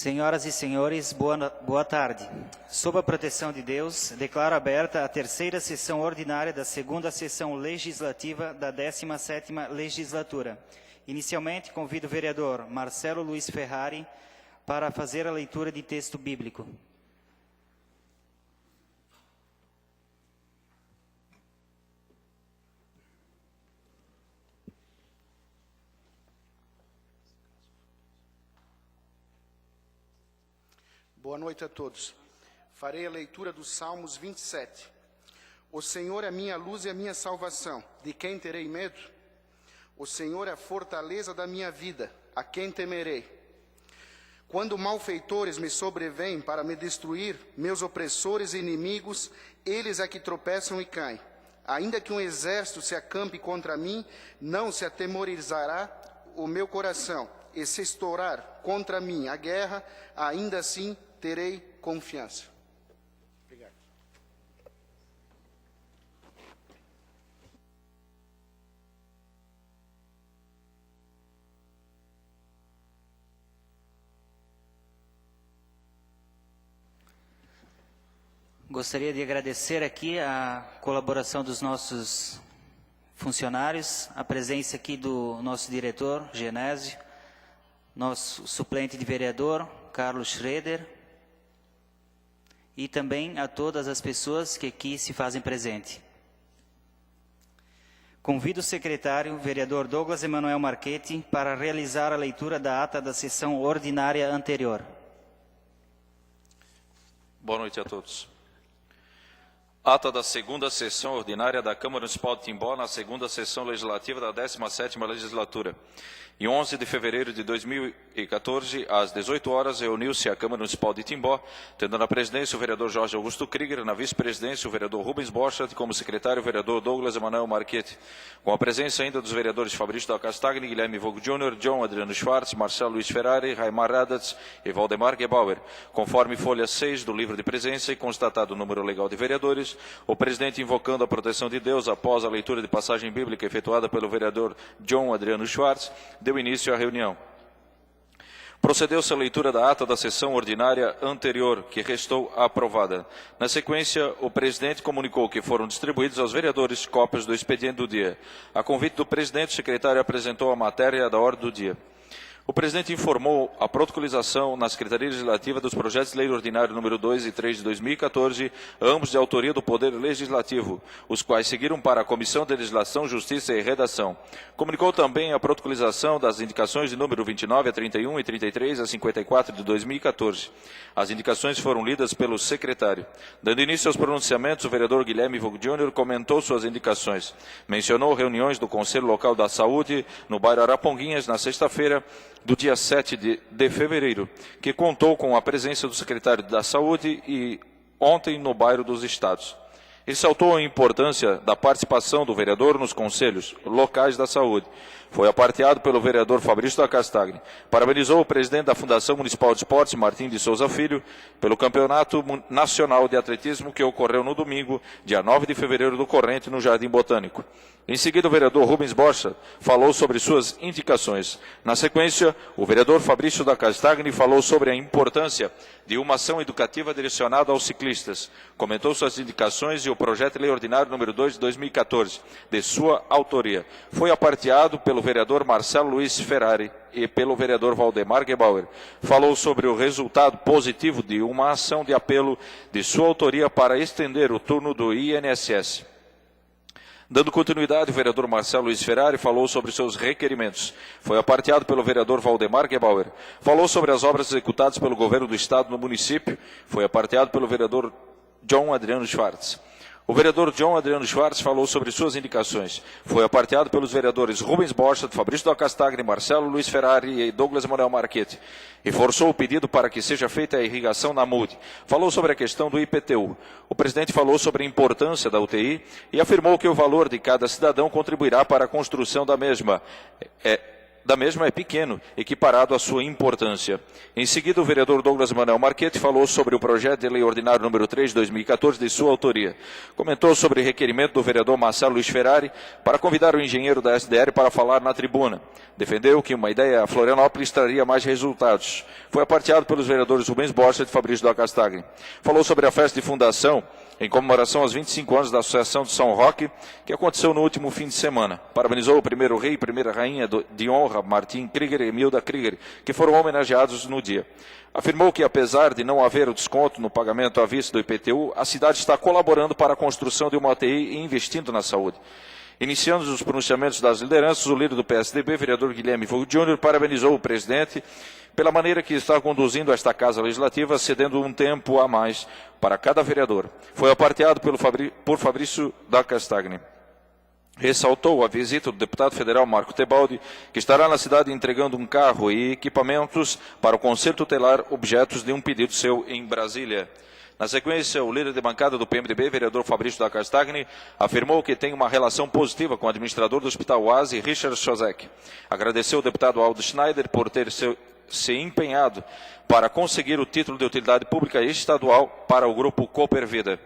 Senhoras e senhores, boa tarde. Sob a proteção de Deus, declaro aberta a terceira sessão ordinária da segunda sessão legislativa da 17ª legislatura. Inicialmente, convido o vereador Marcelo Luiz Ferrari para fazer a leitura de texto bíblico. Boa noite a todos. Farei a leitura dos Salmos 27. O Senhor é a minha luz e a minha salvação. De quem terei medo? O Senhor é a fortaleza da minha vida. A quem temerei? Quando malfeitores me sobrevêm para me destruir, meus opressores e inimigos, eles é que tropeçam e caem. Ainda que um exército se acampe contra mim, não se atemorizará o meu coração. E se estourar contra mim a guerra, ainda assim terei confiança. Obrigado. Gostaria de agradecer aqui a colaboração dos nossos funcionários, a presença aqui do nosso diretor, Genésio, nosso suplente de vereador, Carlos Schroeder, e também a todas as pessoas que aqui se fazem presente. Convido o secretário, vereador Douglas Emanuel Marchetti, para realizar a leitura da ata da sessão ordinária anterior. Boa noite a todos. Ata da segunda sessão ordinária da Câmara Municipal de Timbó, na segunda sessão legislativa da 17ª legislatura. Em 11 de fevereiro de 2014, às 18 horas, reuniu-se a Câmara Municipal de Timbó, tendo na presidência o vereador Jorge Augusto Krieger, na vice-presidência o vereador Rubens Borchardt, como secretário o vereador Douglas Emanuel Marchetti, com a presença ainda dos vereadores Fabrício da Castagni, Guilherme Vogt Jr., John Adriano Schwartz, Marcelo Luiz Ferrari, Raimar Radatz e Valdemar Gebauer, conforme folha 6 do livro de presença e constatado o número legal de vereadores, o presidente, invocando a proteção de Deus após a leitura de passagem bíblica efetuada pelo vereador John Adriano Schwartz, deu início à reunião. Procedeu-se a leitura da ata da sessão ordinária anterior, que restou aprovada. Na sequência, o presidente comunicou que foram distribuídos aos vereadores cópias do expediente do dia. A convite do presidente, o secretário apresentou a matéria da ordem do dia. O presidente informou a protocolização na Secretaria Legislativa dos projetos de lei ordinário número 2 e 3 de 2014, ambos de autoria do Poder Legislativo, os quais seguiram para a Comissão de Legislação, Justiça e Redação. Comunicou também a protocolização das indicações de número 29 a 31 e 33 a 54 de 2014. As indicações foram lidas pelo secretário. Dando início aos pronunciamentos, o vereador Guilherme Vogt Jr. comentou suas indicações. Mencionou reuniões do Conselho Local da Saúde, no bairro Araponguinhas, na sexta-feira, do dia 7 de fevereiro, que contou com a presença do secretário da Saúde e ontem no bairro dos Estados. Ressaltou a importância da participação do vereador nos conselhos locais da saúde. Foi aparteado pelo vereador Fabrício da Castagni. Parabenizou o presidente da Fundação Municipal de Esportes, Martim de Souza Filho, pelo Campeonato Nacional de Atletismo que ocorreu no domingo, dia 9 de fevereiro do corrente, no Jardim Botânico. Em seguida, o vereador Rubens Borchardt falou sobre suas indicações. Na sequência, o vereador Fabrício da Castagni falou sobre a importância de uma ação educativa direcionada aos ciclistas. Comentou suas indicações e o projeto de lei ordinário número 2 de 2014, de sua autoria. Foi aparteado pelo vereador Marcelo Luiz Ferrari e pelo vereador Valdemar Gebauer. Falou sobre o resultado positivo de uma ação de apelo de sua autoria para estender o turno do INSS. Dando continuidade, o vereador Marcelo Luiz Ferrari falou sobre seus requerimentos. Foi aparteado pelo vereador Valdemar Gebauer. Falou sobre as obras executadas pelo governo do estado no município. Foi aparteado pelo vereador John Adriano Schwartz. O vereador John Adriano Schwartz falou sobre suas indicações. Foi aparteado pelos vereadores Rubens Borchardt, Fabrício da Castagni, Marcelo Luiz Ferrari e Douglas Emanuel Marchetti. Reforçou o pedido para que seja feita a irrigação na MUD. Falou sobre a questão do IPTU. O presidente falou sobre a importância da UTI e afirmou que o valor de cada cidadão contribuirá para a construção da mesma. da mesma é pequeno, equiparado à sua importância. Em seguida, o vereador Douglas Manuel Marchetti falou sobre o projeto de lei ordinário número 3 de 2014, de sua autoria. Comentou sobre o requerimento do vereador Marcelo Luiz Ferrari para convidar o engenheiro da SDR para falar na tribuna. Defendeu que uma ideia a Florianópolis traria mais resultados. Foi aparteado pelos vereadores Rubens Boschert e Fabrício da Castagni. Falou sobre a festa de fundação em comemoração aos 25 anos da Associação de São Roque, que aconteceu no último fim de semana. Parabenizou o primeiro rei e primeira rainha de honra, Martim Krieger e Emilda Krieger, que foram homenageados no dia. Afirmou que, apesar de não haver o desconto no pagamento à vista do IPTU, a cidade está colaborando para a construção de uma UTI e investindo na saúde. Iniciando os pronunciamentos das lideranças, o líder do PSDB, vereador Guilherme Fogo Júnior, parabenizou o presidente pela maneira que está conduzindo esta Casa Legislativa, cedendo um tempo a mais para cada vereador. Foi aparteado por Fabrício da Castagni. Ressaltou a visita do deputado federal Marco Tebaldi, que estará na cidade entregando um carro e equipamentos para o Conselho Tutelar, objetos de um pedido seu em Brasília. Na sequência, o líder de bancada do PMDB, vereador Fabrício da Castagni, afirmou que tem uma relação positiva com o administrador do Hospital Oasi, Richard Schozek. Agradeceu ao deputado Aldo Schneider por ter se empenhado para conseguir o título de utilidade pública estadual para o grupo Cooper Vida.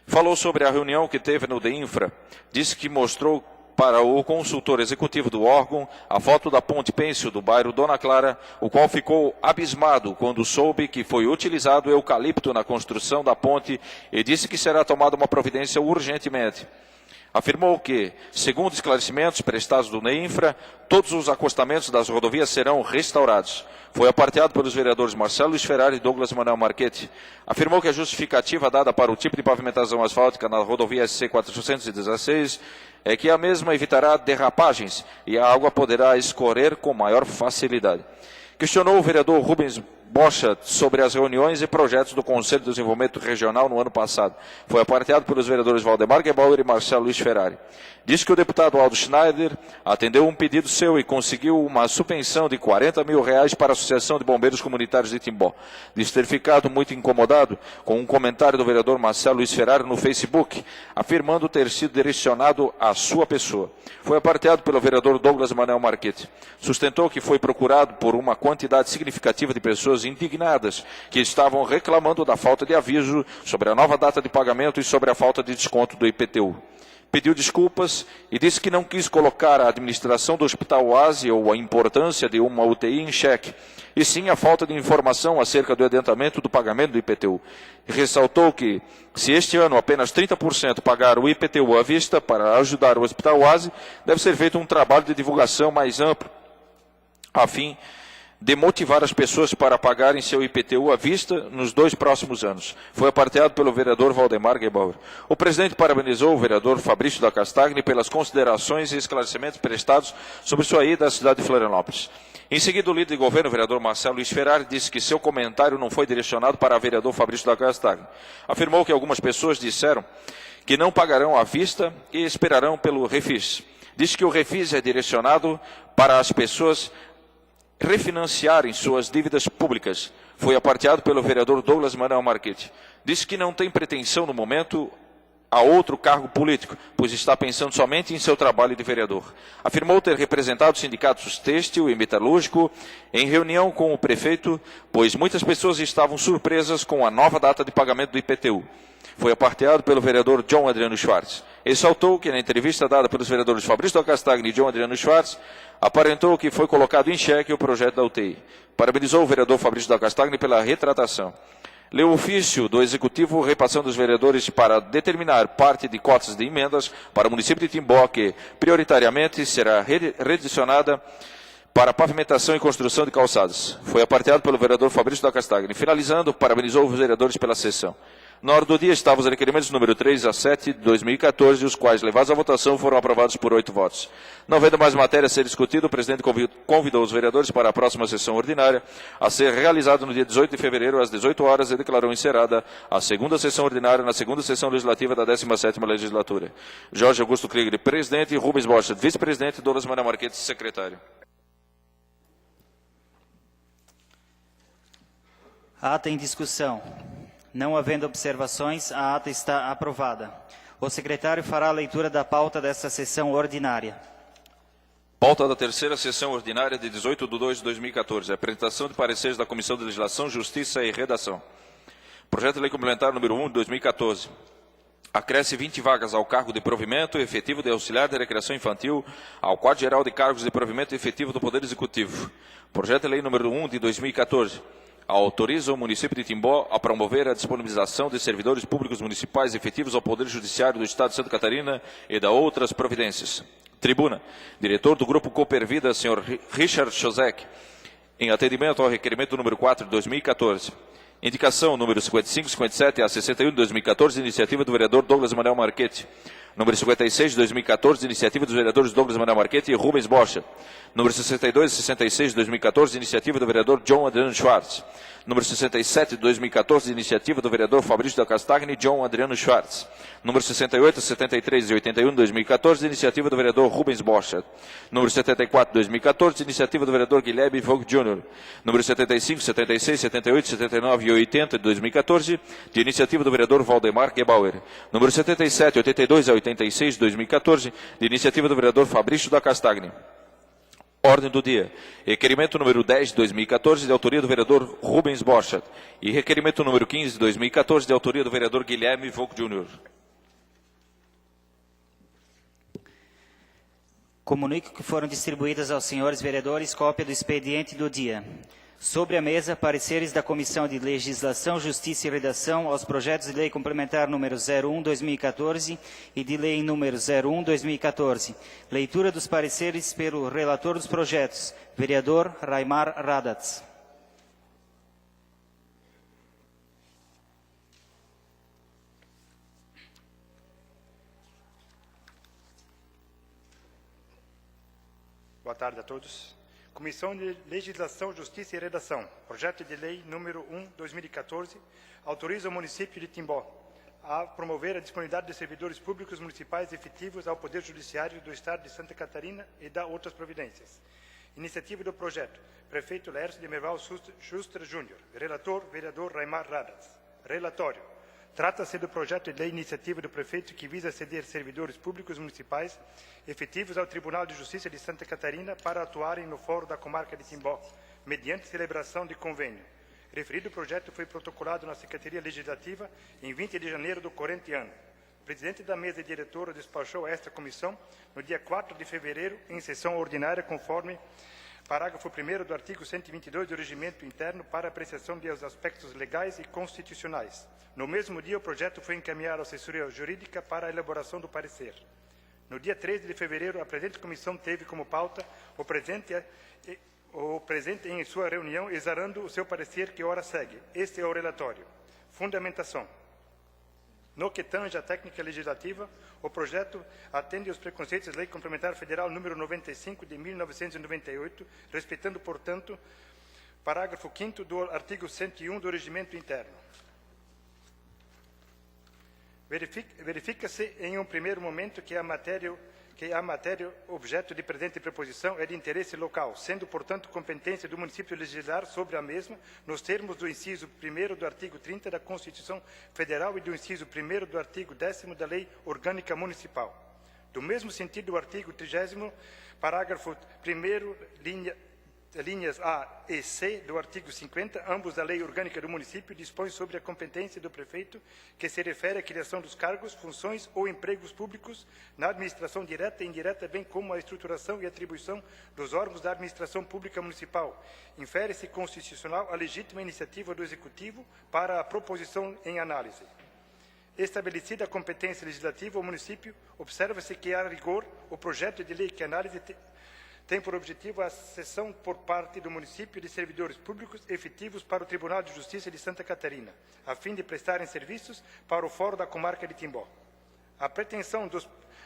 Falou sobre a reunião que teve no DEINFRA. Disse que mostrou para o consultor executivo do órgão a foto da ponte pêncil do bairro Dona Clara, o qual ficou abismado quando soube que foi utilizado eucalipto na construção da ponte e disse que será tomada uma providência urgentemente. Afirmou que, segundo esclarecimentos prestados do DEINFRA, todos os acostamentos das rodovias serão restaurados. Foi aparteado pelos vereadores Marcelo Luiz Ferrari e Douglas Manuel Marchetti. Afirmou que a justificativa dada para o tipo de pavimentação asfáltica na rodovia SC-416 é que a mesma evitará derrapagens e a água poderá escorrer com maior facilidade. Questionou o vereador Rubens Boschert sobre as reuniões e projetos do Conselho de Desenvolvimento Regional no ano passado. Foi aparteado pelos vereadores Valdemar Gebauer e Marcelo Luiz Ferrari. Disse que o deputado Aldo Schneider atendeu um pedido seu e conseguiu uma subvenção de R$40 mil para a Associação de Bombeiros Comunitários de Timbó. Diz ter ficado muito incomodado com um comentário do vereador Marcelo Luiz Ferrari no Facebook, afirmando ter sido direcionado à sua pessoa. Foi aparteado pelo vereador Douglas Manuel Marchetti. Sustentou que foi procurado por uma quantidade significativa de pessoas indignadas que estavam reclamando da falta de aviso sobre a nova data de pagamento e sobre a falta de desconto do IPTU. Pediu desculpas e disse que não quis colocar a administração do Hospital Oasi ou a importância de uma UTI em xeque, e sim a falta de informação acerca do adiantamento do pagamento do IPTU. E ressaltou que, se este ano apenas 30% pagaram o IPTU à vista para ajudar o Hospital Oasi, deve ser feito um trabalho de divulgação mais amplo, a fim de motivar as pessoas para pagarem seu IPTU à vista nos 2 próximos anos. Foi aparteado pelo vereador Valdemar Gebauer. O presidente parabenizou o vereador Fabrício da Castagni pelas considerações e esclarecimentos prestados sobre sua ida à cidade de Florianópolis. Em seguida, o líder de governo, o vereador Marcelo Luiz Ferrari, disse que seu comentário não foi direcionado para o vereador Fabrício da Castagni. Afirmou que algumas pessoas disseram que não pagarão à vista e esperarão pelo refis. Disse que o refis é direcionado para as pessoas refinanciarem suas dívidas públicas. Foi aparteado pelo vereador Douglas Manuel Marchetti. Disse que não tem pretensão no momento a outro cargo político, pois está pensando somente em seu trabalho de vereador. Afirmou ter representado os sindicatos têxtil e metalúrgico em reunião com o prefeito, pois muitas pessoas estavam surpresas com a nova data de pagamento do IPTU. Foi aparteado pelo vereador John Adriano Schwartz. Ressaltou que na entrevista dada pelos vereadores Fabrício da Castagni e John Adriano Schwartz, aparentou que foi colocado em xeque o projeto da UTI. Parabenizou o vereador Fabrício da Castagni pela retratação. Leu o ofício do Executivo repassando os vereadores para determinar parte de cotas de emendas para o município de Timbó, que prioritariamente será redirecionada para pavimentação e construção de calçadas. Foi aparteado pelo vereador Fabrício da Castagni. Finalizando, parabenizou os vereadores pela sessão. Na ordem do dia estavam os requerimentos número 3 a 7 de 2014, os quais, levados à votação, foram aprovados por 8 votos. Não havendo mais matéria a ser discutida, o presidente convidou os vereadores para a próxima sessão ordinária, a ser realizada no dia 18 de fevereiro, às 18 horas, e declarou encerrada a segunda sessão ordinária na segunda sessão legislativa da 17ª legislatura. Jorge Augusto Krieger, presidente, Rubens Boschert, vice-presidente, Douglas Manuel Marchetti, secretário. Ata em discussão. Não havendo observações, a ata está aprovada. O secretário fará a leitura da pauta desta sessão ordinária. Pauta da terceira sessão ordinária de 18/2/2014. Apresentação de pareceres da Comissão de Legislação, Justiça e Redação. Projeto de Lei Complementar número 1 de 2014. Acresce 20 vagas ao cargo de provimento efetivo de auxiliar de recreação infantil ao quadro geral de cargos de provimento efetivo do Poder Executivo. Projeto de Lei número 1 de 2014. Autoriza o município de Timbó a promover a disponibilização de servidores públicos municipais efetivos ao Poder Judiciário do Estado de Santa Catarina e da outras providências. Tribuna. Diretor do Grupo Coopervida, Sr. Richard Chozek, em atendimento ao requerimento número 4 de 2014. Indicação número 55, 57 a 61 de 2014, iniciativa do vereador Douglas Manuel Marchetti. Número 56 de 2014, iniciativa dos vereadores Douglas Manuel Marchetti e Rubens Bocha. Número 62 e 66 de 2014, iniciativa do vereador John Adriano Schwartz. Número 67 de 2014, iniciativa do vereador Fabrício da Castagni e John Adriano Schwartz. Número 68, 73 e 81 de 2014, iniciativa do vereador Rubens Bocha. Número 74 de 2014, iniciativa do vereador Guilherme Vogt Jr. Número 75, 76, 78, 79 e 80 de 2014, de iniciativa do vereador Valdemar Gebauer. Número 77, 82 a 86 de 2014, de iniciativa do vereador Fabrício da Castagni. Ordem do dia. Requerimento número 10 de 2014, de autoria do vereador Rubens Borchardt. E requerimento número 15 de 2014, de autoria do vereador Guilherme Vogt Jr. Comunico que foram distribuídas aos senhores vereadores cópia do expediente do dia. Sobre a mesa, pareceres da Comissão de Legislação, Justiça e Redação aos projetos de lei complementar número 01/2014 e de lei número 01/2014. Leitura dos pareceres pelo relator dos projetos, vereador Raimar Radatz. Boa tarde a todos. Comissão de Legislação, Justiça e Redação. Projeto de Lei número 1/2014 autoriza o município de Timbó a promover a disponibilidade de servidores públicos municipais efetivos ao Poder Judiciário do Estado de Santa Catarina e da outras providências. Iniciativa do projeto, Prefeito Laércio de Merval Schuster Júnior. Relator, vereador Raimar Radatz. Relatório. Trata-se do projeto de lei iniciativa do prefeito que visa ceder servidores públicos municipais efetivos ao Tribunal de Justiça de Santa Catarina para atuarem no Fórum da Comarca de Timbó, mediante celebração de convênio. Referido projeto foi protocolado na Secretaria Legislativa em 20 de janeiro do corrente ano. O presidente da mesa diretora despachou a esta comissão no dia 4 de fevereiro, em sessão ordinária, conforme parágrafo 1º do artigo 122 do Regimento Interno para apreciação dos aspectos legais e constitucionais. No mesmo dia, o projeto foi encaminhado à assessoria jurídica para a elaboração do parecer. No dia 13 de fevereiro, a presente comissão teve como pauta o presente em sua reunião, exarando o seu parecer que ora segue. Este é o relatório. Fundamentação. No que tange à técnica legislativa, o projeto atende aos preceitos da Lei Complementar Federal número 95 de 1998, respeitando, portanto, parágrafo 5º do artigo 101 do Regimento Interno. Verifica-se em um primeiro momento que a matéria objeto de presente preposição é de interesse local, sendo, portanto, competência do município legislar sobre a mesma, nos termos do inciso 1º do artigo 30 da Constituição Federal e do inciso 1º do artigo 10º da Lei Orgânica Municipal. Do mesmo sentido, o artigo 30º, parágrafo 1º, linhas A e C do artigo 50, ambos da Lei Orgânica do Município, dispõem sobre a competência do prefeito que se refere à criação dos cargos, funções ou empregos públicos na administração direta e indireta, bem como a estruturação e atribuição dos órgãos da administração pública municipal. Infere-se constitucional a legítima iniciativa do Executivo para a proposição em análise. Estabelecida a competência legislativa, o município observa-se que, a rigor, o projeto de lei que análise tem por objetivo a cessão por parte do município de servidores públicos efetivos para o Tribunal de Justiça de Santa Catarina, a fim de prestarem serviços para o Fórum da Comarca de Timbó. A pretensão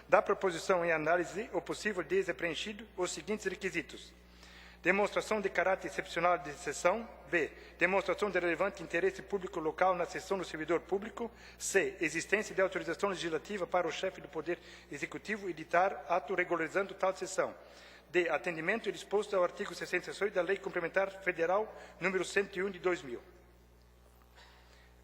da proposição em análise, o possível deles é preenchido os seguintes requisitos: demonstração de caráter excepcional de cessão. B. Demonstração de relevante interesse público local na cessão do servidor público. C. Existência de autorização legislativa para o chefe do Poder Executivo editar ato regularizando tal cessão. D. Atendimento disposto ao artigo 68 da Lei Complementar Federal número 101 de 2000.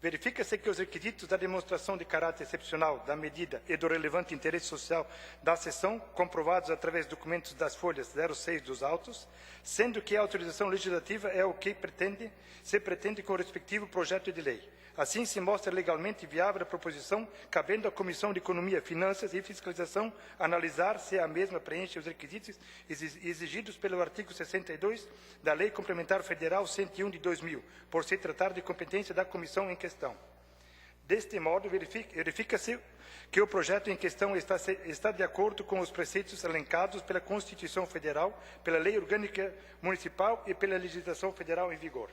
Verifica-se que os requisitos da demonstração de caráter excepcional da medida e do relevante interesse social da sessão, comprovados através de documentos das folhas 06 dos autos, sendo que a autorização legislativa é o que se pretende com o respectivo projeto de lei. Assim, se mostra legalmente viável a proposição, cabendo à Comissão de Economia, Finanças e Fiscalização analisar se a mesma preenche os requisitos exigidos pelo artigo 62 da Lei Complementar Federal 101 de 2000, por se tratar de competência da comissão em questão. Deste modo, verifica-se que o projeto em questão está de acordo com os preceitos elencados pela Constituição Federal, pela Lei Orgânica Municipal e pela legislação federal em vigor.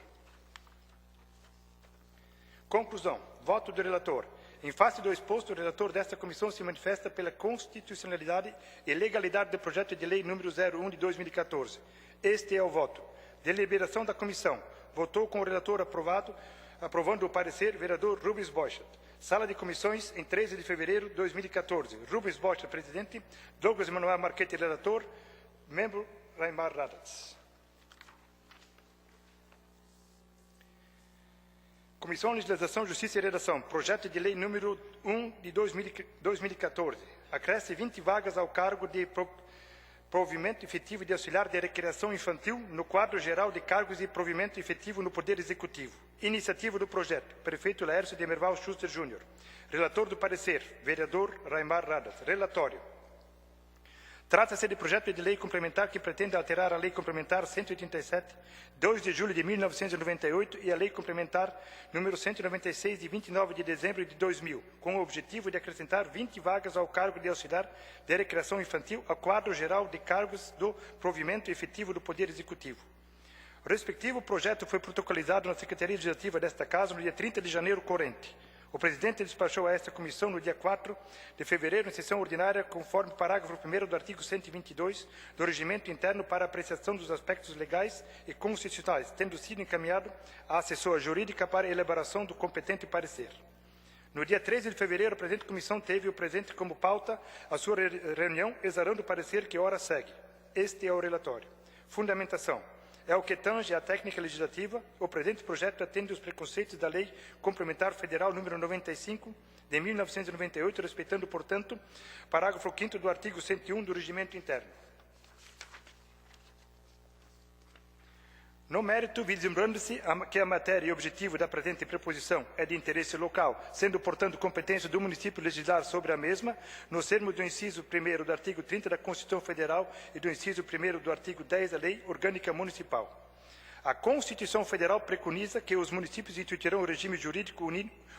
Conclusão. Voto do relator. Em face do exposto, o relator desta comissão se manifesta pela constitucionalidade e legalidade do projeto de lei número 01 de 2014. Este é o voto. Deliberação da comissão. Votou com o relator aprovando o parecer, vereador Rubens Boichat. Sala de comissões, em 13 de fevereiro de 2014. Rubens Boichat, presidente. Douglas Manuel Marchetti, relator. Membro Raimar Radatz. Comissão de Legislação, Justiça e Redação. Projeto de lei número 1 de 2014. Acresce 20 vagas ao cargo de provimento efetivo de auxiliar de recreação infantil no quadro geral de cargos de provimento efetivo no Poder Executivo. Iniciativa do projeto. Prefeito Laércio de Merval Schuster Júnior. Relator do parecer. Vereador Raimar Radatz. Relatório. Trata-se de projeto de lei complementar que pretende alterar a Lei Complementar 187, 2 de julho de 1998 e a Lei Complementar número 196, de 29 de dezembro de 2000, com o objetivo de acrescentar 20 vagas ao cargo de auxiliar de recreação infantil ao quadro geral de cargos do provimento efetivo do Poder Executivo. O respectivo projeto foi protocolizado na Secretaria Legislativa desta Casa no dia 30 de janeiro corrente. O presidente despachou a esta comissão no dia 4 de fevereiro, em sessão ordinária, conforme parágrafo 1º do artigo 122 do Regimento Interno para apreciação dos aspectos legais e constitucionais, tendo sido encaminhado à assessora jurídica para elaboração do competente parecer. No dia 13 de fevereiro, a presente comissão teve o presente como pauta a sua reunião, exarando o parecer que ora segue. Este é o relatório. Fundamentação. É o que tange à técnica legislativa, o presente projeto atende os preconceitos da Lei Complementar Federal número 95, de 1998, respeitando, portanto, parágrafo 5º do artigo 101 do Regimento Interno. No mérito, vislumbrando-se que a matéria e objetivo da presente preposição é de interesse local, sendo, portanto, competência do município legislar sobre a mesma, nos termos do inciso 1º do artigo 30 da Constituição Federal e do inciso 1º do artigo 10 da Lei Orgânica Municipal. A Constituição Federal preconiza que os municípios instituirão um regime jurídico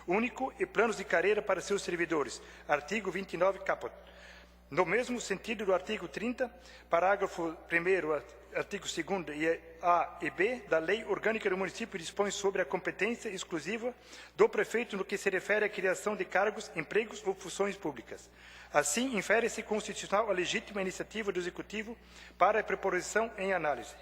único e planos de carreira para seus servidores. Artigo 29, caput. No mesmo sentido do artigo 30, parágrafo 1º, artigo 2º e A e B da Lei Orgânica do Município dispõe sobre a competência exclusiva do prefeito no que se refere à criação de cargos, empregos ou funções públicas. Assim, infere-se constitucional a legítima iniciativa do Executivo para a preposição em análise.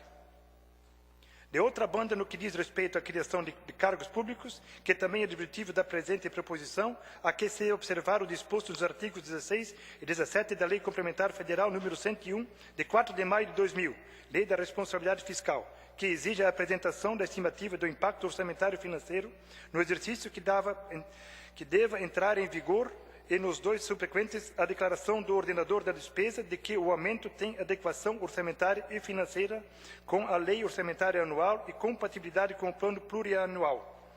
De outra banda, no que diz respeito à criação de cargos públicos, que também é objetivo da presente proposição, há que se observar o disposto nos artigos 16 e 17 da Lei Complementar Federal número 101, de 4 de maio de 2000, Lei da Responsabilidade Fiscal, que exige a apresentação da estimativa do impacto orçamentário financeiro no exercício que deva entrar em vigor e nos 2 subsequentes a declaração do ordenador da despesa de que o aumento tem adequação orçamentária e financeira com a lei orçamentária anual e compatibilidade com o plano plurianual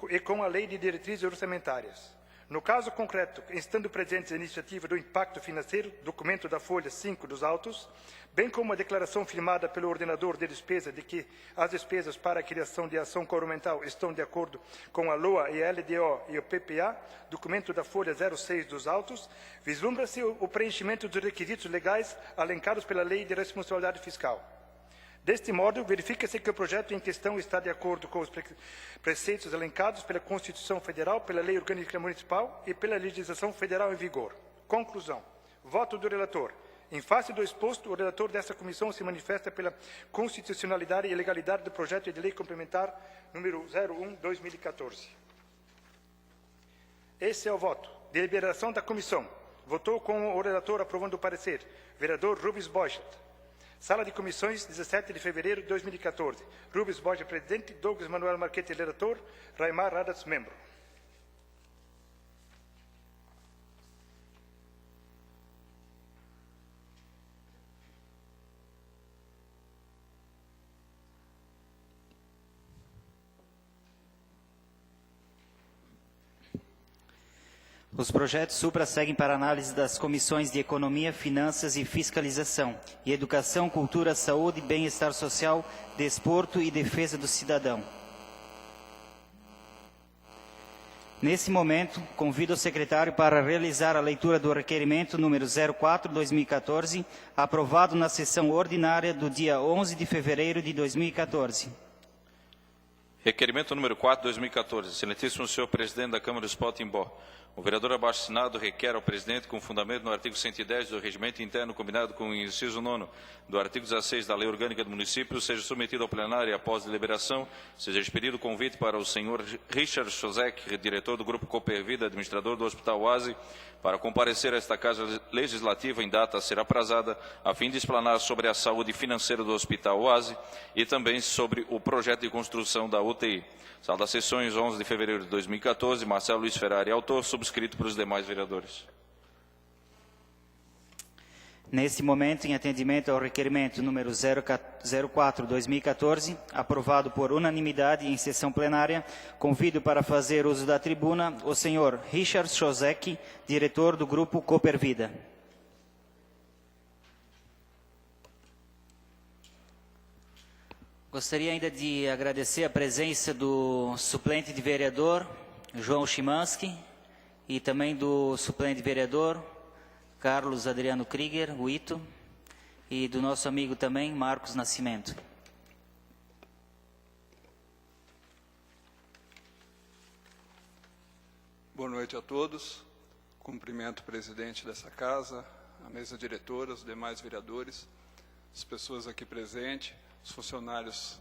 e com a lei de diretrizes orçamentárias. No caso concreto, estando presentes a iniciativa do impacto financeiro, documento da folha 5 dos autos, bem como a declaração firmada pelo ordenador de despesa de que as despesas para a criação de ação governamental estão de acordo com a LOA e a LDO e o PPA, documento da folha 06 dos autos, vislumbra-se o preenchimento dos requisitos legais alencados pela Lei de Responsabilidade Fiscal. Deste modo, verifica-se que o projeto em questão está de acordo com os preceitos elencados pela Constituição Federal, pela Lei Orgânica Municipal e pela legislação federal em vigor. Conclusão. Voto do relator. Em face do exposto, o relator desta comissão se manifesta pela constitucionalidade e legalidade do projeto de lei complementar número 01/2014. Esse é o voto. Deliberação da comissão. Votou com o relator aprovando o parecer. Vereador Rubens Boichat. Sala de comissões, 17 de fevereiro de 2014. Rubens Boichat, presidente. Douglas Manuel Marchetti, relator. Raimar Radatz, membro. Os projetos supra seguem para análise das comissões de Economia, Finanças e Fiscalização, e Educação, Cultura, Saúde, Bem-Estar Social, Desporto e Defesa do Cidadão. Nesse momento, convido o secretário para realizar a leitura do requerimento número 04/2014, aprovado na sessão ordinária do dia 11 de fevereiro de 2014. Requerimento número 4/2014. Excelentíssimo senhor presidente da Câmara Municipal de Timbó. O vereador abaixo assinado requer ao presidente, com fundamento no artigo 110 do Regimento Interno, combinado com o inciso 9 do artigo 16 da Lei Orgânica do Município, seja submetido ao plenário e, após deliberação, seja expedido o convite para o senhor Richard Chozek, diretor do Grupo Coopervida, administrador do Hospital Oasi, para comparecer a esta Casa Legislativa em data a ser aprazada, a fim de explanar sobre a saúde financeira do Hospital Oasi e também sobre o projeto de construção da UTI. Sala das Sessões, 11 de fevereiro de 2014, Marcelo Luiz Ferrari, autor, subscrito pelos demais vereadores. Neste momento, em atendimento ao requerimento número 04/2014, aprovado por unanimidade em sessão plenária, convido para fazer uso da tribuna o senhor Richard Chozek, diretor do Grupo Coopervida. Gostaria ainda de agradecer a presença do suplente de vereador, João Chimansky, e também do suplente vereador, Carlos Adriano Krieger, o Ito, e do nosso amigo também, Marcos Nascimento. Boa noite a todos. Cumprimento o presidente dessa casa, a mesa diretora, os demais vereadores, as pessoas aqui presentes, os funcionários,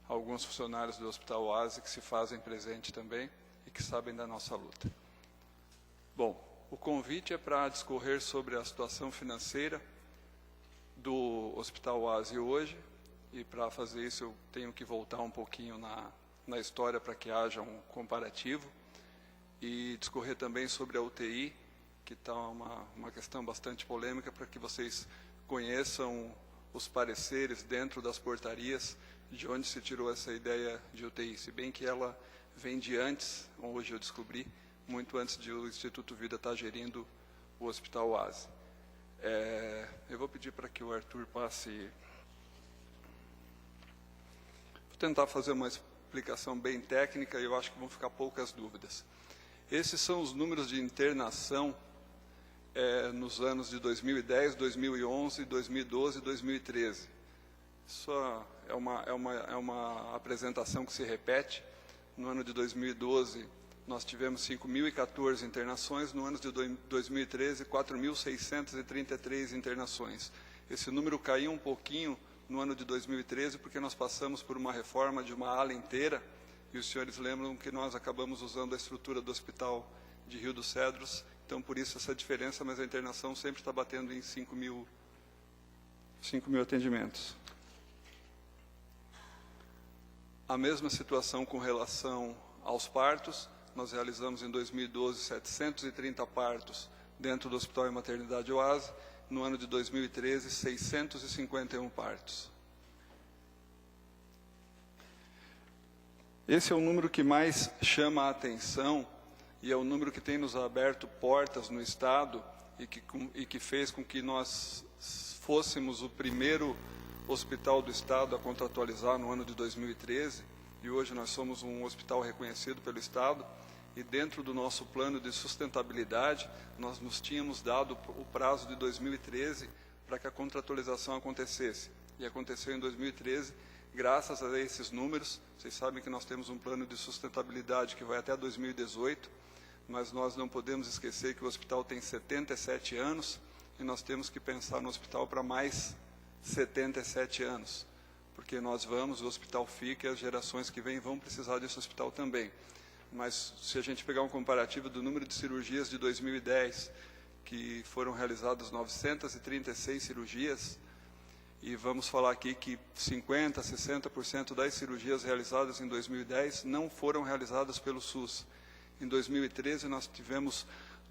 alguns funcionários do Hospital Oasi que se fazem presente também e que sabem da nossa luta. Bom, o convite é para discorrer sobre a situação financeira do Hospital Oasi hoje, e para fazer isso eu tenho que voltar um pouquinho na história para que haja um comparativo, e discorrer também sobre a UTI, que está uma questão bastante polêmica, para que vocês conheçam os pareceres dentro das portarias de onde se tirou essa ideia de UTI, se bem que ela vem de antes, hoje eu descobri, muito antes de o Instituto Vida estar gerindo o Hospital Oasi. Eu vou pedir para que o Arthur passe. Vou tentar fazer uma explicação bem técnica e eu acho que vão ficar poucas dúvidas. Esses são os números de internação nos anos de 2010, 2011, 2012 e 2013. Isso é uma apresentação que se repete. No ano de 2012, nós tivemos 5.014 internações, no ano de 2013, 4.633 internações. Esse número caiu um pouquinho no ano de 2013, porque nós passamos por uma reforma de uma ala inteira, e os senhores lembram que nós acabamos usando a estrutura do Hospital de Rio dos Cedros, então por isso essa diferença, mas a internação sempre está batendo em 5.000 atendimentos. A mesma situação com relação aos partos. Nós realizamos em 2012 730 partos dentro do Hospital e Maternidade Oasi. No ano de 2013, 651 partos. Esse é o número que mais chama a atenção e é o número que tem nos aberto portas no Estado e que fez com que nós fôssemos o primeiro hospital do Estado a contratualizar no ano de 2013, e hoje nós somos um hospital reconhecido pelo Estado, e dentro do nosso plano de sustentabilidade, nós nos tínhamos dado o prazo de 2013 para que a contratualização acontecesse. E aconteceu em 2013, graças a esses números. Vocês sabem que nós temos um plano de sustentabilidade que vai até 2018, mas nós não podemos esquecer que o hospital tem 77 anos, e nós temos que pensar no hospital para mais 77 anos, porque o hospital fica e as gerações que vêm vão precisar desse hospital também. Mas se a gente pegar um comparativo do número de cirurgias de 2010, que foram realizadas 936 cirurgias, e vamos falar aqui que 50%, 60% das cirurgias realizadas em 2010 não foram realizadas pelo SUS. Em 2013 nós tivemos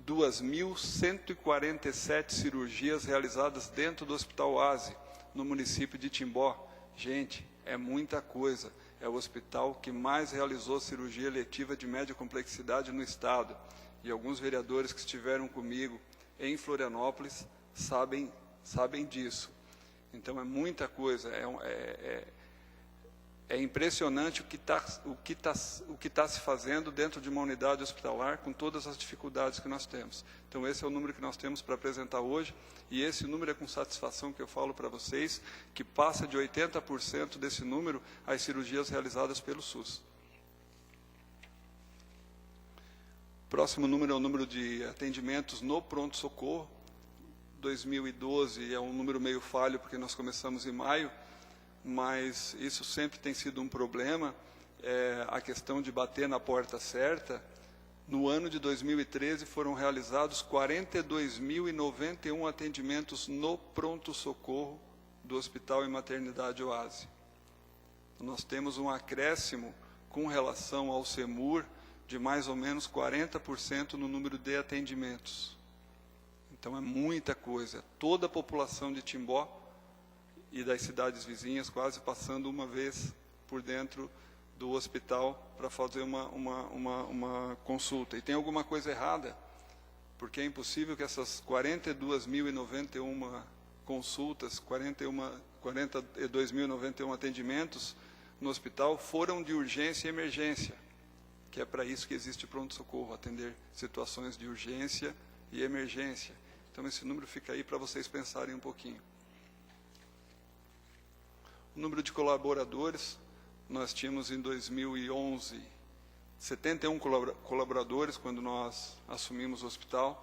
2.147 cirurgias realizadas dentro do Hospital Oasi, no município de Timbó. Gente, é muita coisa. É o hospital que mais realizou cirurgia letiva de média complexidade no Estado. e alguns vereadores que estiveram comigo em Florianópolis sabem disso. Então, é muita coisa, é impressionante o que tá se fazendo dentro de uma unidade hospitalar com todas as dificuldades que nós temos. Então, esse é o número que nós temos para apresentar hoje, e esse número é com satisfação que eu falo para vocês, que passa de 80% desse número as cirurgias realizadas pelo SUS. Próximo número é o número de atendimentos no pronto-socorro. 2012 é um número meio falho, porque nós começamos em maio, mas isso sempre tem sido um problema, a questão de bater na porta certa. No ano de 2013 foram realizados 42.091 atendimentos no pronto-socorro do Hospital e Maternidade Oase. Nós temos um acréscimo com relação ao SEMUR de mais ou menos 40% no número de atendimentos. Então é muita coisa. Toda a população de Timbó e das cidades vizinhas quase passando uma vez por dentro do hospital para fazer uma consulta. E tem alguma coisa errada, porque é impossível que essas 42.091 consultas, 42.091 atendimentos no hospital foram de urgência e emergência, que é para isso que existe pronto-socorro, atender situações de urgência e emergência. Então esse número fica aí para vocês pensarem um pouquinho. O número de colaboradores, nós tínhamos em 2011 71 colaboradores quando nós assumimos o hospital.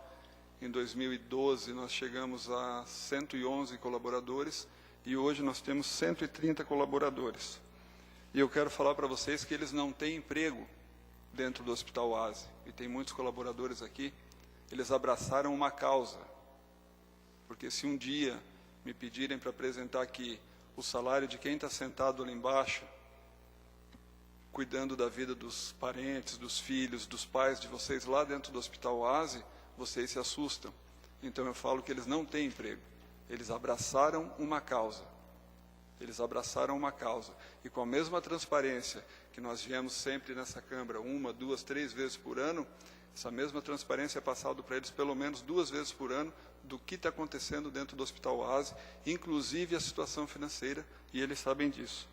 Em 2012 nós chegamos a 111 colaboradores e hoje nós temos 130 colaboradores. E eu quero falar para vocês que eles não têm emprego dentro do Hospital Oase. E tem muitos colaboradores aqui, eles abraçaram uma causa. Porque se um dia me pedirem para apresentar aqui o salário de quem está sentado ali embaixo, cuidando da vida dos parentes, dos filhos, dos pais de vocês lá dentro do Hospital Oase, vocês se assustam. Então eu falo que eles não têm emprego. Eles abraçaram uma causa. Eles abraçaram uma causa. E com a mesma transparência que nós viemos sempre nessa Câmara, 1, 2, 3 vezes por ano, essa mesma transparência é passada para eles pelo menos 2 vezes por ano do que está acontecendo dentro do Hospital Oase, inclusive a situação financeira, e eles sabem disso.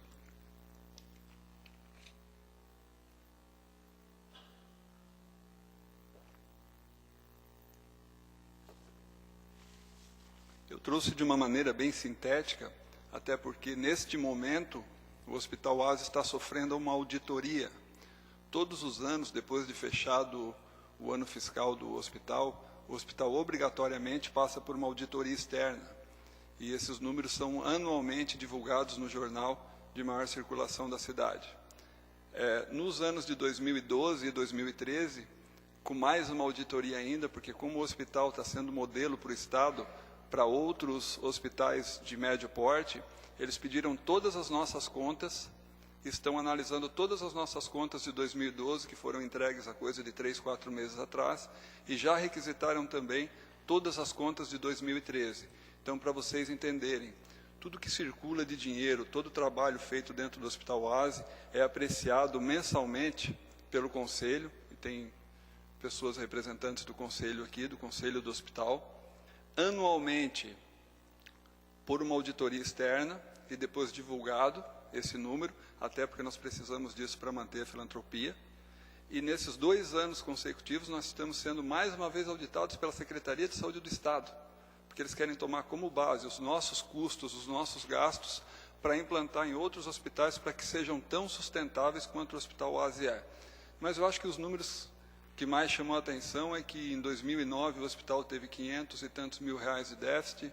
Eu trouxe de uma maneira bem sintética, até porque neste momento o Hospital Oase está sofrendo uma auditoria. Todos os anos, depois de fechado o ano fiscal do hospital, o hospital obrigatoriamente passa por uma auditoria externa. E esses números são anualmente divulgados no jornal de maior circulação da cidade. Nos anos de 2012 e 2013, com mais uma auditoria ainda, porque como o hospital está sendo modelo para o Estado, para outros hospitais de médio porte, eles pediram todas as nossas contas, estão analisando todas as nossas contas de 2012, que foram entregues a coisa de 3, 4 meses atrás, e já requisitaram também todas as contas de 2013. Então, para vocês entenderem, tudo que circula de dinheiro, todo o trabalho feito dentro do Hospital Oase é apreciado mensalmente pelo Conselho, e tem pessoas representantes do Conselho aqui, do Conselho do Hospital, anualmente por uma auditoria externa e depois divulgado esse número, até porque nós precisamos disso para manter a filantropia. E nesses 2 anos consecutivos nós estamos sendo mais uma vez auditados pela Secretaria de Saúde do Estado, porque eles querem tomar como base os nossos custos, os nossos gastos, para implantar em outros hospitais para que sejam tão sustentáveis quanto o Hospital Oase é. Mas eu acho que os números que mais chamou a atenção é que em 2009 o hospital teve 500 e tantos mil reais de déficit,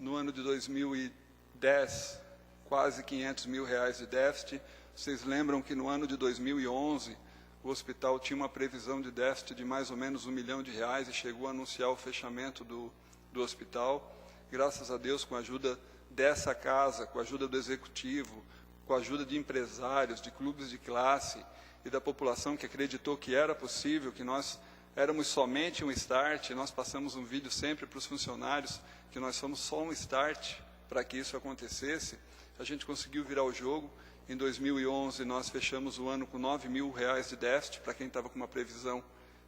no ano de 2010 quase 500 mil reais de déficit. Vocês lembram que no ano de 2011 o hospital tinha uma previsão de déficit de mais ou menos R$1 milhão e chegou a anunciar o fechamento do hospital. Graças a Deus, com a ajuda dessa casa, com a ajuda do executivo, com a ajuda de empresários, de clubes de classe e da população que acreditou que era possível, que nós éramos somente um start. Nós passamos um vídeo sempre para os funcionários que nós somos só um start para que isso acontecesse. A gente conseguiu virar o jogo. Em 2011, nós fechamos o ano com R$9 mil de déficit, para quem estava com uma previsão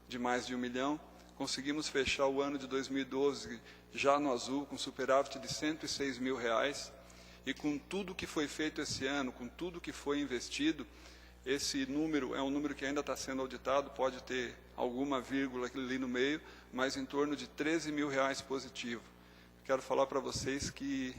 de mais de 1 milhão. Conseguimos fechar o ano de 2012 já no azul, com superávit de R$106 mil. E com tudo que foi feito esse ano, com tudo que foi investido, esse número é um número que ainda está sendo auditado, pode ter alguma vírgula ali no meio, mas em torno de R$13 mil positivo. Quero falar para vocês que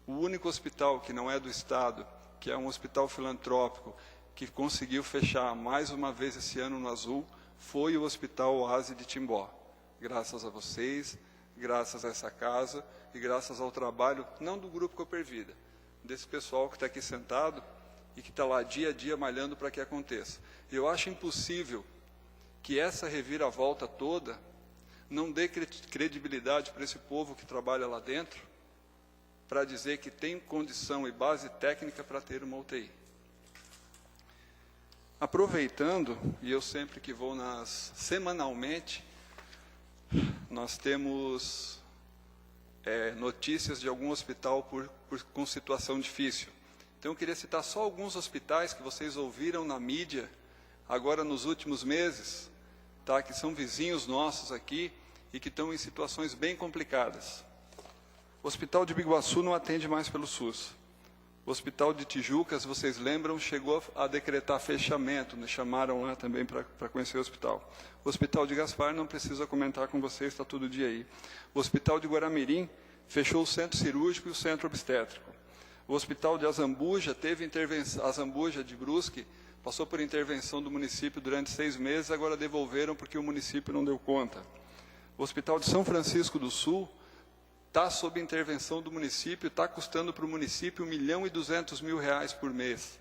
o único hospital que não é do Estado, que é um hospital filantrópico, que conseguiu fechar mais uma vez esse ano no azul, foi o Hospital Oásis de Timbó. Graças a vocês, graças a essa casa e graças ao trabalho, não do Grupo Coopervida, desse pessoal que está aqui sentado e que está lá dia a dia malhando para que aconteça. Eu acho impossível que essa reviravolta toda não dê credibilidade para esse povo que trabalha lá dentro, para dizer que tem condição e base técnica para ter uma UTI. Aproveitando, e eu sempre que vou semanalmente, nós temos notícias de algum hospital com situação difícil. Então, eu queria citar só alguns hospitais que vocês ouviram na mídia, agora nos últimos meses, tá, que são vizinhos nossos aqui e que estão em situações bem complicadas. O Hospital de Biguaçu não atende mais pelo SUS. O Hospital de Tijucas, vocês lembram, chegou a decretar fechamento, nos chamaram lá também para conhecer o hospital. O Hospital de Gaspar, não precisa comentar com vocês, está tudo dia aí. O Hospital de Guaramirim fechou o centro cirúrgico e o centro obstétrico. O Hospital de Azambuja teve intervenção, Azambuja de Brusque, passou por intervenção do município durante 6 meses, agora devolveram porque o município não deu conta. O Hospital de São Francisco do Sul está sob intervenção do município, está custando para o município R$1.200.000 por mês.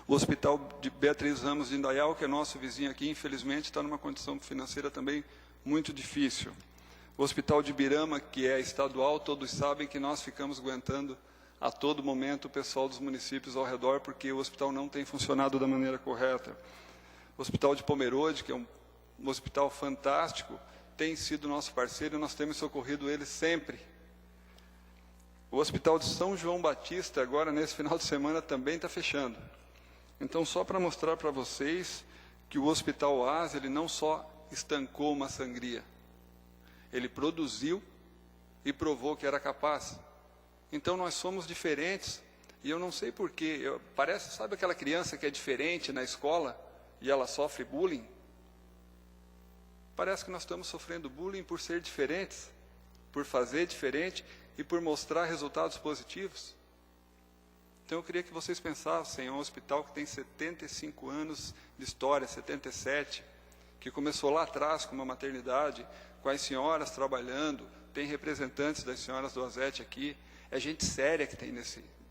O Hospital de Beatriz Ramos de Indaial, que é nosso vizinho aqui, infelizmente está numa condição financeira também muito difícil. O Hospital de Birama, que é estadual, todos sabem que nós ficamos aguentando a todo momento o pessoal dos municípios ao redor, porque o hospital não tem funcionado da maneira correta. O Hospital de Pomerode, que é um hospital fantástico, tem sido nosso parceiro e nós temos socorrido ele sempre. O Hospital de São João Batista, agora nesse final de semana, também está fechando. Então, só para mostrar para vocês que o Hospital Oásis, ele não só estancou uma sangria, ele produziu e provou que era capaz. Então, nós somos diferentes, e eu não sei porquê, parece, sabe aquela criança que é diferente na escola e ela sofre bullying? Parece que nós estamos sofrendo bullying por ser diferentes, por fazer diferente e por mostrar resultados positivos. Então eu queria que vocês pensassem em um hospital que tem 75 anos de história, 77, que começou lá atrás com uma maternidade, com as senhoras trabalhando, tem representantes das senhoras do Azete aqui, é gente séria que tem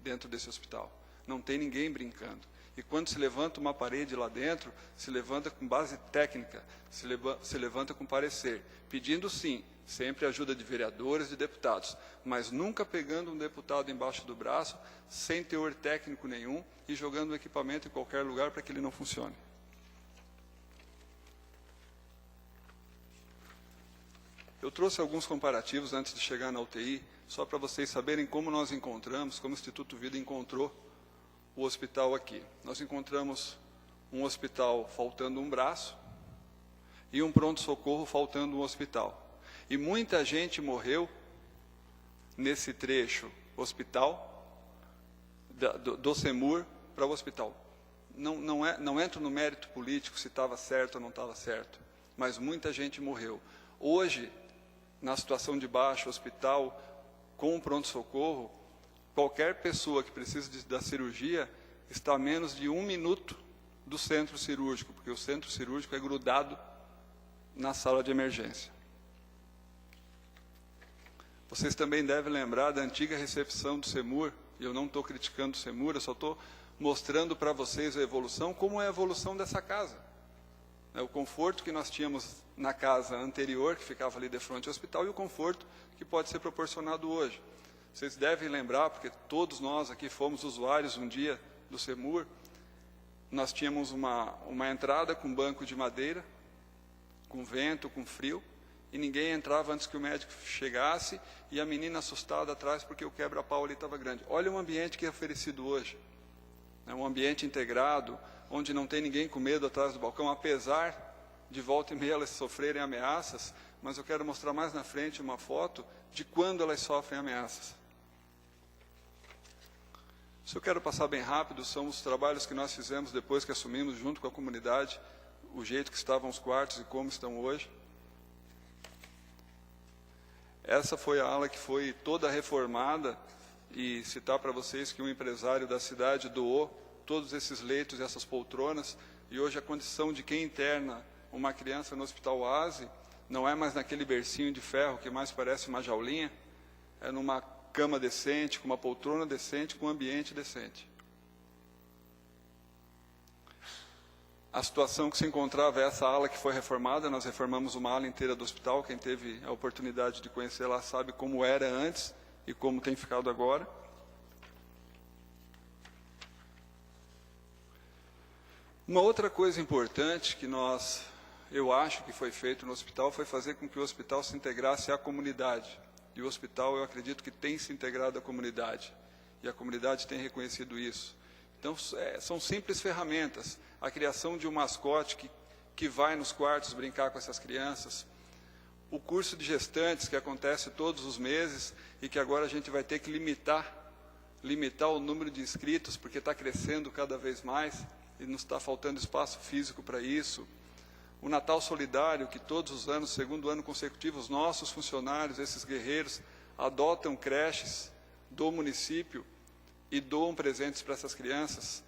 dentro desse hospital, não tem ninguém brincando. E quando se levanta uma parede lá dentro, se levanta com base técnica, se levanta com parecer, pedindo sim, sempre ajuda de vereadores e deputados, mas nunca pegando um deputado embaixo do braço, sem teor técnico nenhum, e jogando o equipamento em qualquer lugar para que ele não funcione. Eu trouxe alguns comparativos antes de chegar na UTI, só para vocês saberem como nós encontramos, como o Instituto Vida encontrou o hospital aqui. Nós encontramos um hospital faltando um braço e um pronto-socorro faltando um hospital. E muita gente morreu nesse trecho hospital, do SEMUR para o hospital. Não entro no mérito político se estava certo ou não estava certo, mas muita gente morreu. Hoje, na situação de baixo, hospital com pronto-socorro, qualquer pessoa que precisa da cirurgia está a menos de 1 minuto do centro cirúrgico, porque o centro cirúrgico é grudado na sala de emergência. Vocês também devem lembrar da antiga recepção do SEMUR, e eu não estou criticando o SEMUR, eu só estou mostrando para vocês a evolução, como é a evolução dessa casa. O conforto que nós tínhamos na casa anterior, que ficava ali de frente ao hospital, e o conforto que pode ser proporcionado hoje. Vocês devem lembrar, porque todos nós aqui fomos usuários um dia do SEMUR, nós tínhamos uma entrada com banco de madeira, com vento, com frio, e ninguém entrava antes que o médico chegasse, e a menina assustada atrás porque o quebra-pau ali estava grande. Olha o ambiente que é oferecido hoje. É um ambiente integrado, onde não tem ninguém com medo atrás do balcão, apesar de volta e meia elas sofrerem ameaças, mas eu quero mostrar mais na frente uma foto de quando elas sofrem ameaças. Isso eu quero passar bem rápido, são os trabalhos que nós fizemos depois que assumimos junto com a comunidade, o jeito que estavam os quartos e como estão hoje. Essa foi a ala que foi toda reformada, e citar para vocês que um empresário da cidade doou todos esses leitos e essas poltronas, e hoje a condição de quem interna uma criança no Hospital Oase não é mais naquele bercinho de ferro que mais parece uma jaulinha, é numa cama decente, com uma poltrona decente, com um ambiente decente. A situação que se encontrava é essa ala que foi reformada, nós reformamos uma ala inteira do hospital, quem teve a oportunidade de conhecer lá sabe como era antes e como tem ficado agora. Uma outra coisa importante que eu acho que foi feito no hospital foi fazer com que o hospital se integrasse à comunidade. E o hospital, eu acredito que tem se integrado à comunidade. E a comunidade tem reconhecido isso. Então, são simples ferramentas. A criação de um mascote que vai nos quartos brincar com essas crianças. O curso de gestantes, que acontece todos os meses e que agora a gente vai ter que limitar o número de inscritos, porque está crescendo cada vez mais e nos está faltando espaço físico para isso. O Natal Solidário, que todos os anos, segundo ano consecutivo, os nossos funcionários, esses guerreiros, adotam creches do município e doam presentes para essas crianças.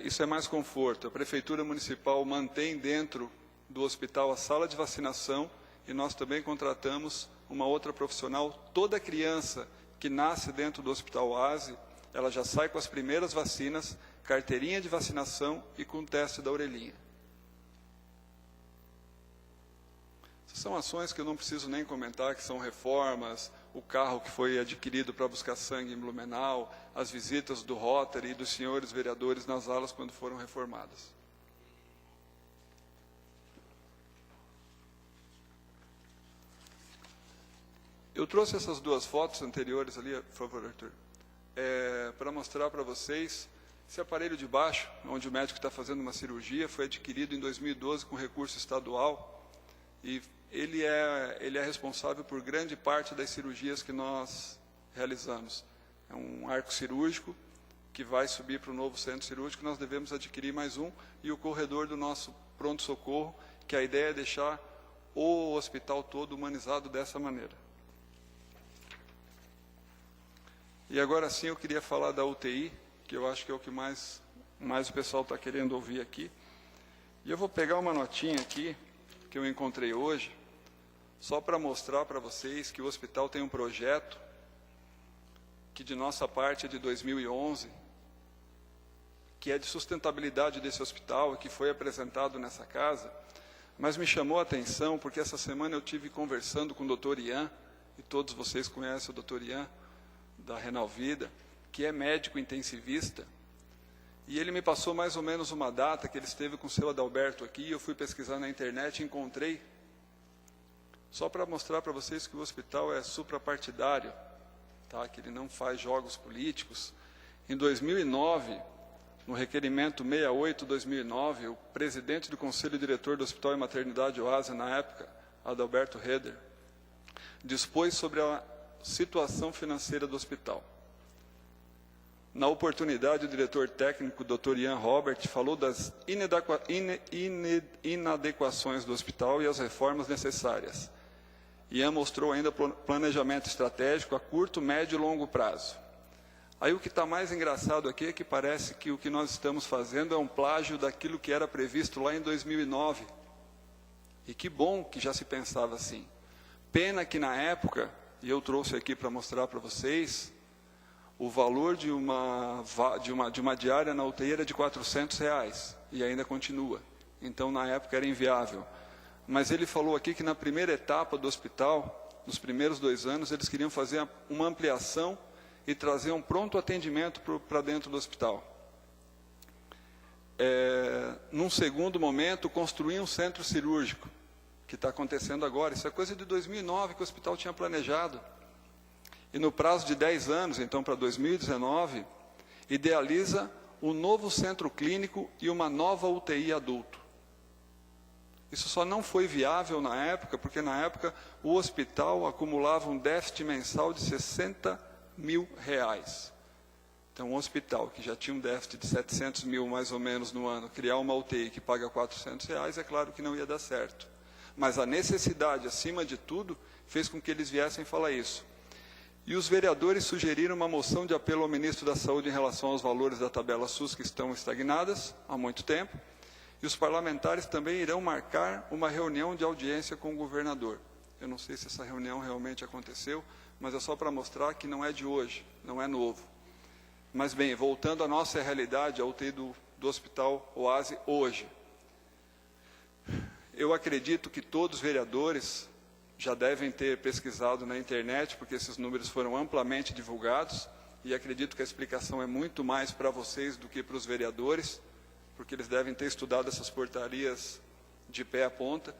Isso é mais conforto. A Prefeitura Municipal mantém dentro do hospital a sala de vacinação e nós também contratamos uma outra profissional. Toda criança que nasce dentro do Hospital Oase, ela já sai com as primeiras vacinas, carteirinha de vacinação e com o teste da orelhinha. Essas são ações que eu não preciso nem comentar, que são reformas, o carro que foi adquirido para buscar sangue em Blumenau, as visitas do Rotary e dos senhores vereadores nas alas quando foram reformadas. Eu trouxe essas duas fotos anteriores ali, por favor, Arthur, para mostrar para vocês esse aparelho de baixo, onde o médico está fazendo uma cirurgia, foi adquirido em 2012 com recurso estadual e ele é responsável por grande parte das cirurgias que nós realizamos. É um arco cirúrgico que vai subir para o novo centro cirúrgico, nós devemos adquirir mais um, e o corredor do nosso pronto-socorro, que a ideia é deixar o hospital todo humanizado dessa maneira. E agora sim eu queria falar da UTI, que eu acho que é o que mais o pessoal está querendo ouvir aqui. E eu vou pegar uma notinha aqui, que eu encontrei hoje, só para mostrar para vocês que o hospital tem um projeto, que de nossa parte é de 2011, que é de sustentabilidade desse hospital, e que foi apresentado nessa casa, mas me chamou a atenção, porque essa semana eu tive conversando com o Dr. Ian, e todos vocês conhecem o Dr. Ian, da Renal Vida, que é médico intensivista, e ele me passou mais ou menos uma data que ele esteve com o seu Adalberto aqui, e eu fui pesquisar na internet e encontrei, só para mostrar para vocês que o hospital é suprapartidário, tá? Que ele não faz jogos políticos. Em 2009, no requerimento 68/2009, o presidente do Conselho Diretor do Hospital e Maternidade Oase, na época, Adalberto Heder, dispôs sobre a situação financeira do hospital. Na oportunidade, o diretor técnico, Dr. Ian Robert, falou das inadequações do hospital e as reformas necessárias. Ian mostrou ainda planejamento estratégico a curto, médio e longo prazo. Aí o que está mais engraçado aqui é que parece que o que nós estamos fazendo é um plágio daquilo que era previsto lá em 2009. E que bom que já se pensava assim. Pena que na época, e eu trouxe aqui para mostrar para vocês, o valor de uma diária na UTI era de R$400, e ainda continua. Então, na época, era inviável. Mas ele falou aqui que na primeira etapa do hospital, nos primeiros 2 anos, eles queriam fazer uma ampliação e trazer um pronto atendimento para dentro do hospital. Num segundo momento, construir um centro cirúrgico, que está acontecendo agora. Isso é coisa de 2009 que o hospital tinha planejado. E no prazo de 10 anos, então para 2019, idealiza um novo centro clínico e uma nova UTI adulto. Isso só não foi viável na época, porque na época o hospital acumulava um déficit mensal de R$60 mil. Então, um hospital que já tinha um déficit de 700 mil mais ou menos no ano, criar uma UTI que paga R$400, é claro que não ia dar certo. Mas a necessidade, acima de tudo, fez com que eles viessem falar isso. E os vereadores sugeriram uma moção de apelo ao ministro da Saúde em relação aos valores da tabela SUS que estão estagnadas há muito tempo. E os parlamentares também irão marcar uma reunião de audiência com o governador. Eu não sei se essa reunião realmente aconteceu, mas é só para mostrar que não é de hoje, não é novo. Mas bem, voltando à nossa realidade, a UTI do Hospital Oase hoje. Eu acredito que todos os vereadores já devem ter pesquisado na internet, porque esses números foram amplamente divulgados, e acredito que a explicação é muito mais para vocês do que para os vereadores, porque eles devem ter estudado essas portarias de pé à ponta,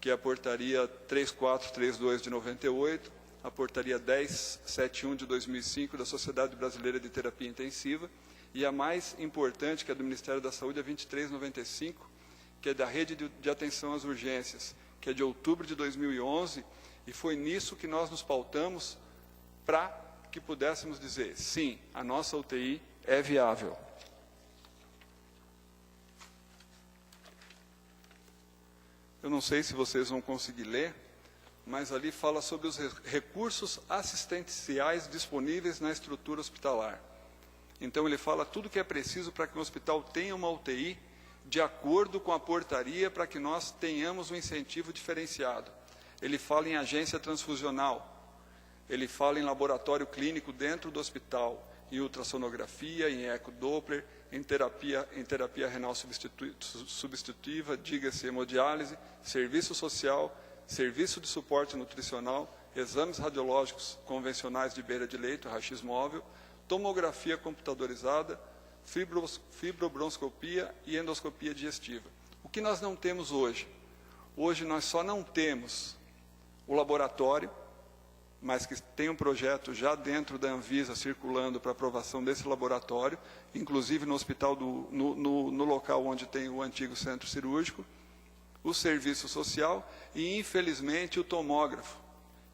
que é a portaria 3432 de 98, a portaria 1071 de 2005 da Sociedade Brasileira de Terapia Intensiva, e a mais importante, que é do Ministério da Saúde, a 2395, que é da Rede de Atenção às Urgências, que é de outubro de 2011, e foi nisso que nós nos pautamos para que pudéssemos dizer, sim, a nossa UTI é viável. Eu não sei se vocês vão conseguir ler, mas ali fala sobre os recursos assistenciais disponíveis na estrutura hospitalar. Então ele fala tudo que é preciso para que o hospital tenha uma UTI de acordo com a portaria para que nós tenhamos um incentivo diferenciado. Ele fala em agência transfusional, ele fala em laboratório clínico dentro do hospital, em ultrassonografia, em ecodoppler, em terapia renal substitutiva, diga-se hemodiálise, serviço social, serviço de suporte nutricional, exames radiológicos convencionais de beira de leito, raio-x móvel, tomografia computadorizada, fibrobroncoscopia e endoscopia digestiva. O que nós não temos hoje? Hoje nós só não temos o laboratório, mas que tem um projeto já dentro da Anvisa circulando para aprovação desse laboratório, inclusive no hospital, no local onde tem o antigo centro cirúrgico, o serviço social e, infelizmente, o tomógrafo,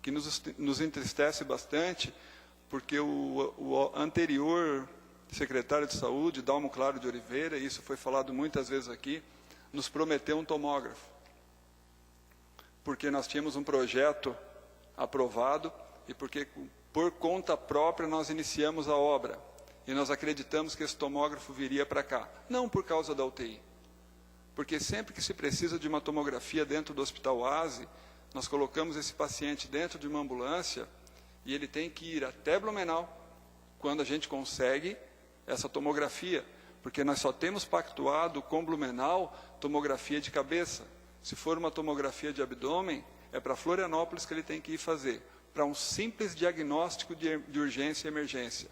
que nos entristece bastante, porque o anterior secretário de Saúde, Dalmo Claro de Oliveira, e isso foi falado muitas vezes aqui, nos prometeu um tomógrafo. Porque nós tínhamos um projeto aprovado e porque, por conta própria, nós iniciamos a obra. E nós acreditamos que esse tomógrafo viria para cá. Não por causa da UTI. Porque sempre que se precisa de uma tomografia dentro do Hospital Oase, nós colocamos esse paciente dentro de uma ambulância e ele tem que ir até Blumenau quando a gente consegue essa tomografia, porque nós só temos pactuado com Blumenau tomografia de cabeça. Se for uma tomografia de abdômen, é para Florianópolis que ele tem que ir fazer, para um simples diagnóstico de urgência e emergência.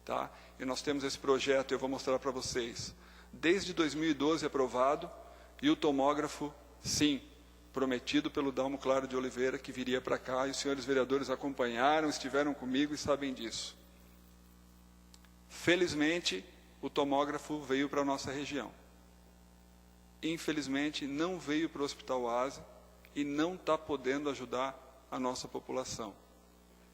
Tá? E nós temos esse projeto, eu vou mostrar para vocês, desde 2012 aprovado, e o tomógrafo, sim, prometido pelo Dalmo Claro de Oliveira, que viria para cá, e os senhores vereadores acompanharam, estiveram comigo e sabem disso. Felizmente, o tomógrafo veio para a nossa região. Infelizmente, não veio para o Hospital Oase e não está podendo ajudar a nossa população.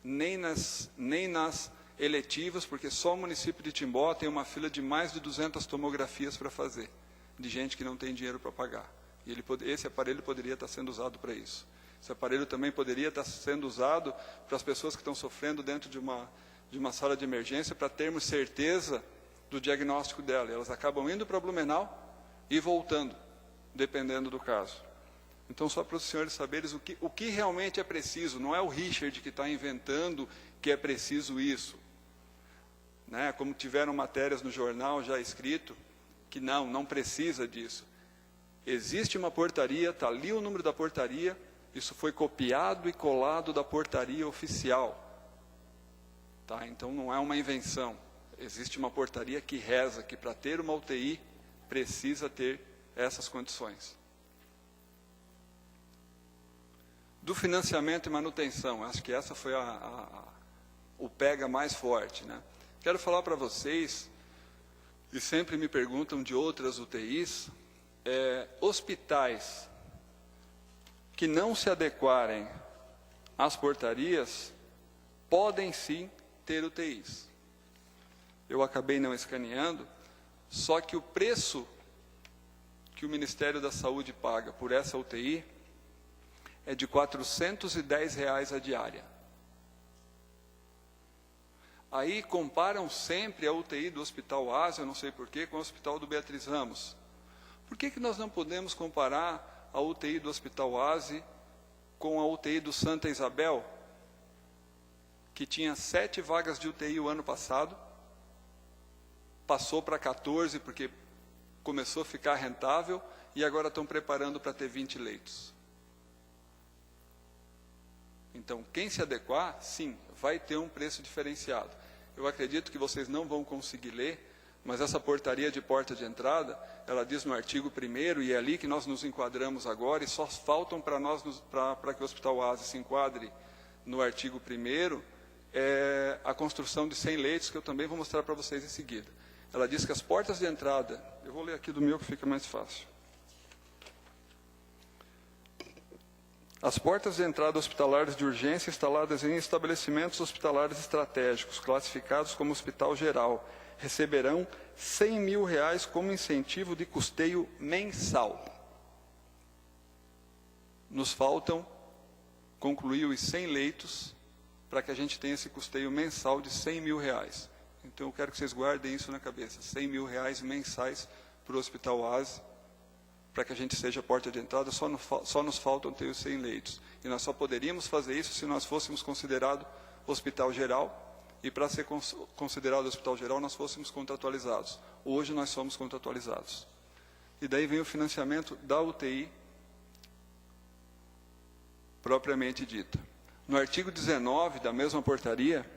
Nem nas eletivas, porque só o município de Timbó tem uma fila de mais de 200 tomografias para fazer, de gente que não tem dinheiro para pagar. E esse aparelho poderia estar sendo usado para isso. Esse aparelho também poderia estar sendo usado para as pessoas que estão sofrendo dentro de uma sala de emergência, para termos certeza do diagnóstico dela. Elas acabam indo para Blumenau e voltando, dependendo do caso. Então, só para os senhores saberem o que realmente é preciso, não é o Richard que está inventando que é preciso isso. Né? Como tiveram matérias no jornal já escrito, que não precisa disso. Existe uma portaria, está ali o número da portaria, isso foi copiado e colado da portaria oficial. Tá? Então, não é uma invenção. Existe uma portaria que reza que para ter uma UTI precisa ter essas condições. Do financiamento e manutenção, acho que essa foi o pega mais forte, né? Quero falar para vocês, e sempre me perguntam de outras UTIs, hospitais que não se adequarem às portarias podem sim ter UTIs. Eu acabei não escaneando, só que o preço que o Ministério da Saúde paga por essa UTI é de R$ 410 a diária. Aí comparam sempre a UTI do Hospital Ásia, eu não sei porquê, com o Hospital do Beatriz Ramos. Por que nós não podemos comparar a UTI do Hospital Ásia com a UTI do Santa Isabel, que tinha 7 vagas de UTI o ano passado, passou para 14 porque começou a ficar rentável e agora estão preparando para ter 20 leitos. Então, quem se adequar, sim, vai ter um preço diferenciado. Eu acredito que vocês não vão conseguir ler, mas essa portaria de porta de entrada, ela diz no artigo 1º, e é ali que nós nos enquadramos agora, e só faltam para nós, para que o Hospital Ásia se enquadre no artigo 1º, a construção de 100 leitos, que eu também vou mostrar para vocês em seguida. Ela diz que as portas de entrada, eu vou ler aqui do meu que fica mais fácil. As portas de entrada hospitalares de urgência instaladas em estabelecimentos hospitalares estratégicos, classificados como hospital geral, receberão R$ 100 mil como incentivo de custeio mensal. Nos faltam concluir os 100 leitos para que a gente tenha esse custeio mensal de R$ 100 mil. Então, eu quero que vocês guardem isso na cabeça, R$ 100 mil mensais para o Hospital Ásia, para que a gente seja a porta de entrada, só nos faltam ter os 100 leitos. E nós só poderíamos fazer isso se nós fôssemos considerado hospital geral, e para ser considerado hospital geral, nós fôssemos contratualizados. Hoje nós somos contratualizados. E daí vem o financiamento da UTI, propriamente dita. No artigo 19 da mesma portaria,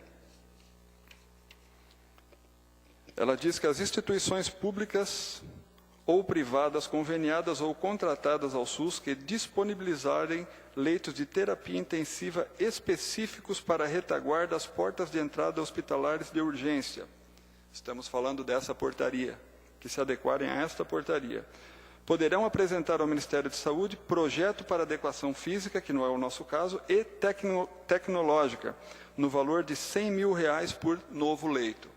ela diz que as instituições públicas ou privadas conveniadas ou contratadas ao SUS que disponibilizarem leitos de terapia intensiva específicos para retaguarda às portas de entrada hospitalares de urgência. Estamos falando dessa portaria, que se adequarem a esta portaria. Poderão apresentar ao Ministério de Saúde projeto para adequação física, que não é o nosso caso, e tecnológica, no valor de R$ 100 mil por novo leito.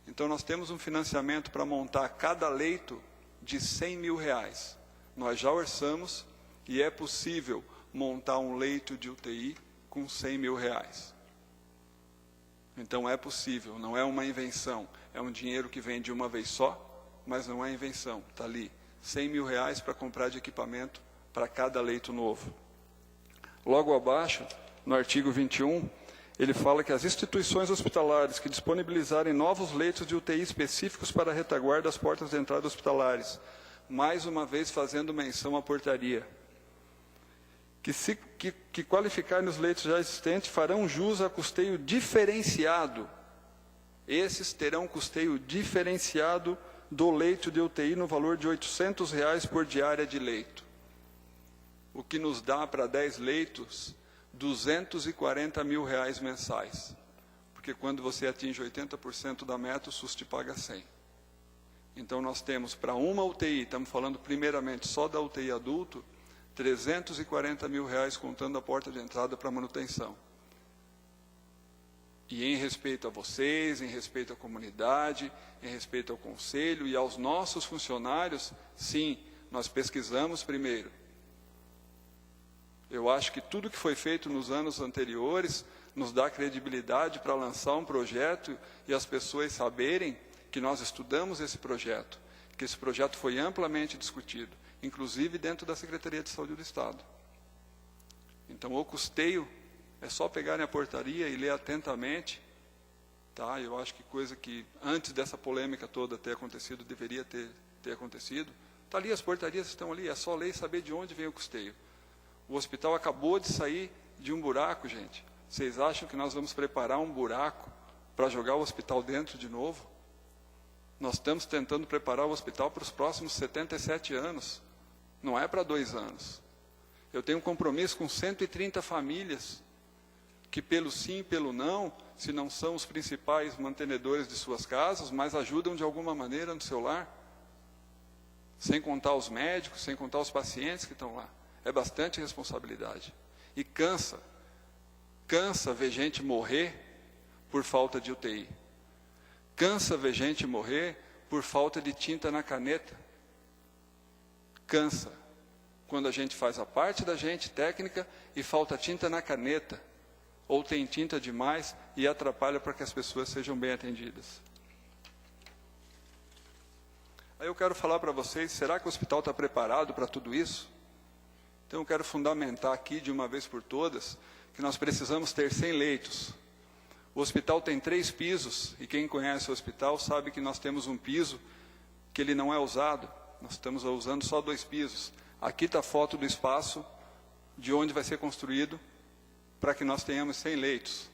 Então, nós temos um financiamento para montar cada leito de R$ 100 mil. Nós já orçamos e é possível montar um leito de UTI com R$ 100 mil. Então é possível, não é uma invenção, é um dinheiro que vem de uma vez só, mas não é invenção, está ali, R$ 100 mil para comprar de equipamento para cada leito novo. Logo abaixo, no artigo 21, ele fala que as instituições hospitalares que disponibilizarem novos leitos de UTI específicos para a retaguarda às portas de entrada hospitalares, mais uma vez fazendo menção à portaria, que qualificarem os leitos já existentes farão jus a custeio diferenciado. Esses terão custeio diferenciado do leito de UTI no valor de R$ 800 por diária de leito, o que nos dá para 10 leitos R$ 240 mil mensais, porque quando você atinge 80% da meta, o SUS te paga 100. Então, nós temos para uma UTI, estamos falando primeiramente só da UTI adulto, R$ 340 mil contando a porta de entrada para manutenção. E em respeito a vocês, em respeito à comunidade, em respeito ao conselho e aos nossos funcionários, sim, nós pesquisamos primeiro. Eu acho que tudo que foi feito nos anos anteriores nos dá credibilidade para lançar um projeto e as pessoas saberem que nós estudamos esse projeto, que esse projeto foi amplamente discutido, inclusive dentro da Secretaria de Saúde do Estado. Então, o custeio é só pegarem a portaria e ler atentamente, tá? Eu acho que coisa que antes dessa polêmica toda ter acontecido, deveria ter acontecido. Está ali, as portarias estão ali, é só ler e saber de onde vem o custeio. O hospital acabou de sair de um buraco, gente. Vocês acham que nós vamos preparar um buraco para jogar o hospital dentro de novo? Nós estamos tentando preparar o hospital para os próximos 77 anos. Não é para 2 anos. Eu tenho um compromisso com 130 famílias que, pelo sim e pelo não, se não são os principais mantenedores de suas casas, mas ajudam de alguma maneira no seu lar. Sem contar os médicos, sem contar os pacientes que estão lá. É bastante responsabilidade. E cansa ver gente morrer por falta de UTI. Cansa ver gente morrer por falta de tinta na caneta. Cansa quando a gente faz a parte da gente técnica e falta tinta na caneta, ou tem tinta demais e atrapalha para que as pessoas sejam bem atendidas. Aí eu quero falar para vocês, será que o hospital está preparado para tudo isso? Então eu quero fundamentar aqui de uma vez por todas que nós precisamos ter 100 leitos. O hospital tem 3 pisos, e quem conhece o hospital sabe que nós temos um piso que ele não é usado. Nós estamos usando só 2 pisos. Aqui está a foto do espaço de onde vai ser construído para que nós tenhamos 100 leitos.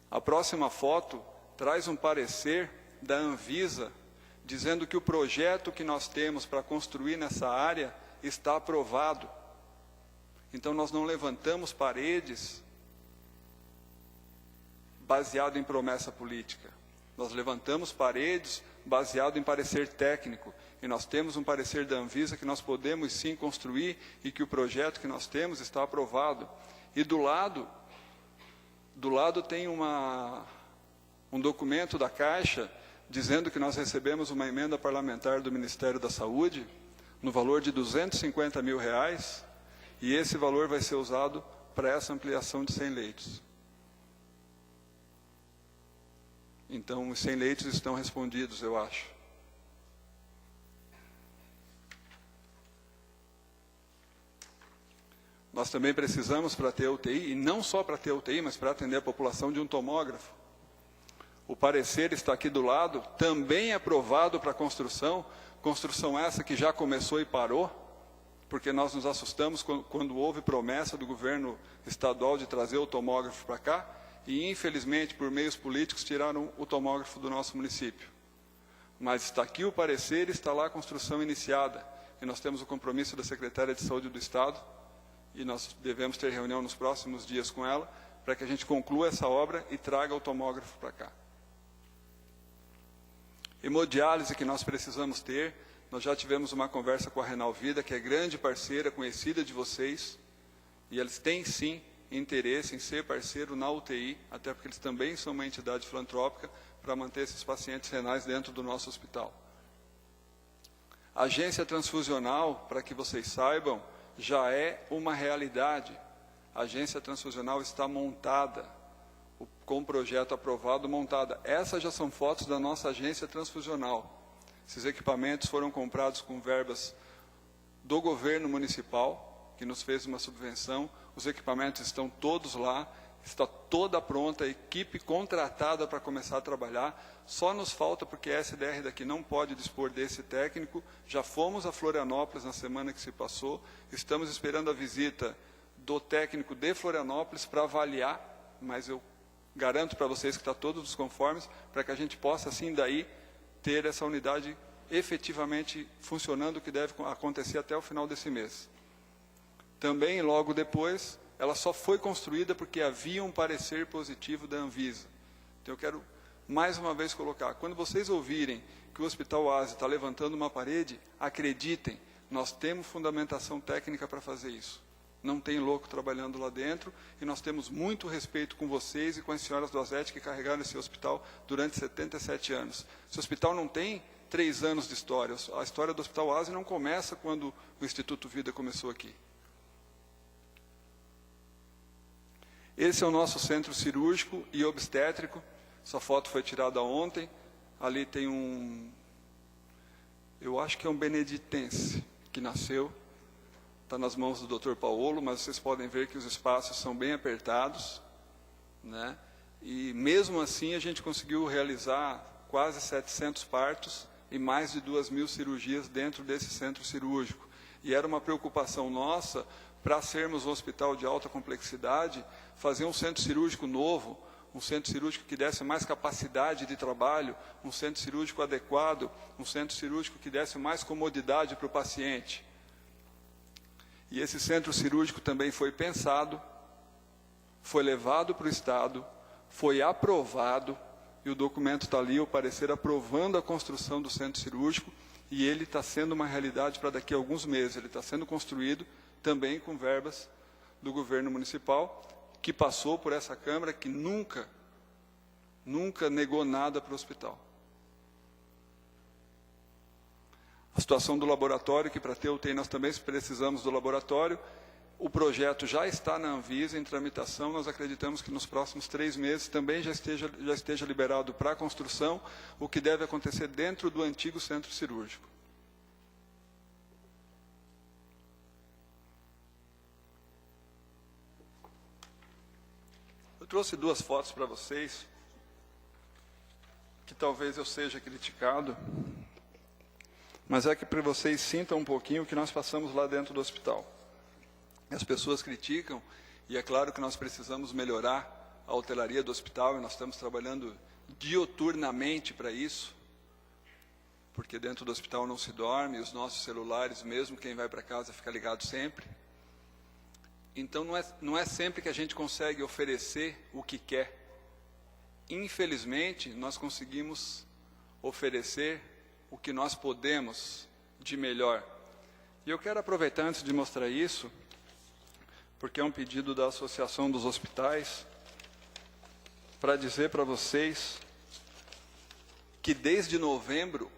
A próxima foto traz um parecer da Anvisa, dizendo que o projeto que nós temos para construir nessa área está aprovado. Então nós não levantamos paredes baseado em promessa política. Nós levantamos paredes baseado em parecer técnico. E nós temos um parecer da Anvisa que nós podemos sim construir e que o projeto que nós temos está aprovado. E do lado tem um documento da Caixa dizendo que nós recebemos uma emenda parlamentar do Ministério da Saúde no valor de R$250 mil, e esse valor vai ser usado para essa ampliação de 100 leitos. Então, os 100 leitos estão respondidos, eu acho. Nós também precisamos, para ter UTI, e não só para ter UTI, mas para atender a população, de um tomógrafo. O parecer está aqui do lado, também aprovado para construção essa que já começou e parou, porque nós nos assustamos quando houve promessa do governo estadual de trazer o tomógrafo para cá, e infelizmente, por meios políticos, tiraram o tomógrafo do nosso município. Mas está aqui o parecer, está lá a construção iniciada, e nós temos o compromisso da Secretária de Saúde do Estado, e nós devemos ter reunião nos próximos dias com ela, para que a gente conclua essa obra e traga o tomógrafo para cá. Hemodiálise que nós precisamos ter, nós já tivemos uma conversa com a Renal Vida, que é grande parceira, conhecida de vocês, e eles têm sim interesse em ser parceiro na UTI, até porque eles também são uma entidade filantrópica, para manter esses pacientes renais dentro do nosso hospital. A agência transfusional, para que vocês saibam, já é uma realidade. A agência transfusional está montada, com o projeto aprovado, montada. Essas já são fotos da nossa agência transfusional. Esses equipamentos foram comprados com verbas do governo municipal, que nos fez uma subvenção. Os equipamentos estão todos lá, está toda pronta, a equipe contratada para começar a trabalhar. Só nos falta, porque a SDR daqui não pode dispor desse técnico. Já fomos a Florianópolis na semana que se passou. Estamos esperando a visita do técnico de Florianópolis para avaliar, mas eu garanto para vocês que está todos os conformes, para que a gente possa, assim, daí, ter essa unidade efetivamente funcionando, o que deve acontecer até o final desse mês. Também, logo depois, ela só foi construída porque havia um parecer positivo da Anvisa. Então, eu quero mais uma vez colocar, quando vocês ouvirem que o Hospital Oasi está levantando uma parede, acreditem, nós temos fundamentação técnica para fazer isso. Não tem louco trabalhando lá dentro, e nós temos muito respeito com vocês e com as senhoras do Azete que carregaram esse hospital durante 77 anos. Esse hospital não tem 3 anos de história. A história do Hospital Oasi não começa quando o Instituto Vida começou aqui. Esse é o nosso centro cirúrgico e obstétrico. Essa foto foi tirada ontem. Ali tem eu acho que é um beneditense que nasceu. Está nas mãos do Dr. Paulo, mas vocês podem ver que os espaços são bem apertados, né? E mesmo assim a gente conseguiu realizar quase 700 partos e mais de 2.000 cirurgias dentro desse centro cirúrgico. E era uma preocupação nossa, para sermos um hospital de alta complexidade, fazer um centro cirúrgico novo, um centro cirúrgico que desse mais capacidade de trabalho, um centro cirúrgico adequado, um centro cirúrgico que desse mais comodidade para o paciente. E esse centro cirúrgico também foi pensado, foi levado para o Estado, foi aprovado, e o documento está ali, o parecer aprovando a construção do centro cirúrgico, e ele está sendo uma realidade para daqui a alguns meses. Ele está sendo construído também com verbas do governo municipal, que passou por essa Câmara, que nunca negou nada para o hospital. A situação do laboratório, que para ter UTI nós também precisamos do laboratório. O projeto já está na Anvisa, em tramitação. Nós acreditamos que nos próximos 3 meses também já esteja liberado para a construção, o que deve acontecer dentro do antigo centro cirúrgico. Eu trouxe 2 fotos para vocês, que talvez eu seja criticado, mas é que para vocês sintam um pouquinho o que nós passamos lá dentro do hospital. As pessoas criticam, e é claro que nós precisamos melhorar a hotelaria do hospital, e nós estamos trabalhando dioturnamente para isso, porque dentro do hospital não se dorme, e os nossos celulares, mesmo quem vai para casa, fica ligado sempre. Então não é sempre que a gente consegue oferecer o que quer. Infelizmente, nós conseguimos oferecer o que nós podemos de melhor. E eu quero aproveitar antes de mostrar isso, porque é um pedido da Associação dos Hospitais, para dizer para vocês que desde novembro,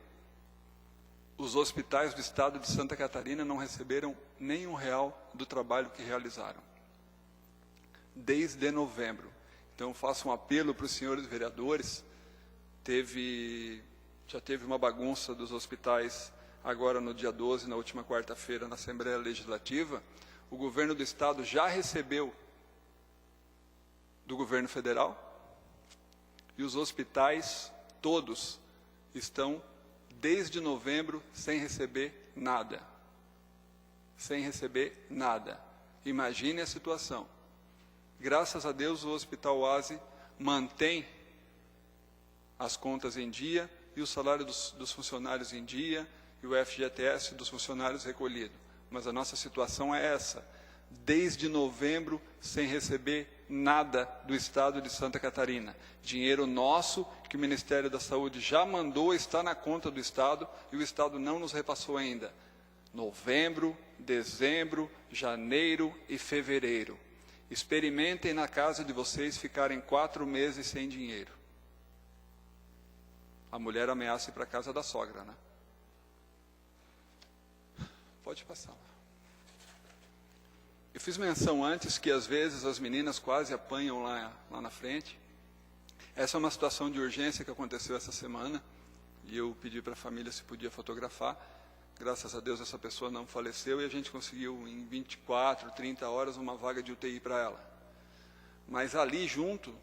os hospitais do estado de Santa Catarina não receberam nem R$1 do trabalho que realizaram. Desde novembro. Então, faço um apelo para os senhores vereadores. Já teve uma bagunça dos hospitais agora no dia 12, na última quarta-feira, na Assembleia Legislativa. O governo do estado já recebeu do governo federal, e os hospitais todos estão desde novembro sem receber nada. Sem receber nada. Imagine a situação. Graças a Deus o Hospital Oasi mantém as contas em dia e o salário dos funcionários em dia e o FGTS dos funcionários recolhido. Mas a nossa situação é essa. Desde novembro sem receber nada do estado de Santa Catarina. Dinheiro nosso que o Ministério da Saúde já mandou, está na conta do estado e o estado não nos repassou ainda. Novembro, dezembro, janeiro e fevereiro. Experimentem na casa de vocês ficarem 4 meses sem dinheiro. A mulher ameaça ir para a casa da sogra, né? Pode passar. Eu fiz menção antes que às vezes as meninas quase apanham lá na frente. Essa é uma situação de urgência que aconteceu essa semana, e eu pedi para a família se podia fotografar. Graças a Deus essa pessoa não faleceu e a gente conseguiu em 24, 30 horas uma vaga de UTI para ela. Mas ali junto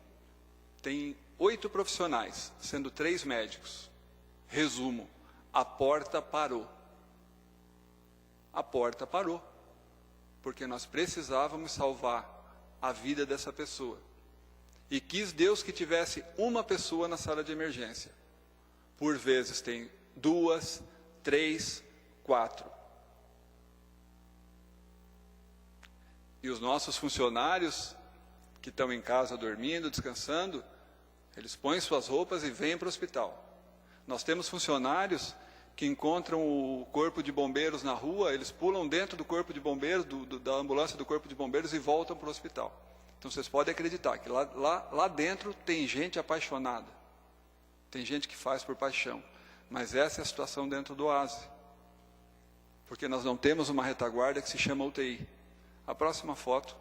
tem 8 profissionais, sendo 3 médicos. Resumo, a porta parou. A porta parou, porque nós precisávamos salvar a vida dessa pessoa. E quis Deus que tivesse uma pessoa na sala de emergência. Por vezes tem 2, 3, 4. E os nossos funcionários, que estão em casa dormindo, descansando, eles põem suas roupas e vêm para o hospital. Nós temos funcionários que encontram o corpo de bombeiros na rua, eles pulam dentro do corpo de bombeiros, da ambulância do corpo de bombeiros e voltam para o hospital. Então vocês podem acreditar que lá dentro tem gente apaixonada, tem gente que faz por paixão, mas essa é a situação dentro do Oasi, porque nós não temos uma retaguarda que se chama UTI. A próxima foto,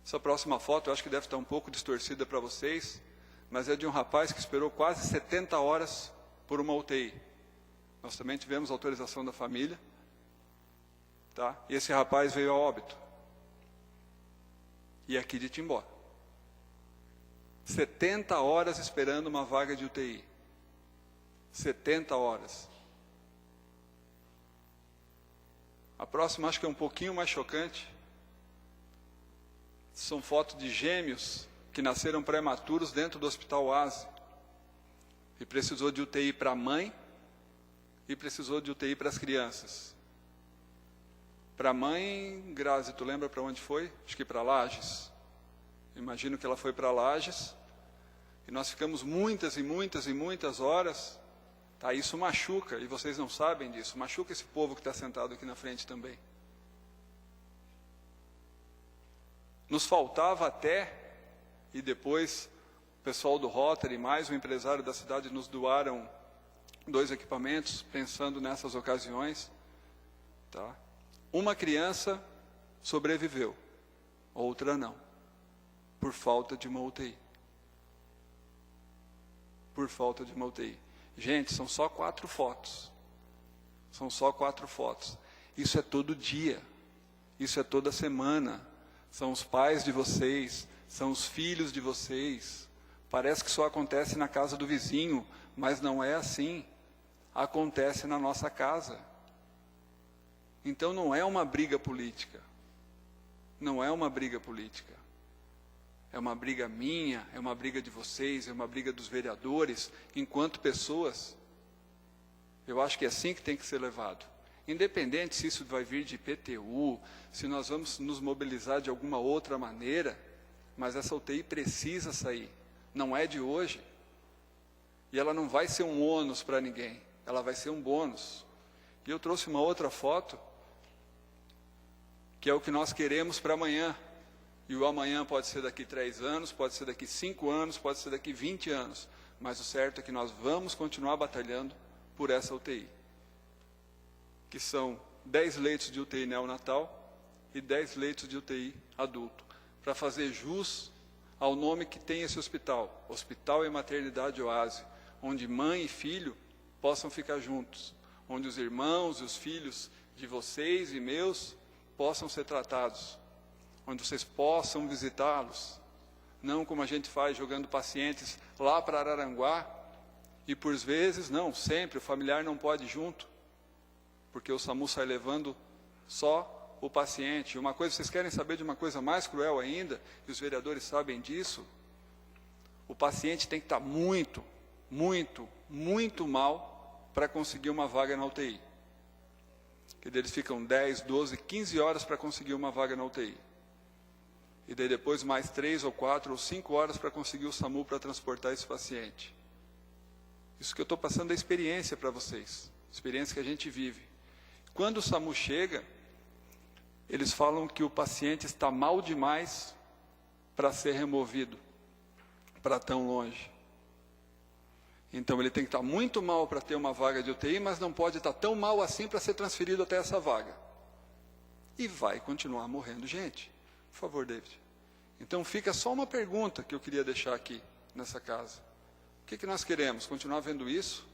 essa próxima foto eu acho que deve estar um pouco distorcida para vocês, mas é de um rapaz que esperou quase 70 horas por uma UTI. Nós também tivemos autorização da família, tá? E esse rapaz veio a óbito. E aqui de Timbó. 70 horas esperando uma vaga de UTI. 70 horas. A próxima acho que é um pouquinho mais chocante. São fotos de gêmeos que nasceram prematuros dentro do Hospital Oasi. E precisou de UTI para a mãe e precisou de UTI para as crianças. Para a mãe, Grazi, tu lembra para onde foi? Acho que para Lages. Imagino que ela foi para Lages, e nós ficamos muitas e muitas e muitas horas, tá? Isso machuca, e vocês não sabem disso, machuca esse povo que está sentado aqui na frente também. Nos faltava até, e depois o pessoal do Rotary, mais um empresário da cidade, nos doaram 2 equipamentos, pensando nessas ocasiões. Tá? Uma criança sobreviveu, outra não, por falta de uma UTI. Por falta de uma UTI. Gente, são só 4 fotos. São só 4 fotos. Isso é todo dia. Isso é toda semana. São os pais de vocês, são os filhos de vocês. Parece que só acontece na casa do vizinho, mas não é assim. Acontece na nossa casa. Então não é uma briga política. Não é uma briga política. É uma briga minha, é uma briga de vocês, é uma briga dos vereadores, enquanto pessoas. Eu acho que é assim que tem que ser levado. Independente se isso vai vir de IPTU, se nós vamos nos mobilizar de alguma outra maneira, mas essa UTI precisa sair. Não é de hoje. E ela não vai ser um ônus para ninguém. Ela vai ser um bônus. E eu trouxe uma outra foto, que é o que nós queremos para amanhã. E o amanhã pode ser daqui 3 anos, pode ser daqui 5 anos, pode ser daqui 20 anos. Mas o certo é que nós vamos continuar batalhando por essa UTI. Que são 10 leitos de UTI neonatal e 10 leitos de UTI adulto. Para fazer jus ao nome que tem esse hospital. Hospital e Maternidade Oase. Onde mãe e filho possam ficar juntos. Onde os irmãos e os filhos de vocês e meus possam ser tratados. Onde vocês possam visitá-los. Não como a gente faz jogando pacientes lá para Araranguá. E por vezes, não, sempre o familiar não pode ir junto. Porque o SAMU sai levando só o paciente. Uma coisa, vocês querem saber de uma coisa mais cruel ainda, e os vereadores sabem disso? O paciente tem que estar muito, muito, muito mal para conseguir uma vaga na UTI. Que eles ficam 10, 12, 15 horas para conseguir uma vaga na UTI. E daí depois mais 3 ou 4 ou 5 horas para conseguir o SAMU para transportar esse paciente. Isso que eu estou passando é experiência para vocês. Experiência que a gente vive. Quando o SAMU chega, eles falam que o paciente está mal demais para ser removido para tão longe. Então ele tem que estar muito mal para ter uma vaga de UTI, mas não pode estar tão mal assim para ser transferido até essa vaga. E vai continuar morrendo gente. Por favor, David. Então fica só uma pergunta que eu queria deixar aqui nessa casa. O que nós queremos? Continuar vendo isso?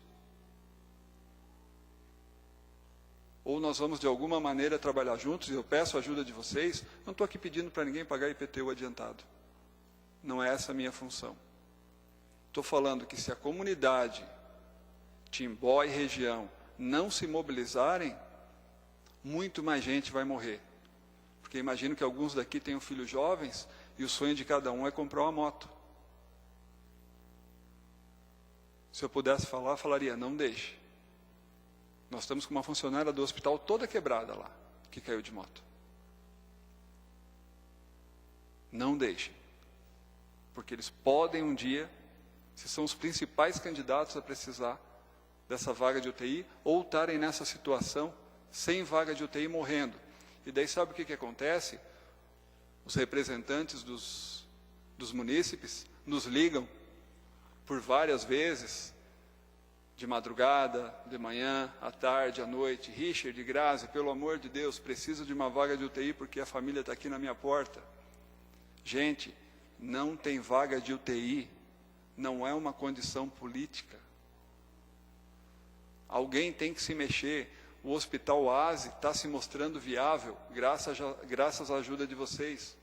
Ou nós vamos de alguma maneira trabalhar juntos, e eu peço a ajuda de vocês. Não estou aqui pedindo para ninguém pagar IPTU adiantado. Não é essa a minha função. Estou falando que se a comunidade, Timbó e região, não se mobilizarem, muito mais gente vai morrer. Porque imagino que alguns daqui tenham filhos jovens, e o sonho de cada um é comprar uma moto. Se eu pudesse falar, falaria, não deixe. Nós estamos com uma funcionária do hospital toda quebrada lá, que caiu de moto. Não deixem. Porque eles podem um dia, se são os principais candidatos a precisar dessa vaga de UTI, ou estarem nessa situação, sem vaga de UTI, morrendo. E daí sabe o que acontece? Os representantes dos munícipes nos ligam por várias vezes, de madrugada, de manhã, à tarde, à noite. Richard, Grazi, pelo amor de Deus, preciso de uma vaga de UTI porque a família está aqui na minha porta. Gente, não tem vaga de UTI, não é uma condição política. Alguém tem que se mexer. O Hospital Oase está se mostrando viável, graças à ajuda de vocês.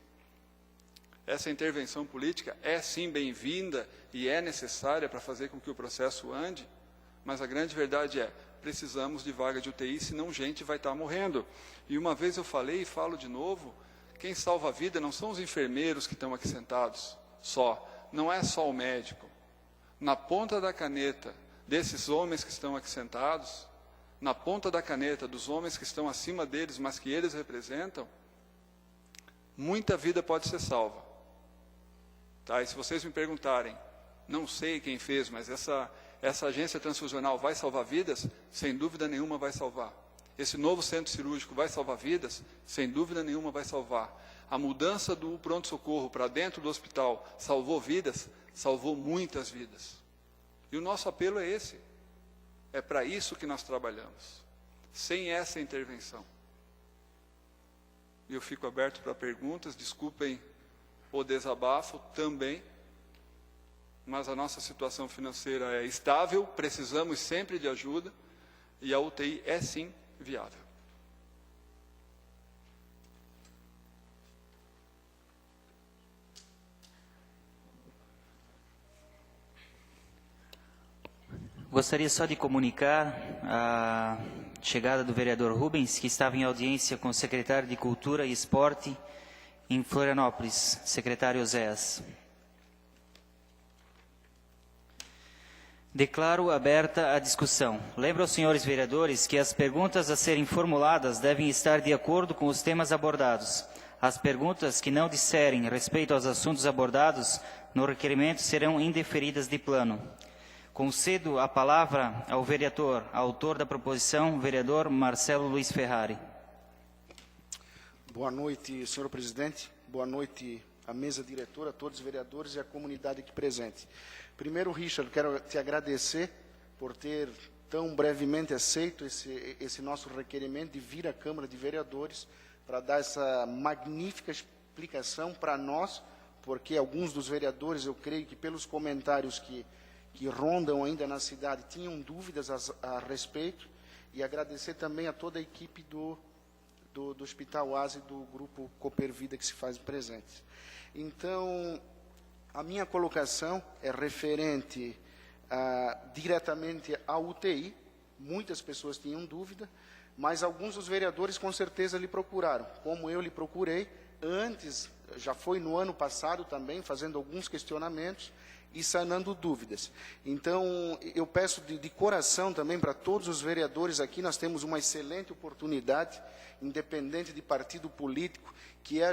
Essa intervenção política é sim bem-vinda e é necessária para fazer com que o processo ande, mas a grande verdade é, precisamos de vaga de UTI, senão gente vai estar morrendo. E uma vez eu falei e falo de novo, quem salva a vida não são os enfermeiros que estão aqui sentados, só. Não é só o médico. Na ponta da caneta desses homens que estão aqui sentados, na ponta da caneta dos homens que estão acima deles, mas que eles representam, muita vida pode ser salva. Tá? E se vocês me perguntarem, não sei quem fez, mas essa agência transfusional vai salvar vidas? Sem dúvida nenhuma vai salvar. Esse novo centro cirúrgico vai salvar vidas? Sem dúvida nenhuma vai salvar. A mudança do pronto-socorro para dentro do hospital salvou vidas? Salvou muitas vidas. E o nosso apelo é esse. É para isso que nós trabalhamos. Sem essa intervenção. Eu fico aberto para perguntas, desculpem o desabafo também, mas a nossa situação financeira é estável, precisamos sempre de ajuda, e a UTI é sim viável. Gostaria só de comunicar a chegada do vereador Rubens, que estava em audiência com o secretário de Cultura e Esporte em Florianópolis, secretário Oséias. Declaro aberta a discussão. Lembro aos senhores vereadores que as perguntas a serem formuladas devem estar de acordo com os temas abordados. As perguntas que não disserem respeito aos assuntos abordados no requerimento serão indeferidas de plano. Concedo a palavra ao vereador, autor da proposição, vereador Marcelo Luiz Ferrari. Boa noite, senhor presidente. Boa noite à mesa diretora, a todos os vereadores e à comunidade aqui presente. Primeiro, Richard, quero te agradecer por ter tão brevemente aceito esse nosso requerimento de vir à Câmara de Vereadores para dar essa magnífica explicação para nós, porque alguns dos vereadores, eu creio que pelos comentários que rondam ainda na cidade, tinham dúvidas a respeito, e agradecer também a toda a equipe do Hospital ASE e do Grupo Coopervida que se faz presente. Então, a minha colocação é referente diretamente à UTI. Muitas pessoas tinham dúvida, mas alguns dos vereadores com certeza lhe procuraram, como eu lhe procurei antes, já foi no ano passado também, fazendo alguns questionamentos e sanando dúvidas. Então, eu peço de coração também para todos os vereadores aqui, nós temos uma excelente oportunidade, independente de partido político, que é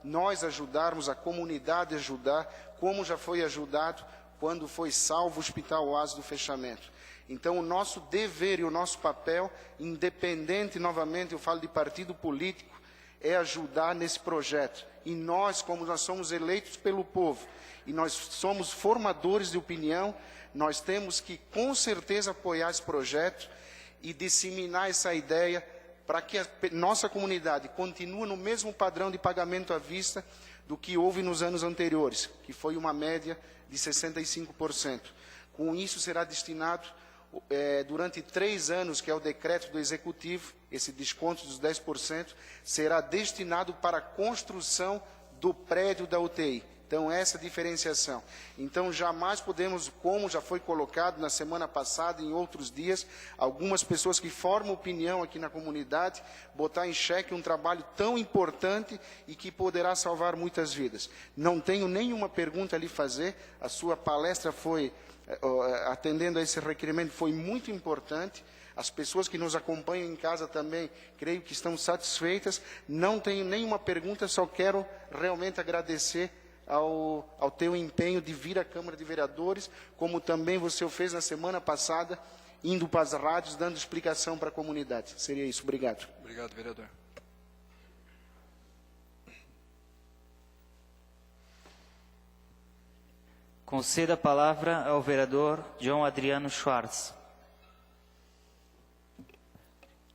nós ajudarmos, a comunidade ajudar, como já foi ajudado quando foi salvo o Hospital ASE do fechamento. Então, o nosso dever e o nosso papel, independente, novamente, eu falo de partido político, é ajudar nesse projeto. E nós, como nós somos eleitos pelo povo, e nós somos formadores de opinião, nós temos que, com certeza, apoiar esse projeto e disseminar essa ideia para que a nossa comunidade continue no mesmo padrão de pagamento à vista do que houve nos anos anteriores, que foi uma média de 65%. Com isso, será destinado, durante 3 anos, que é o decreto do Executivo, esse desconto dos 10%, será destinado para a construção do prédio da UTI. Então, essa diferenciação. Então, jamais podemos, como já foi colocado na semana passada e em outros dias, algumas pessoas que formam opinião aqui na comunidade, botar em xeque um trabalho tão importante e que poderá salvar muitas vidas. Não tenho nenhuma pergunta a lhe fazer, a sua palestra foi, atendendo a esse requerimento, foi muito importante. As pessoas que nos acompanham em casa também, creio que estão satisfeitas. Não tenho nenhuma pergunta, só quero realmente agradecer ao teu empenho de vir à Câmara de Vereadores, como também você o fez na semana passada, indo para as rádios, dando explicação para a comunidade. Seria isso. Obrigado. Obrigado, vereador. Conceda a palavra ao vereador João Adriano Schwartz.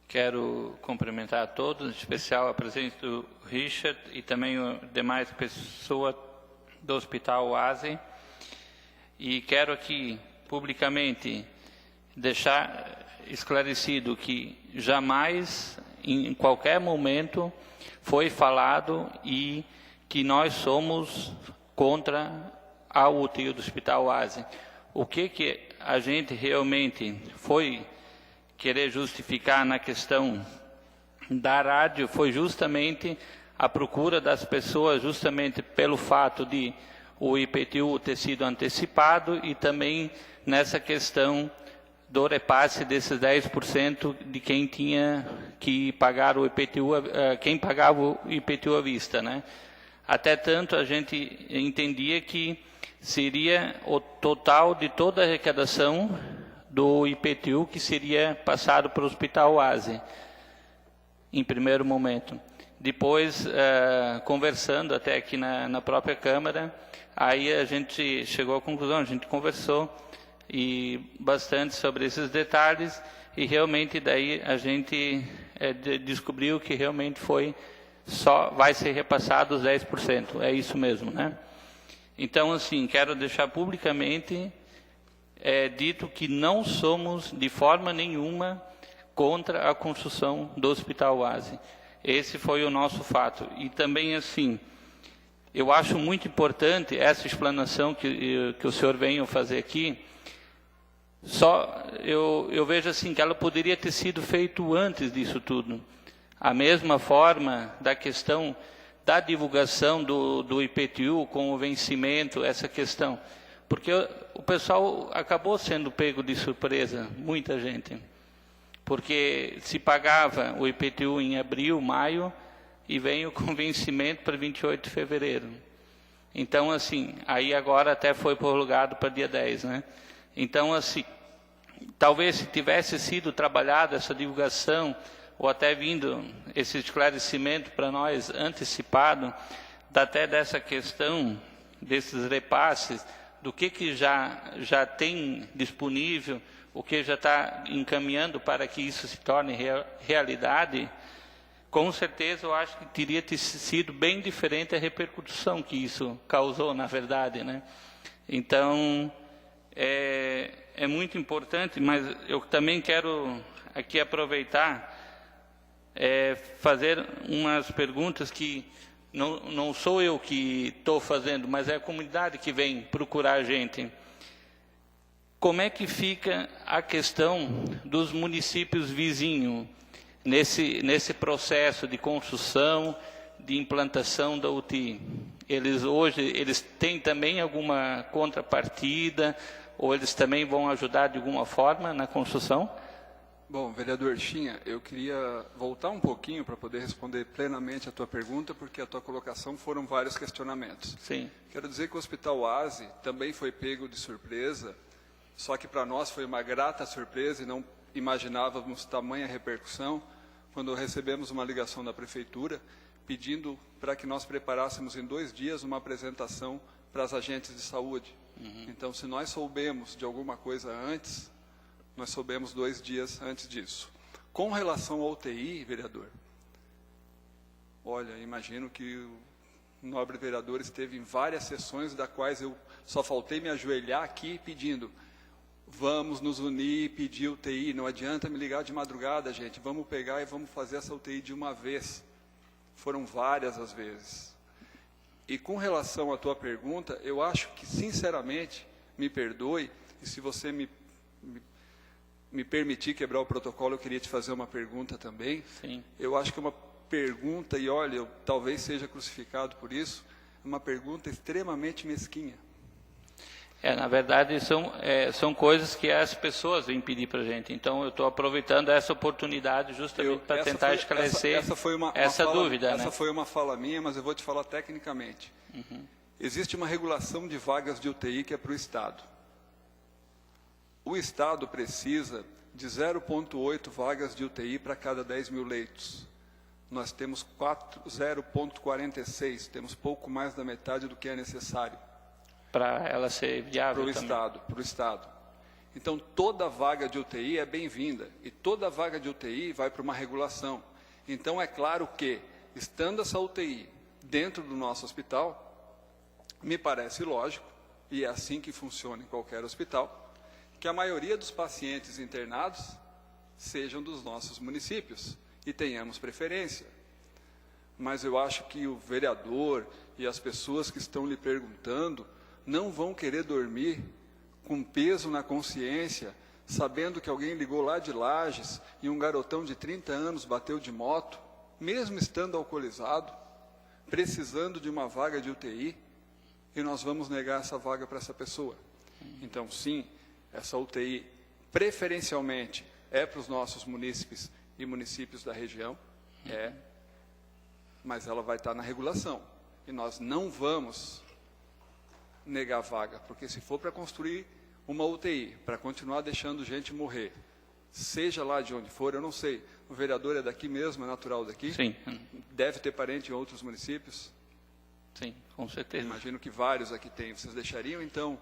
Quero cumprimentar a todos, em especial a presença do Richard e também demais pessoas do Hospital ASE. E quero aqui, publicamente, deixar esclarecido que jamais, em qualquer momento, foi falado e que nós somos contra a UTI do Hospital ASE. O que a gente realmente foi querer justificar na questão da rádio foi justamente a procura das pessoas, justamente pelo fato de o IPTU ter sido antecipado e também nessa questão do repasse desses 10% de quem tinha que pagar o IPTU, quem pagava o IPTU à vista, né? Até tanto a gente entendia que seria o total de toda a arrecadação do IPTU que seria passado para o Hospital Oasi, em primeiro momento. Depois, conversando até aqui na própria Câmara, aí a gente chegou à conclusão, a gente conversou bastante sobre esses detalhes, e realmente daí a gente descobriu que realmente vai ser repassado os 10%, é isso mesmo, né? Então, assim, quero deixar publicamente dito que não somos de forma nenhuma contra a construção do Hospital Oasi. Esse foi o nosso fato. E também, assim, eu acho muito importante essa explanação que o senhor veio fazer aqui. Eu vejo assim que ela poderia ter sido feita antes disso tudo. A mesma forma da questão da divulgação do IPTU com o vencimento, essa questão. Porque o pessoal acabou sendo pego de surpresa, muita gente. Porque se pagava o IPTU em abril, maio, e veio com vencimento para 28 de fevereiro. Então, assim, aí agora até foi prorrogado para dia 10, né? Então, assim, talvez se tivesse sido trabalhada essa divulgação, ou até vindo esse esclarecimento para nós antecipado, até dessa questão desses repasses, do que já tem disponível, o que já está encaminhando para que isso se torne realidade, com certeza eu acho que teria sido bem diferente a repercussão que isso causou, na verdade, né? Então, é muito importante, mas eu também quero aqui aproveitar, fazer umas perguntas que não sou eu que estou fazendo, mas é a comunidade que vem procurar a gente. Como é que fica a questão dos municípios vizinhos nesse processo de construção, de implantação da UTI? Eles têm também alguma contrapartida, ou eles também vão ajudar de alguma forma na construção? Bom, vereador Chinha, eu queria voltar um pouquinho para poder responder plenamente a tua pergunta, porque a tua colocação foram vários questionamentos. Sim. Quero dizer que o Hospital Oasi também foi pego de surpresa, só que para nós foi uma grata surpresa e não imaginávamos tamanha repercussão quando recebemos uma ligação da Prefeitura pedindo para que nós preparássemos em 2 dias uma apresentação para as agentes de saúde. Então, se nós soubemos de alguma coisa antes, nós soubemos 2 dias antes disso. Com relação ao UTI, vereador, olha, imagino que o nobre vereador esteve em várias sessões, das quais eu só faltei me ajoelhar aqui pedindo, vamos nos unir e pedir UTI, não adianta me ligar de madrugada, gente, vamos pegar e vamos fazer essa UTI de uma vez. Foram várias as vezes. E com relação à tua pergunta, eu acho que, sinceramente, me perdoe, e se você me permitir quebrar o protocolo, eu queria te fazer uma pergunta também. Sim. Eu acho que é uma pergunta, e olha, eu talvez seja crucificado por isso, uma pergunta extremamente mesquinha. Na verdade, são coisas que as pessoas vêm pedir para a gente. Então, eu estou aproveitando essa oportunidade justamente para tentar esclarecer essa dúvida. Essa foi uma fala minha, mas eu vou te falar tecnicamente. Existe uma regulação de vagas de UTI que é para o Estado. O Estado precisa de 0,8 vagas de UTI para cada 10 mil leitos. Nós temos 0,46, temos pouco mais da metade do que é necessário. Para ela ser viável para o Estado. Então, toda vaga de UTI é bem-vinda, e toda vaga de UTI vai para uma regulação. Então, é claro que, estando essa UTI dentro do nosso hospital, me parece lógico, e é assim que funciona em qualquer hospital, que a maioria dos pacientes internados sejam dos nossos municípios, e tenhamos preferência. Mas eu acho que o vereador e as pessoas que estão lhe perguntando não vão querer dormir com peso na consciência, sabendo que alguém ligou lá de Lages e um garotão de 30 anos bateu de moto, mesmo estando alcoolizado, precisando de uma vaga de UTI, e nós vamos negar essa vaga para essa pessoa. Então, sim, essa UTI, preferencialmente, é para os nossos munícipes e municípios da região, mas ela vai estar na regulação, e nós não vamos negar vaga, porque se for para construir uma UTI, para continuar deixando gente morrer, seja lá de onde for, eu não sei, o vereador é daqui mesmo, é natural daqui? Sim. Deve ter parente em outros municípios? Sim, com certeza. Imagino que vários aqui têm. Vocês deixariam, então,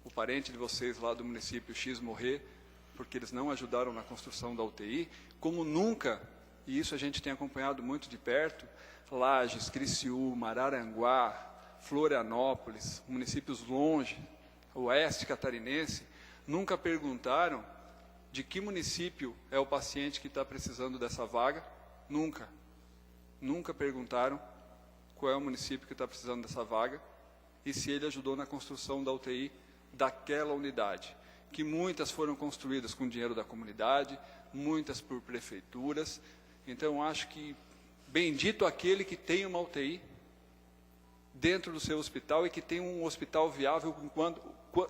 o parente de vocês lá do município X morrer, porque eles não ajudaram na construção da UTI? Como nunca, e isso a gente tem acompanhado muito de perto, Lages, Criciúma, Araranguá, Florianópolis, municípios longe, oeste catarinense, nunca perguntaram de que município é o paciente que está precisando dessa vaga? Nunca. Nunca perguntaram qual é o município que está precisando dessa vaga e se ele ajudou na construção da UTI daquela unidade, que muitas foram construídas com dinheiro da comunidade, muitas por prefeituras. Então, acho que bendito aquele que tem uma UTI dentro do seu hospital e que tem um hospital viável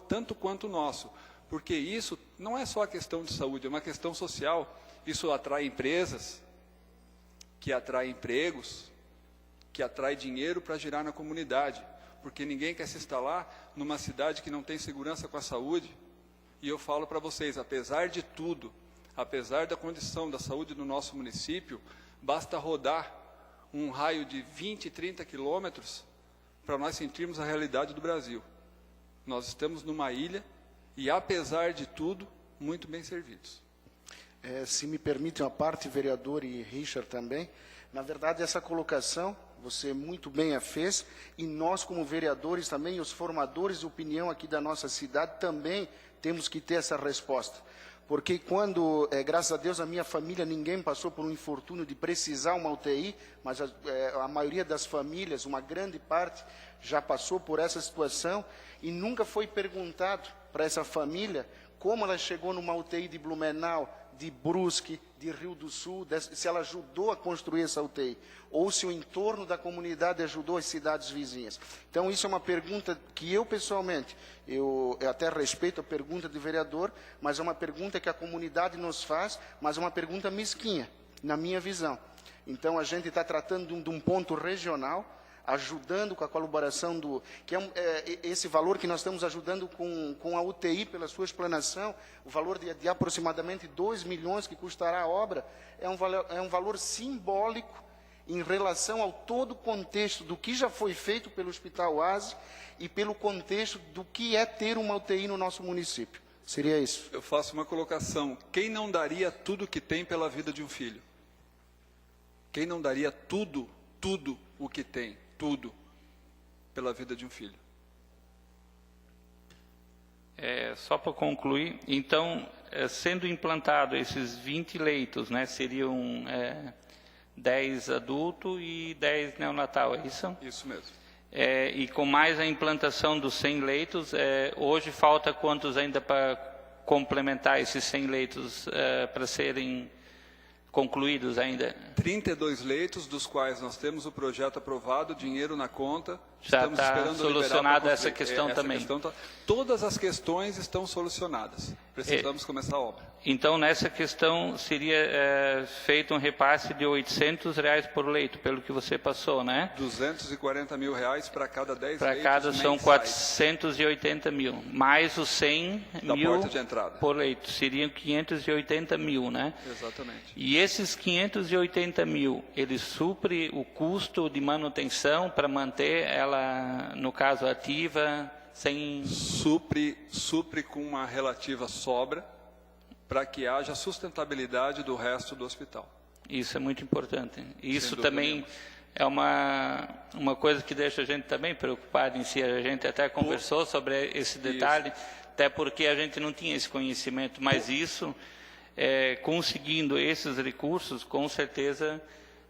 tanto quanto o nosso, porque isso não é só a questão de saúde, é uma questão social. Isso atrai empresas, que atrai empregos, que atrai dinheiro para girar na comunidade, porque ninguém quer se instalar numa cidade que não tem segurança com a saúde. E eu falo para vocês, apesar de tudo, apesar da condição da saúde do nosso município, basta rodar um raio de 20, 30 quilômetros para nós sentirmos a realidade do Brasil. Nós estamos numa ilha e, apesar de tudo, muito bem servidos. Se me permite uma parte, vereador e Richard também, na verdade essa colocação você muito bem a fez, e nós como vereadores também, os formadores de opinião aqui da nossa cidade, também temos que ter essa resposta. Porque quando, graças a Deus, a minha família, ninguém passou por um infortúnio de precisar uma UTI, mas a maioria das famílias, uma grande parte, já passou por essa situação, e nunca foi perguntado para essa família como ela chegou numa UTI de Blumenau, de Brusque, de Rio do Sul, se ela ajudou a construir essa UTI, ou se o entorno da comunidade ajudou as cidades vizinhas. Então, isso é uma pergunta que eu, pessoalmente, eu até respeito a pergunta de vereador, mas é uma pergunta que a comunidade nos faz, mas é uma pergunta mesquinha, na minha visão. Então, a gente está tratando de um ponto regional, ajudando com a colaboração que é esse valor que nós estamos ajudando com a UTI pela sua explanação, o valor de aproximadamente 2 milhões que custará a obra, é um valor simbólico em relação ao todo o contexto do que já foi feito pelo Hospital Oasi e pelo contexto do que é ter uma UTI no nosso município. Seria isso. Eu faço uma colocação. Quem não daria tudo que tem pela vida de um filho? Quem não daria tudo o que tem? Tudo pela vida de um filho. Só para concluir, então, sendo implantado esses 20 leitos, né, seriam 10 adulto e 10 neonatal, é isso? Isso mesmo. E com mais a implantação dos 100 leitos, hoje falta quantos ainda para complementar esses 100 leitos para serem concluídos ainda? 32 leitos, dos quais nós temos o projeto aprovado, dinheiro na conta. Já estamos está esperando solucionada essa questão também. Todas as questões estão solucionadas. Precisamos começar a obra. Então, nessa questão, seria feito um repasse de R$800 por leito, pelo que você passou, né? R$240 mil para cada 10 leitos Para cada são mensais. 480 mil, mais os 100 da mil porta de entrada por leito, seriam 580 mil, né? Exatamente. E esses 580 mil, ele supre o custo de manutenção para manter ela, no caso, ativa, sem... Supre com uma relativa sobra, para que haja sustentabilidade do resto do hospital. Isso é muito importante. Isso também é uma coisa que deixa a gente também preocupado em si. A gente até conversou sobre esse detalhe, até porque a gente não tinha esse conhecimento, mas isso, conseguindo esses recursos, com certeza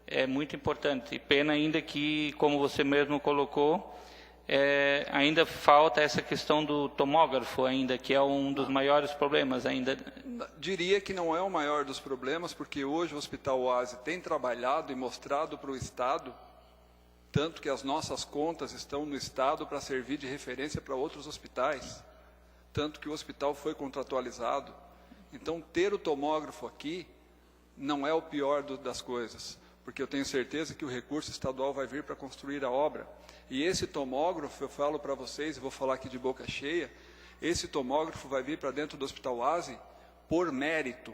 é muito importante. Pena ainda que, como você mesmo colocou, ainda falta essa questão do tomógrafo ainda, que é um dos maiores problemas ainda. Diria que não é o maior dos problemas, porque hoje o Hospital Oasi tem trabalhado e mostrado para o Estado, tanto que as nossas contas estão no Estado para servir de referência para outros hospitais, tanto que o hospital foi contratualizado. Então, ter o tomógrafo aqui não é o pior das coisas, porque eu tenho certeza que o recurso estadual vai vir para construir a obra. E esse tomógrafo, eu falo para vocês, e vou falar aqui de boca cheia, esse tomógrafo vai vir para dentro do Hospital ASE por mérito.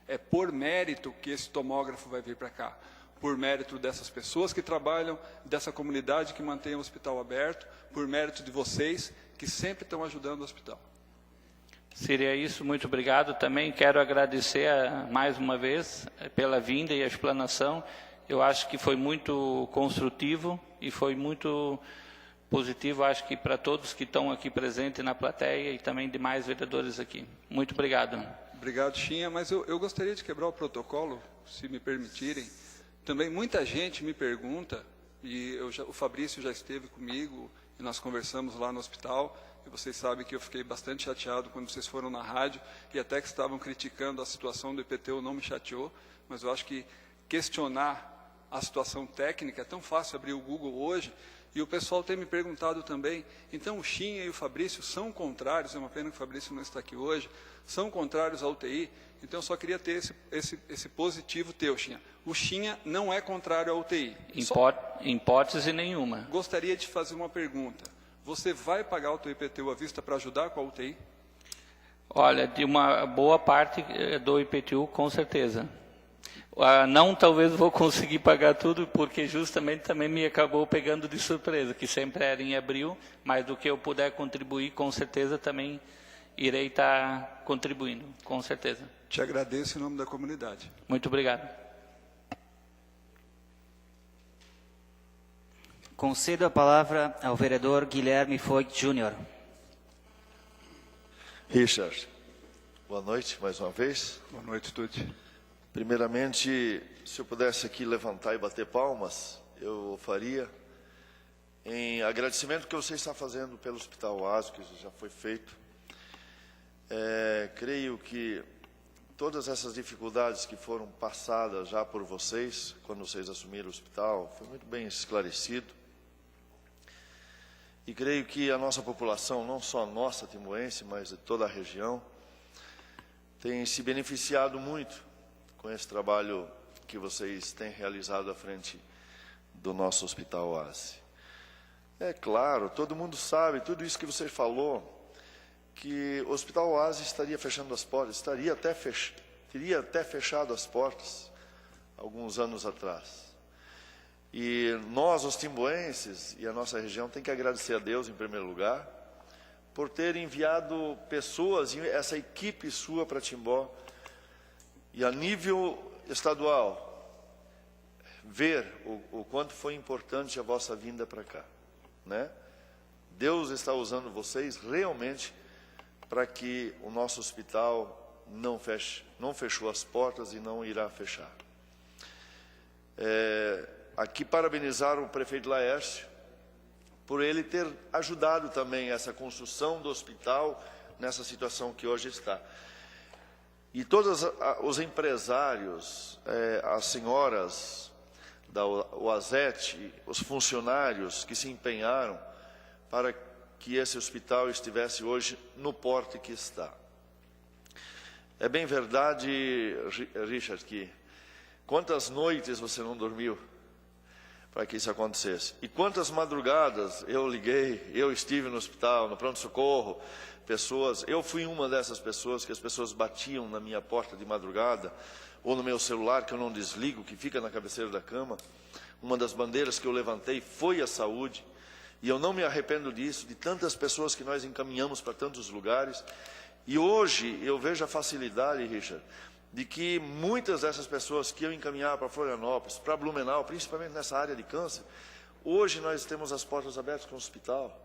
É por mérito que esse tomógrafo vai vir para cá. Por mérito dessas pessoas que trabalham, dessa comunidade que mantém o hospital aberto, por mérito de vocês que sempre estão ajudando o hospital. Seria isso, muito obrigado. Também quero agradecer mais uma vez pela vinda e a explanação. Eu acho que foi muito construtivo e foi muito positivo, acho que para todos que estão aqui presentes na plateia e também demais vereadores aqui. Muito obrigado. Obrigado, Chinha, mas eu gostaria de quebrar o protocolo, se me permitirem. Também muita gente me pergunta, e o Fabrício já esteve comigo, e nós conversamos lá no hospital, e vocês sabem que eu fiquei bastante chateado quando vocês foram na rádio, e até que estavam criticando a situação do IPTU, não me chateou, mas eu acho que questionar a situação técnica é tão fácil abrir o Google hoje, e o pessoal tem me perguntado também, então o Chinha e o Fabrício são contrários, é uma pena que o Fabrício não está aqui hoje, são contrários à UTI, então eu só queria ter esse positivo teu, Chinha. O Chinha não é contrário à UTI. Hipótese nenhuma. Gostaria de fazer uma pergunta. Você vai pagar o teu IPTU à vista para ajudar com a UTI? Olha, de uma boa parte do IPTU, com certeza. Não, talvez vou conseguir pagar tudo, porque justamente também me acabou pegando de surpresa, que sempre era em abril, mas do que eu puder contribuir, com certeza também irei estar contribuindo, com certeza. Te agradeço em nome da comunidade. Muito obrigado. Concedo a palavra ao vereador Guilherme Foix Júnior. Richard, boa noite mais uma vez. Boa noite, Tuti. Primeiramente, se eu pudesse aqui levantar e bater palmas, eu faria, em agradecimento que você está fazendo pelo Hospital ASE, que já foi feito. Creio que todas essas dificuldades que foram passadas já por vocês, quando vocês assumiram o hospital, foi muito bem esclarecido. E creio que a nossa população, não só a nossa timoense, mas de toda a região, tem se beneficiado muito com esse trabalho que vocês têm realizado à frente do nosso Hospital ASE. É claro, todo mundo sabe, tudo isso que você falou, que o Hospital ASE estaria fechando as portas, teria até fechado as portas alguns anos atrás. E nós, os timboenses e a nossa região, tem que agradecer a Deus, em primeiro lugar, por ter enviado pessoas, essa equipe sua para Timbó, e a nível estadual, ver o quanto foi importante a vossa vinda para cá, né? Deus está usando vocês realmente para que o nosso hospital não fechou as portas e não irá fechar. Aqui parabenizar o prefeito Laércio por ele ter ajudado também essa construção do hospital nessa situação que hoje está. E todos os empresários, as senhoras da UASET, os funcionários que se empenharam para que esse hospital estivesse hoje no porte que está. É bem verdade, Richard, que quantas noites você não dormiu para que isso acontecesse? E quantas madrugadas eu liguei, eu estive no hospital, no pronto-socorro, eu fui uma dessas pessoas que as pessoas batiam na minha porta de madrugada, ou no meu celular, que eu não desligo, que fica na cabeceira da cama. Uma das bandeiras que eu levantei foi a saúde, e eu não me arrependo disso, de tantas pessoas que nós encaminhamos para tantos lugares. E hoje eu vejo a facilidade, Richard, de que muitas dessas pessoas que eu encaminhava para Florianópolis, para Blumenau, principalmente nessa área de câncer, hoje nós temos as portas abertas com o hospital.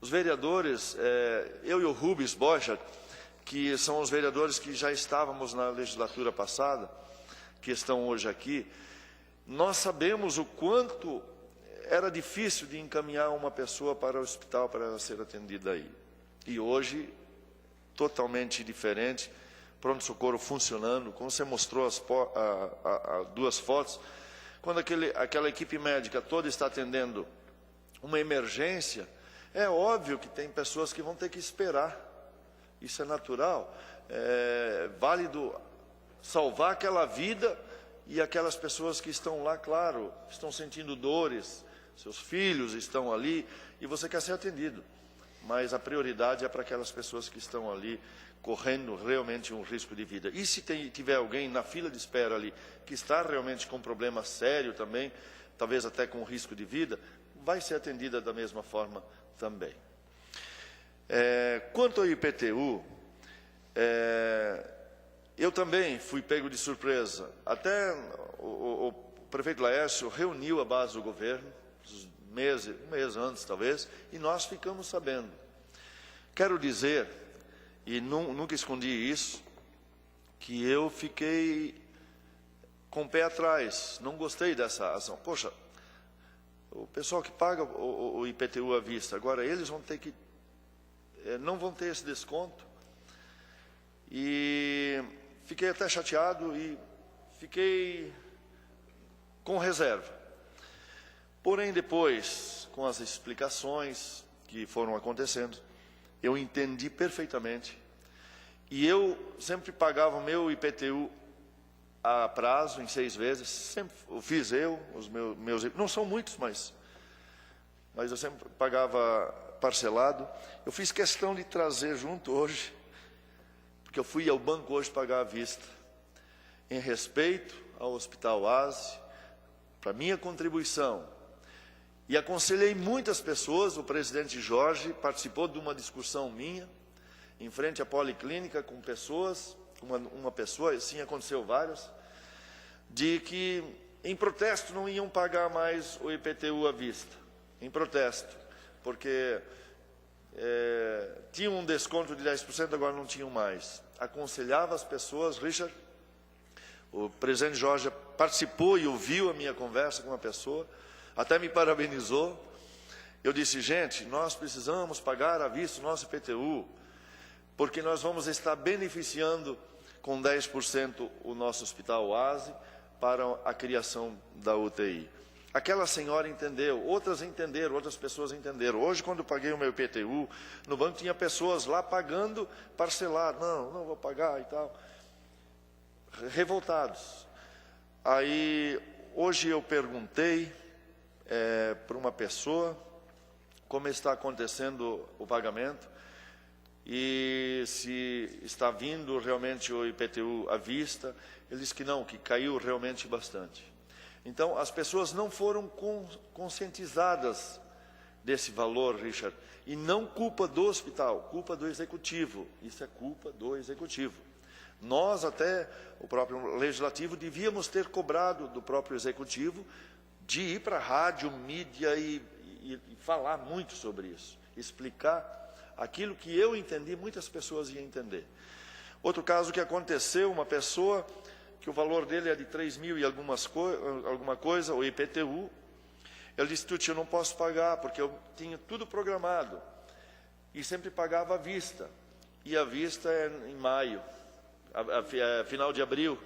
Os vereadores, eu e o Rubens Bocha, que são os vereadores que já estávamos na legislatura passada, que estão hoje aqui, nós sabemos o quanto era difícil de encaminhar uma pessoa para o hospital para ela ser atendida aí. E hoje, totalmente diferente, pronto-socorro funcionando, como você mostrou as duas fotos, quando aquela equipe médica toda está atendendo uma emergência, é óbvio que tem pessoas que vão ter que esperar, isso é natural, é válido salvar aquela vida e aquelas pessoas que estão lá, claro, estão sentindo dores, seus filhos estão ali, e você quer ser atendido. Mas a prioridade é para aquelas pessoas que estão ali, correndo realmente um risco de vida. E se tiver alguém na fila de espera ali, que está realmente com um problema sério também, talvez até com risco de vida, vai ser atendida da mesma forma também. Quanto ao IPTU, eu também fui pego de surpresa. Até o prefeito Laércio reuniu a base do governo, um mês antes talvez, e nós ficamos sabendo. Quero dizer, e nunca escondi isso, que eu fiquei com o pé atrás, não gostei dessa ação. Poxa, o pessoal que paga o IPTU à vista, agora eles vão ter que, não vão ter esse desconto. E fiquei até chateado e fiquei com reserva. Porém, depois, com as explicações que foram acontecendo, eu entendi perfeitamente. E eu sempre pagava o meu IPTU a prazo, em 6 vezes. Sempre fiz os meus não são muitos, mas eu sempre pagava parcelado. Eu fiz questão de trazer junto hoje, porque eu fui ao banco hoje pagar à vista, em respeito ao Hospital Oase, para minha contribuição. E aconselhei muitas pessoas, o presidente Jorge participou de uma discussão minha, em frente à policlínica, com pessoas, uma pessoa, assim aconteceu várias, de que em protesto não iam pagar mais o IPTU à vista, em protesto, porque tinham um desconto de 10%, agora não tinham mais. Aconselhava as pessoas, Richard, o presidente Jorge participou e ouviu a minha conversa com uma pessoa, até me parabenizou. Eu disse, gente, nós precisamos pagar à vista o nosso IPTU, porque nós vamos estar beneficiando com 10% o nosso Hospital Oase para a criação da UTI. Aquela senhora entendeu, outras entenderam, outras pessoas entenderam. Hoje, quando eu paguei o meu IPTU, no banco tinha pessoas lá pagando parcelado. Não vou pagar e tal. Revoltados. Aí, hoje eu perguntei para uma pessoa como está acontecendo o pagamento e se está vindo realmente o IPTU à vista. Ele disse que não, que caiu realmente bastante. Então, as pessoas não foram conscientizadas desse valor, Richard, e não culpa do hospital, culpa do executivo. Isso é culpa do executivo. Nós, até o próprio legislativo, devíamos ter cobrado do próprio executivo de ir para a rádio, mídia e falar muito sobre isso, explicar aquilo que eu entendi, muitas pessoas iam entender. Outro caso que aconteceu, uma pessoa que o valor dele é de 3 mil e alguma coisa, o IPTU, ele disse, Tuti, eu não posso pagar, porque eu tinha tudo programado, e sempre pagava à vista, e a vista é em maio, final de abril,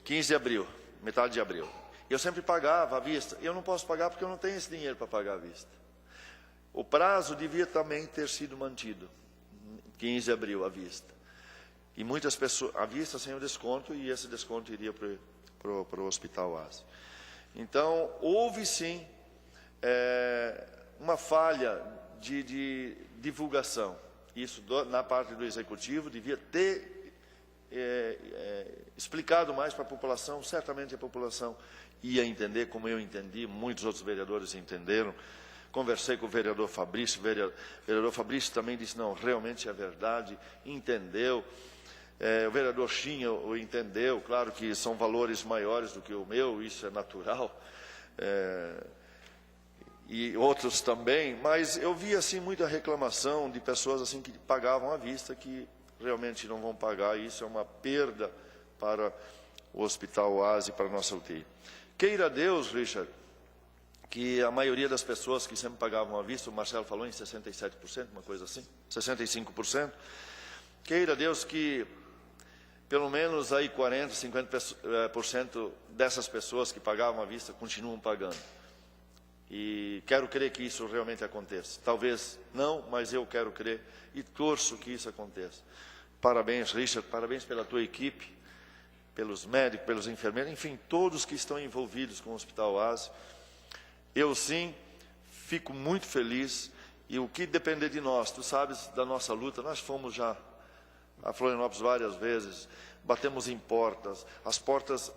15 de abril, metade de abril. Eu sempre pagava à vista. Eu não posso pagar porque eu não tenho esse dinheiro para pagar à vista. O prazo devia também ter sido mantido, 15 de abril à vista. E muitas pessoas, à vista sem o desconto, e esse desconto iria para o Hospital Oase. Então, houve sim uma falha de divulgação. Isso na parte do Executivo devia ter explicado mais para a população. Certamente a população ia entender, como eu entendi, muitos outros vereadores entenderam. Conversei com o vereador Fabrício, o vereador Fabrício também disse, não, realmente é verdade, entendeu. O vereador Chinha o entendeu, claro que são valores maiores do que o meu, isso é natural, e outros também, mas eu vi assim muita reclamação de pessoas assim que pagavam à vista, que realmente não vão pagar, e isso é uma perda para o Hospital Oase, para a nossa UTI. Queira Deus, Richard, que a maioria das pessoas que sempre pagavam à vista, o Marcelo falou em 67%, uma coisa assim, 65%, queira Deus que pelo menos aí 40%, 50% dessas pessoas que pagavam à vista continuam pagando. E quero crer que isso realmente aconteça. Talvez não, mas eu quero crer e torço que isso aconteça. Parabéns, Richard, parabéns pela tua equipe. pelos médicos, pelos enfermeiros, enfim, todos que estão envolvidos com o Hospital Oasi. Eu, sim, fico muito feliz, e o que depender de nós, tu sabes da nossa luta, nós fomos já a Florianópolis várias vezes, batemos em portas, as portas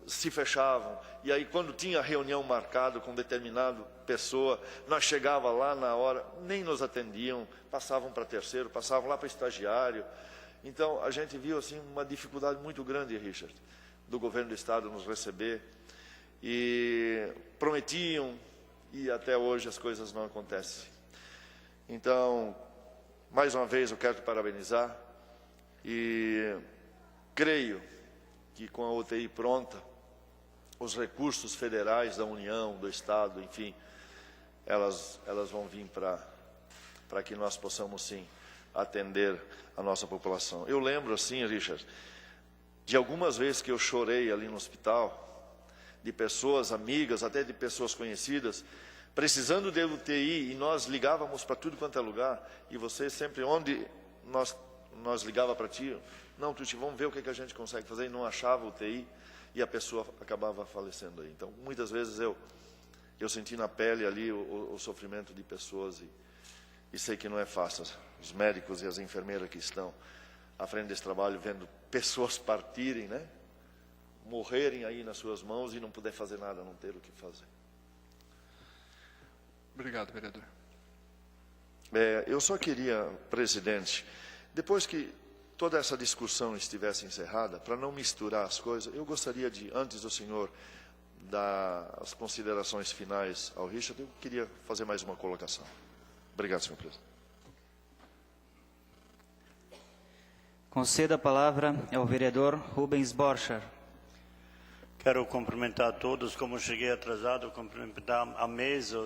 se fechavam, e aí quando tinha reunião marcada com determinada pessoa, nós chegava lá na hora, nem nos atendiam, passavam para terceiro, passavam lá para estagiário. Então a gente viu assim uma dificuldade muito grande, Richard, do governo do estado nos receber, e prometiam, e até hoje as coisas não acontecem. Então, mais uma vez eu quero te parabenizar, e creio que com a UTI pronta, os recursos federais da União, do Estado, enfim, elas vão vir para que nós possamos, sim, atender a nossa população. Eu lembro, assim, Richard, de algumas vezes que eu chorei ali no hospital, de pessoas amigas, até de pessoas conhecidas, precisando de UTI, e nós ligávamos para tudo quanto é lugar, e você sempre, onde nós ligava para ti, não, Tuti, vamos ver o que a gente consegue fazer, e não achava UTI, e a pessoa acabava falecendo aí. Então, muitas vezes eu senti na pele ali o sofrimento de pessoas, e sei que não é fácil. Os médicos e as enfermeiras que estão à frente desse trabalho, vendo pessoas partirem, né? Morrerem aí nas suas mãos e não poder fazer nada, não ter o que fazer. Obrigado, vereador. Eu só queria, presidente, depois que toda essa discussão estivesse encerrada, para não misturar as coisas, eu gostaria de, antes do senhor dar as considerações finais ao Richard, eu queria fazer mais uma colocação. Obrigado, senhor presidente. Conceda a palavra ao vereador Rubens Borchar. Quero cumprimentar a todos, como cheguei atrasado, cumprimentar a mesa,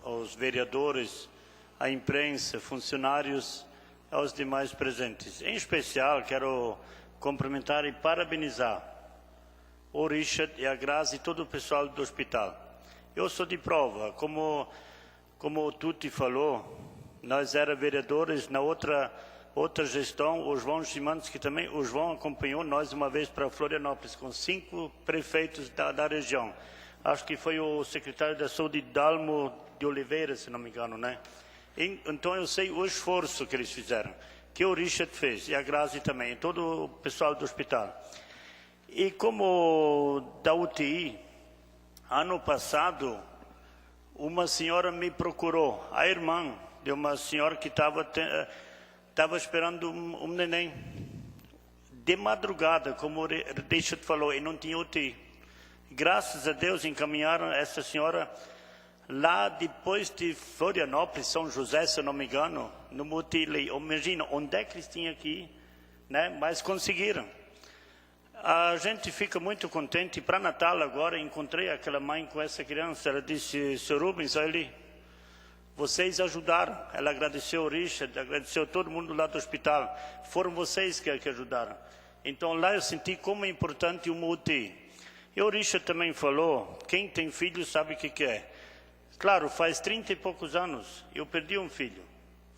os vereadores, a imprensa, funcionários, aos demais presentes. Em especial, quero cumprimentar e parabenizar o Richard e a Grazi e todo o pessoal do hospital. Eu sou de prova, como o Tuti falou, nós éramos vereadores na outra gestão, o João Szymanski também, o João acompanhou nós uma vez para Florianópolis, com 5 prefeitos da região. Acho que foi o secretário da Saúde, Dalmo de Oliveira, se não me engano, né? Então eu sei o esforço que eles fizeram, que o Richard fez, e a Grazi também, e todo o pessoal do hospital. E como da UTI, ano passado, uma senhora me procurou, a irmã de uma senhora que estava esperando um neném. De madrugada, como o Richard falou, e não tinha UTI. Graças a Deus encaminharam essa senhora lá depois de Florianópolis, São José, se não me engano, no UTI. Imagina onde é que eles tinham que ir, né? Mas conseguiram. A gente fica muito contente. Para Natal agora, encontrei aquela mãe com essa criança. Ela disse, Sr. Rubens, olha ali, vocês ajudaram. Ela agradeceu o Richard, agradeceu todo mundo lá do hospital. Foram vocês que ajudaram. Então lá eu senti como é importante uma UTI. E o Richard também falou, quem tem filho sabe o que é. Claro, faz 30 e poucos anos eu perdi um filho.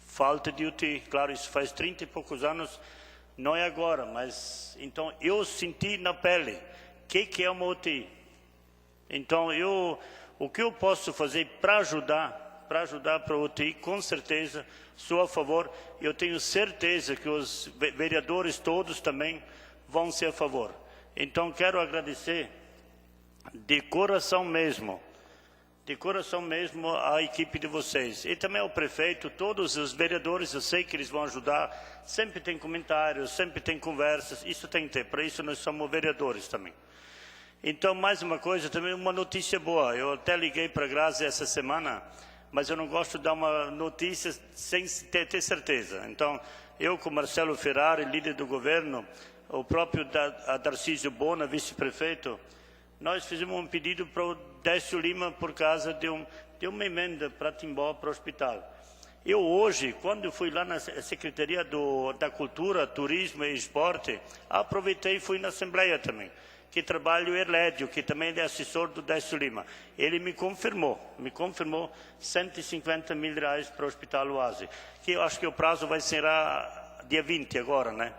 Falta de UTI, claro, isso faz 30 e poucos anos, não é agora, mas então eu senti na pele o que é uma UTI. Então o que eu posso fazer para ajudar para a UTI, com certeza sou a favor. Eu tenho certeza que os vereadores todos também vão ser a favor. Então quero agradecer de coração mesmo a equipe de vocês. E também ao prefeito, todos os vereadores, eu sei que eles vão ajudar. Sempre tem comentários, sempre tem conversas, isso tem que ter, para isso nós somos vereadores também. Então, mais uma coisa, também uma notícia boa. Eu até liguei para a Grazi essa semana, mas eu não gosto de dar uma notícia sem ter certeza. Então, eu com Marcelo Ferrari, líder do governo, o próprio Darcísio Bona, vice-prefeito, nós fizemos um pedido para o Décio Lima por causa de uma emenda para Timbó, para o hospital. Eu hoje, quando fui lá na Secretaria da Cultura, Turismo e Esporte, aproveitei e fui na Assembleia também, que trabalha o Erlédio, que também é assessor do Décio Lima. Ele me confirmou 150 mil reais para o Hospital Oasi, que eu acho que o prazo vai ser dia 20 agora, né?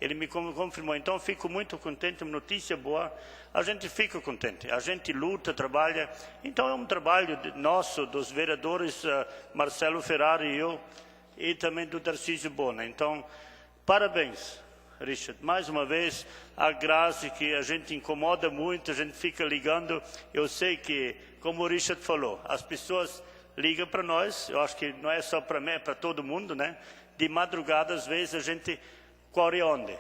Ele me confirmou. Então, fico muito contente, notícia boa. A gente fica contente, a gente luta, trabalha. Então, é um trabalho nosso, dos vereadores Marcelo Ferrari e eu, e também do Tarcísio Bona. Então, parabéns, Richard. Mais uma vez, a Grazi, que a gente incomoda muito, a gente fica ligando. Eu sei que, como o Richard falou, as pessoas ligam para nós. Eu acho que não é só para mim, é para todo mundo, né? De madrugada, às vezes, a gente corre onde?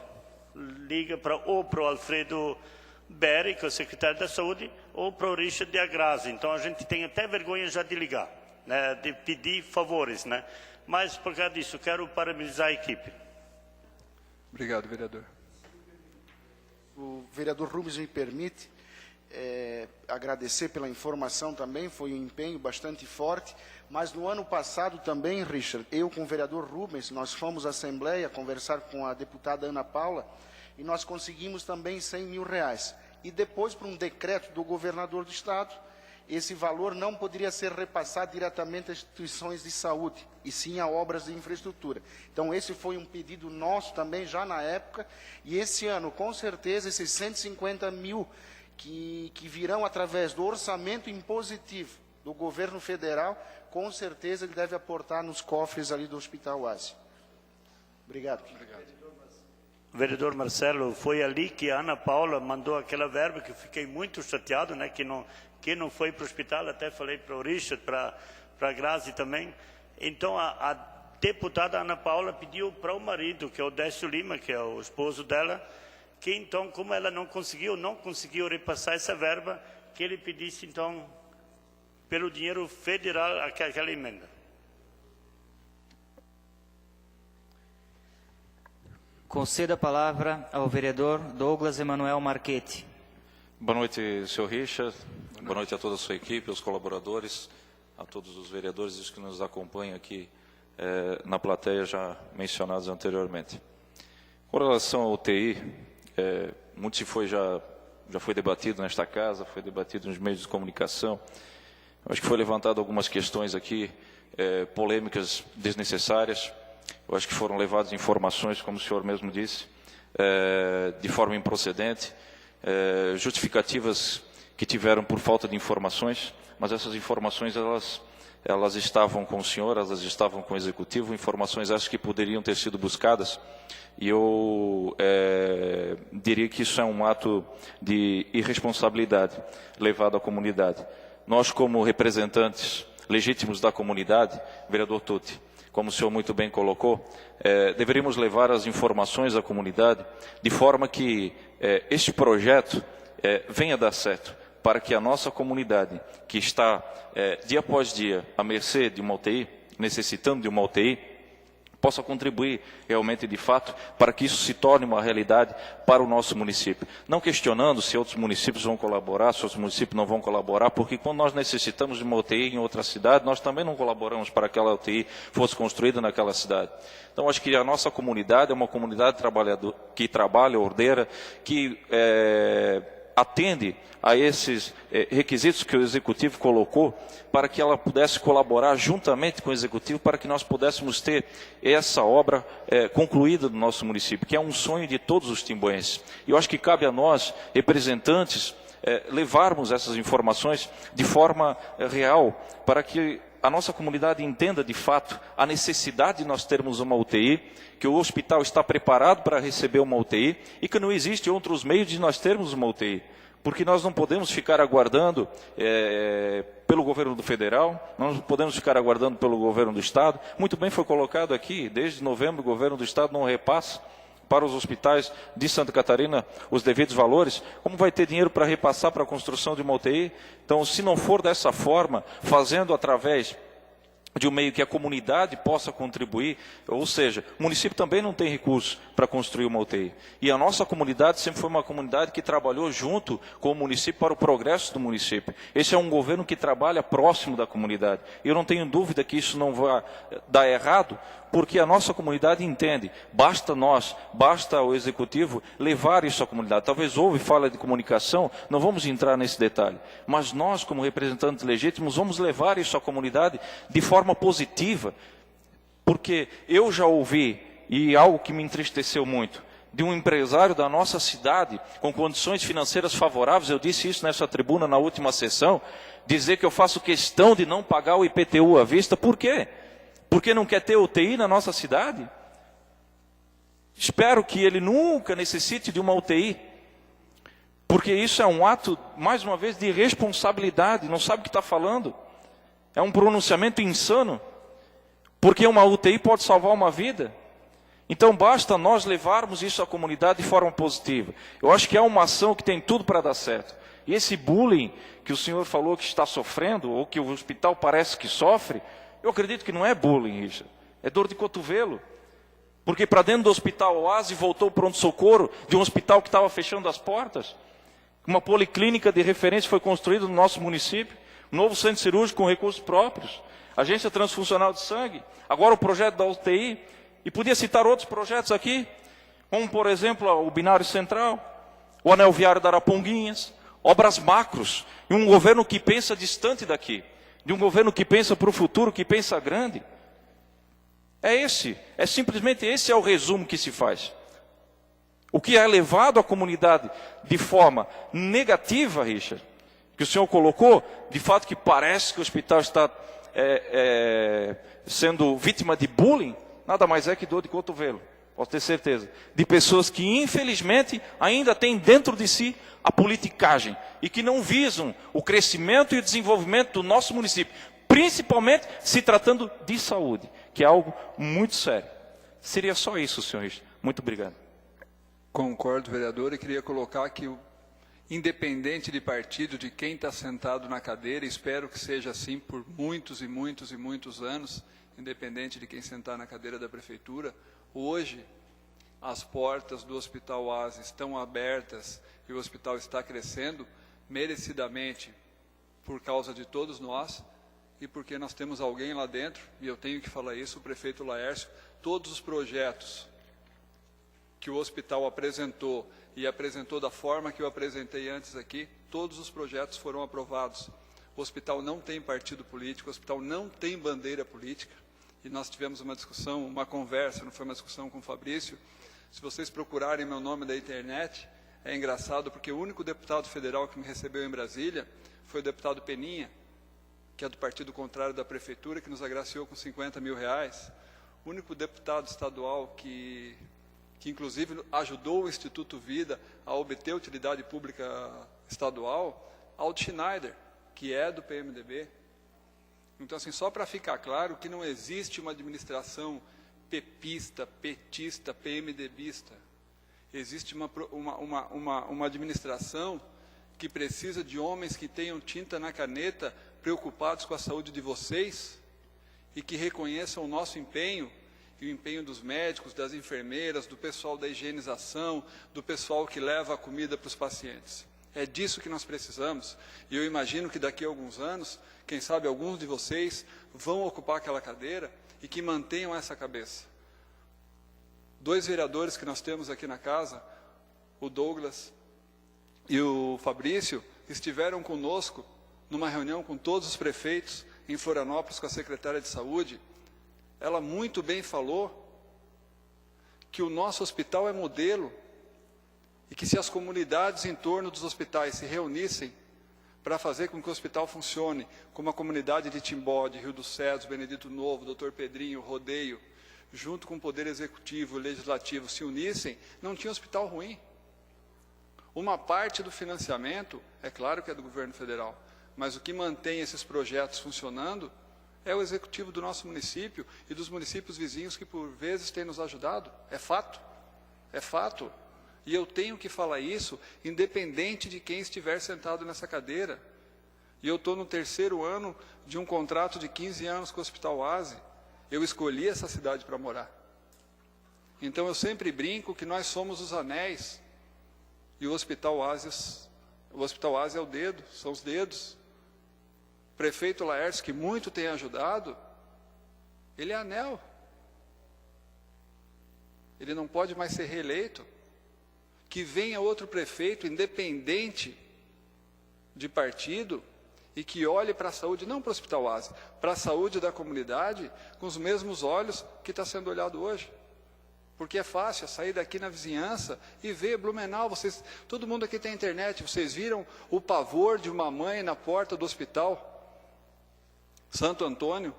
Liga ou para o Alfredo Berry, que é o secretário da Saúde, ou para o Richard de Agrase. Então, a gente tem até vergonha já de ligar, né? De pedir favores, né? Mas, por causa disso, quero parabenizar a equipe. Obrigado, vereador. O vereador Rubens me permite agradecer pela informação também, foi um empenho bastante forte, mas no ano passado também, Richard, eu com o vereador Rubens, nós fomos à Assembleia conversar com a deputada Ana Paula e nós conseguimos também R$100 mil. E depois, por um decreto do governador do Estado, esse valor não poderia ser repassado diretamente às instituições de saúde, e sim a obras de infraestrutura. Então, esse foi um pedido nosso também, já na época, e esse ano, com certeza, esses 150 mil que virão através do orçamento impositivo do governo federal, com certeza ele deve aportar nos cofres ali do Hospital Ásia. Obrigado. Vereador Marcelo, foi ali que a Ana Paula mandou aquela verba, que eu fiquei muito chateado, né, que não foi para o hospital, até falei para o Richard, para a Grazi também. Então, a deputada Ana Paula pediu para o marido, que é o Décio Lima, que é o esposo dela, que então, como ela não conseguiu repassar essa verba, que ele pedisse então, pelo dinheiro federal, aquela emenda. Conceda a palavra ao vereador Douglas Emanuel Marchetti. Boa noite, senhor Richard. Boa noite a toda a sua equipe, aos colaboradores, a todos os vereadores e os que nos acompanham aqui na plateia, já mencionados anteriormente. Com relação ao UTI, muito já foi debatido nesta casa, foi debatido nos meios de comunicação. Eu acho que foi levantado algumas questões aqui, polêmicas desnecessárias. Eu acho que foram levadas informações, como o senhor mesmo disse, de forma improcedente, justificativas que tiveram por falta de informações, mas essas informações elas estavam com o senhor, elas estavam com o executivo, informações acho que poderiam ter sido buscadas, e eu diria que isso é um ato de irresponsabilidade levado à comunidade. Nós, como representantes legítimos da comunidade, vereador Tutti, como o senhor muito bem colocou, deveríamos levar as informações à comunidade de forma que este projeto venha dar certo, para que a nossa comunidade, que está dia após dia à mercê de uma UTI, necessitando de uma UTI, possa contribuir realmente de fato para que isso se torne uma realidade para o nosso município. Não questionando se outros municípios vão colaborar, se outros municípios não vão colaborar, porque quando nós necessitamos de uma UTI em outra cidade, nós também não colaboramos para que aquela UTI fosse construída naquela cidade. Então, acho que a nossa comunidade é uma comunidade que trabalha, ordeira, que atende a esses requisitos que o Executivo colocou para que ela pudesse colaborar juntamente com o Executivo para que nós pudéssemos ter essa obra concluída no nosso município, que é um sonho de todos os timboenses. E eu acho que cabe a nós, representantes, levarmos essas informações de forma real para que a nossa comunidade entenda de fato a necessidade de nós termos uma UTI, que o hospital está preparado para receber uma UTI e que não existe outros meios de nós termos uma UTI. Porque nós não podemos ficar aguardando pelo governo do federal, nós não podemos ficar aguardando pelo governo do Estado. Muito bem foi colocado aqui, desde novembro o governo do Estado não repassa para os hospitais de Santa Catarina os devidos valores. Como vai ter dinheiro para repassar para a construção de uma UTI? Então, se não for dessa forma, fazendo através de um meio que a comunidade possa contribuir, ou seja, o município também não tem recursos para construir uma UTI. E a nossa comunidade sempre foi uma comunidade que trabalhou junto com o município para o progresso do município. Esse é um governo que trabalha próximo da comunidade. Eu não tenho dúvida que isso não vai dar errado, porque a nossa comunidade entende, basta o Executivo levar isso à comunidade. Talvez houve falha de comunicação, não vamos entrar nesse detalhe, mas nós, como representantes legítimos, vamos levar isso à comunidade de forma positiva, porque eu já ouvi, e algo que me entristeceu muito, de um empresário da nossa cidade, com condições financeiras favoráveis, eu disse isso nessa tribuna na última sessão, dizer que eu faço questão de não pagar o IPTU à vista. Por quê? Porque não quer ter UTI na nossa cidade? Espero que ele nunca necessite de uma UTI, porque isso é um ato, mais uma vez, de irresponsabilidade, não sabe o que está falando. É um pronunciamento insano, porque uma UTI pode salvar uma vida. Então basta nós levarmos isso à comunidade de forma positiva. Eu acho que é uma ação que tem tudo para dar certo. E esse bullying que o senhor falou que está sofrendo, ou que o hospital parece que sofre, eu acredito que não é bullying, Richard. É dor de cotovelo. Porque para dentro do hospital Oase voltou o pronto-socorro de um hospital que estava fechando as portas. Uma policlínica de referência foi construída no nosso município. Um novo centro cirúrgico com recursos próprios. Agência transfuncional de sangue. Agora o projeto da UTI. E podia citar outros projetos aqui. Como, por exemplo, o Binário Central. O Anel Viário da Araponguinhas. Obras macros. E um governo que pensa distante daqui. De um governo que pensa para o futuro, que pensa grande. É simplesmente esse é o resumo que se faz. O que é levado à comunidade de forma negativa, Richard, que o senhor colocou, de fato que parece que o hospital está sendo vítima de bullying, nada mais é que dor de cotovelo, posso ter certeza. De pessoas que, infelizmente, ainda têm dentro de si a politicagem e que não visam o crescimento e o desenvolvimento do nosso município, principalmente se tratando de saúde, que é algo muito sério. Seria só isso, senhor Richard. Muito obrigado. Concordo, vereador, e queria colocar que, independente de partido, de quem está sentado na cadeira, espero que seja assim por muitos e muitos e muitos anos, independente de quem sentar na cadeira da prefeitura, hoje as portas do Hospital Oase estão abertas e o hospital está crescendo merecidamente por causa de todos nós e porque nós temos alguém lá dentro, e eu tenho que falar isso, o prefeito Laércio, todos os projetos que o hospital apresentou e apresentou da forma que eu apresentei antes aqui, todos os projetos foram aprovados. O hospital não tem partido político, o hospital não tem bandeira política, e nós tivemos uma discussão, uma conversa, não foi uma discussão com o Fabrício. Se vocês procurarem meu nome da internet, é engraçado porque o único deputado federal que me recebeu em Brasília foi o deputado Peninha, que é do partido contrário da prefeitura, que nos agraciou com 50 mil reais. O único deputado estadual que inclusive ajudou o Instituto Vida a obter utilidade pública estadual, Aldo Schneider, que é do PMDB. Então, assim, só para ficar claro que não existe uma administração pepista, petista, PMDBista. Existe uma administração que precisa de homens que tenham tinta na caneta, preocupados com a saúde de vocês e que reconheçam o nosso empenho, e o empenho dos médicos, das enfermeiras, do pessoal da higienização, do pessoal que leva a comida para os pacientes. É disso que nós precisamos. E eu imagino que daqui a alguns anos, quem sabe alguns de vocês vão ocupar aquela cadeira e que mantenham essa cabeça. 2 vereadores que nós temos aqui na casa, o Douglas e o Fabrício, estiveram conosco numa reunião com todos os prefeitos em Florianópolis com a secretária de Saúde. Ela muito bem falou que o nosso hospital é modelo e que se as comunidades em torno dos hospitais se reunissem para fazer com que o hospital funcione, como a comunidade de Timbó, de Rio dos Cedros, Benedito Novo, Dr. Pedrinho, Rodeio, junto com o Poder Executivo e Legislativo se unissem, não tinha hospital ruim. Uma parte do financiamento, é claro que é do governo federal, mas o que mantém esses projetos funcionando é o executivo do nosso município e dos municípios vizinhos que por vezes têm nos ajudado. É fato, é fato. E eu tenho que falar isso independente de quem estiver sentado nessa cadeira. E eu estou no 3º ano de um contrato de 15 anos com o Hospital Oase. Eu escolhi essa cidade para morar. Então eu sempre brinco que nós somos os anéis e o Hospital Oase é o dedo, são os dedos. O prefeito Laércio, que muito tem ajudado, ele é anel. Ele não pode mais ser reeleito. Que venha outro prefeito, independente de partido, e que olhe para a saúde, não para o Hospital Oase, para a saúde da comunidade, com os mesmos olhos que está sendo olhado hoje. Porque é fácil sair daqui na vizinhança e ver Blumenau. Todo mundo aqui tem internet. Vocês viram o pavor de uma mãe na porta do hospital Santo Antônio,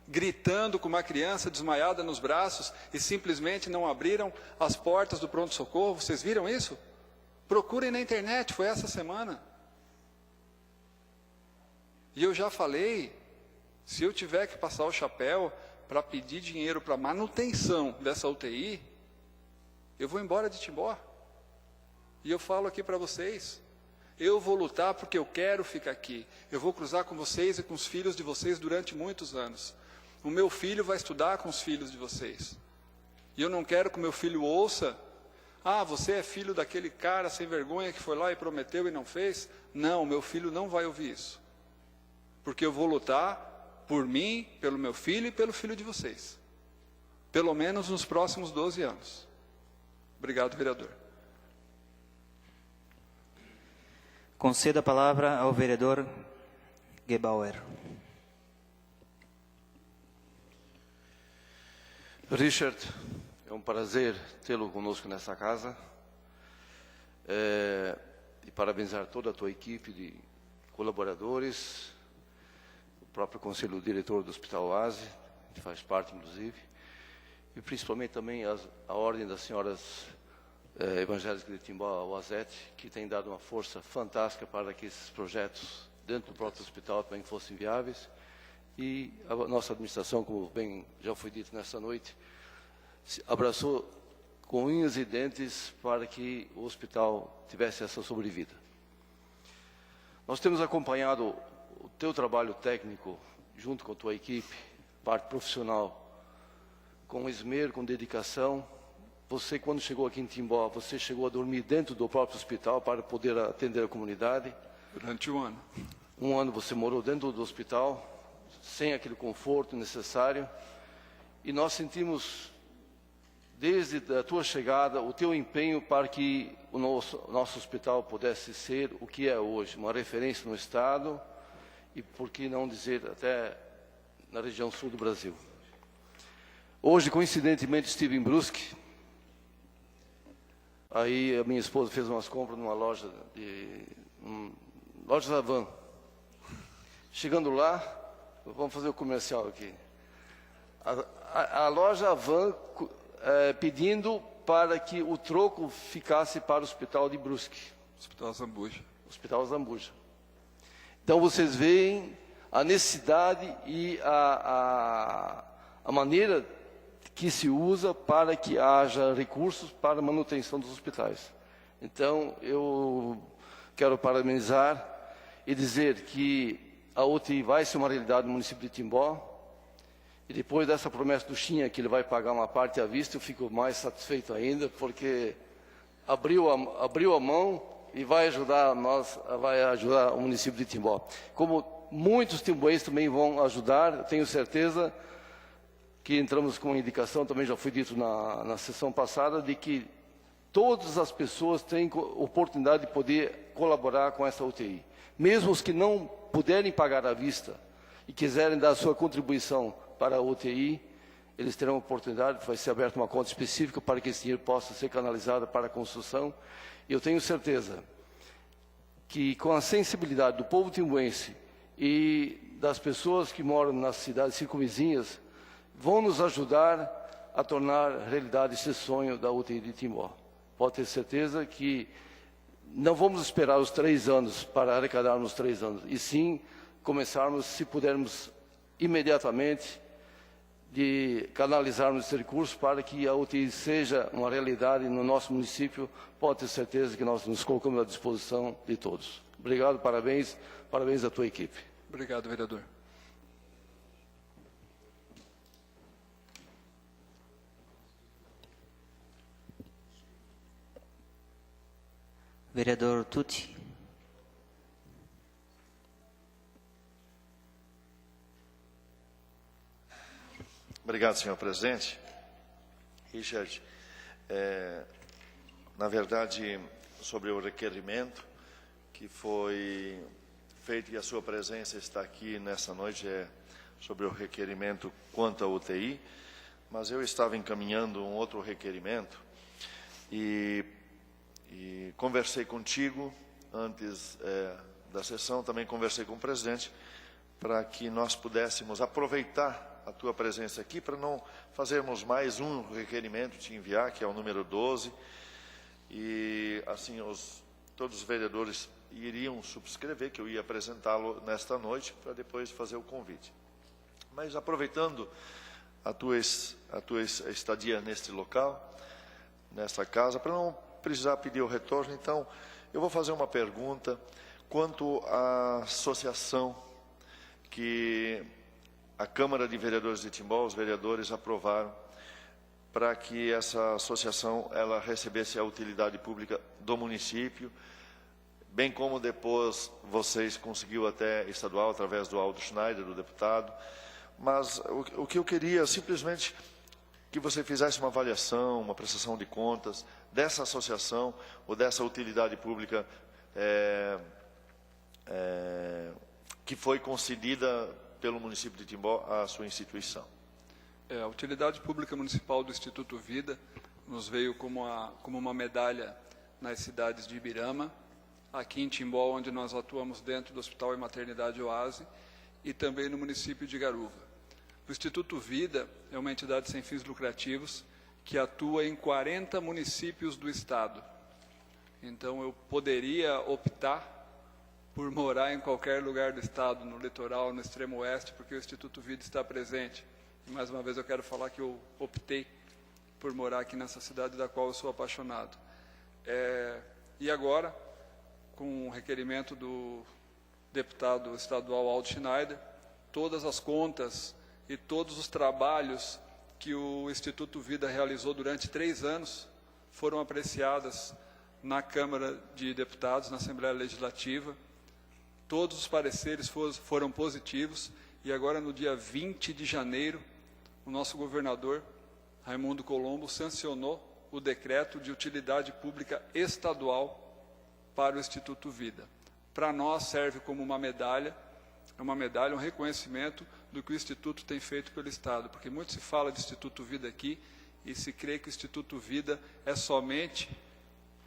gritando com uma criança desmaiada nos braços e simplesmente não abriram as portas do pronto-socorro? Vocês viram isso? Procurem na internet, foi essa semana. E eu já falei, se eu tiver que passar o chapéu para pedir dinheiro para manutenção dessa UTI, eu vou embora de Timbó. E eu falo aqui para vocês, eu vou lutar porque eu quero ficar aqui. Eu vou cruzar com vocês e com os filhos de vocês durante muitos anos. O meu filho vai estudar com os filhos de vocês. E eu não quero que o meu filho ouça: ah, você é filho daquele cara sem vergonha que foi lá e prometeu e não fez. Não, meu filho não vai ouvir isso. Porque eu vou lutar por mim, pelo meu filho e pelo filho de vocês. Pelo menos nos próximos 12 anos. Obrigado, vereador. Concedo a palavra ao vereador Gebauer. Richard, é um prazer tê-lo conosco nessa casa. E parabenizar toda a tua equipe de colaboradores, o próprio conselho diretor do Hospital Oase, que faz parte, inclusive, e principalmente também a Ordem das Senhoras Evangélicas de Timbó, Oazete, que tem dado uma força fantástica para que esses projetos dentro do próprio hospital também fossem viáveis. E a nossa administração, como bem já foi dito nesta noite, se abraçou com unhas e dentes para que o hospital tivesse essa sobrevida. Nós temos acompanhado o teu trabalho técnico, junto com a tua equipe, parte profissional, com esmero, com dedicação. Você, quando chegou aqui em Timbó, você chegou a dormir dentro do próprio hospital para poder atender a comunidade. Durante um ano. Um ano você morou dentro do hospital, sem aquele conforto necessário. E nós sentimos, desde a tua chegada, o teu empenho para que o nosso hospital pudesse ser o que é hoje, uma referência no Estado e, por que não dizer, até na região sul do Brasil. Hoje, coincidentemente, estive em Brusque. Aí a minha esposa fez umas compras numa loja loja Avan. Chegando lá, vamos fazer o comercial aqui. A loja Avan pedindo para que o troco ficasse para o Hospital de Brusque. Hospital Zambuja. Hospital Zambuja. Então vocês veem a necessidade e a maneira que se usa para que haja recursos para a manutenção dos hospitais. Então, eu quero parabenizar e dizer que a UTI vai ser uma realidade no município de Timbó. E depois dessa promessa do Chinha, que ele vai pagar uma parte à vista, eu fico mais satisfeito ainda, porque abriu a mão e vai ajudar o município de Timbó. Como muitos timboenses também vão ajudar, eu tenho certeza que entramos com uma indicação, também já foi dito na sessão passada, de que todas as pessoas têm oportunidade de poder colaborar com essa UTI. Mesmo os que não puderem pagar à vista e quiserem dar a sua contribuição para a UTI, eles terão a oportunidade, vai ser aberta uma conta específica para que esse dinheiro possa ser canalizado para a construção. E eu tenho certeza que, com a sensibilidade do povo timbuense e das pessoas que moram nas cidades circunvizinhas, vão nos ajudar a tornar realidade esse sonho da UTI de Timbó. Pode ter certeza que não vamos esperar os 3 anos para arrecadarmos 3 anos, e sim começarmos, se pudermos, imediatamente, de canalizarmos esse recurso para que a UTI seja uma realidade no nosso município. Pode ter certeza que nós nos colocamos à disposição de todos. Obrigado, parabéns à tua equipe. Obrigado, vereador. Vereador Tucci. Obrigado, senhor presidente. Richard, na verdade, sobre o requerimento que foi feito, e a sua presença está aqui nessa noite, sobre o requerimento quanto à UTI. mas eu estava encaminhando um outro requerimento e conversei contigo antes da sessão, também conversei com o presidente, para que nós pudéssemos aproveitar a tua presença aqui, para não fazermos mais um requerimento, te enviar, que é o número 12, e assim todos os vereadores iriam subscrever, que eu ia apresentá-lo nesta noite, para depois fazer o convite. Mas aproveitando a tua estadia neste local, nesta casa, para não precisar pedir o retorno, então, eu vou fazer uma pergunta quanto à associação que a Câmara de Vereadores de Timbó, os vereadores aprovaram para que essa associação ela recebesse a utilidade pública do município, bem como depois vocês conseguiu até estadual através do Aldo Schneider, do deputado. Mas o que eu queria simplesmente que você fizesse uma avaliação, uma prestação de contas dessa associação ou dessa utilidade pública que foi concedida pelo município de Timbó à sua instituição. A utilidade pública municipal do Instituto Vida nos veio como uma medalha nas cidades de Ibirama, aqui em Timbó, onde nós atuamos dentro do Hospital e Maternidade Oase, e também no município de Garuva. O Instituto Vida é uma entidade sem fins lucrativos que atua em 40 municípios do estado. Então, eu poderia optar por morar em qualquer lugar do estado, no litoral, no extremo oeste, porque o Instituto Vida está presente. E, mais uma vez, eu quero falar que eu optei por morar aqui nessa cidade da qual eu sou apaixonado. E agora, com o requerimento do deputado estadual Aldo Schneider, todas as contas e todos os trabalhos que o Instituto Vida realizou durante 3 anos foram apreciadas na Câmara de Deputados, na Assembleia Legislativa. Todos os pareceres foram positivos e agora, no dia 20 de janeiro, o nosso governador, Raimundo Colombo, sancionou o decreto de utilidade pública estadual para o Instituto Vida. Para nós serve como uma medalha, um reconhecimento do que o Instituto tem feito pelo Estado, porque muito se fala de Instituto Vida aqui e se crê que o Instituto Vida é somente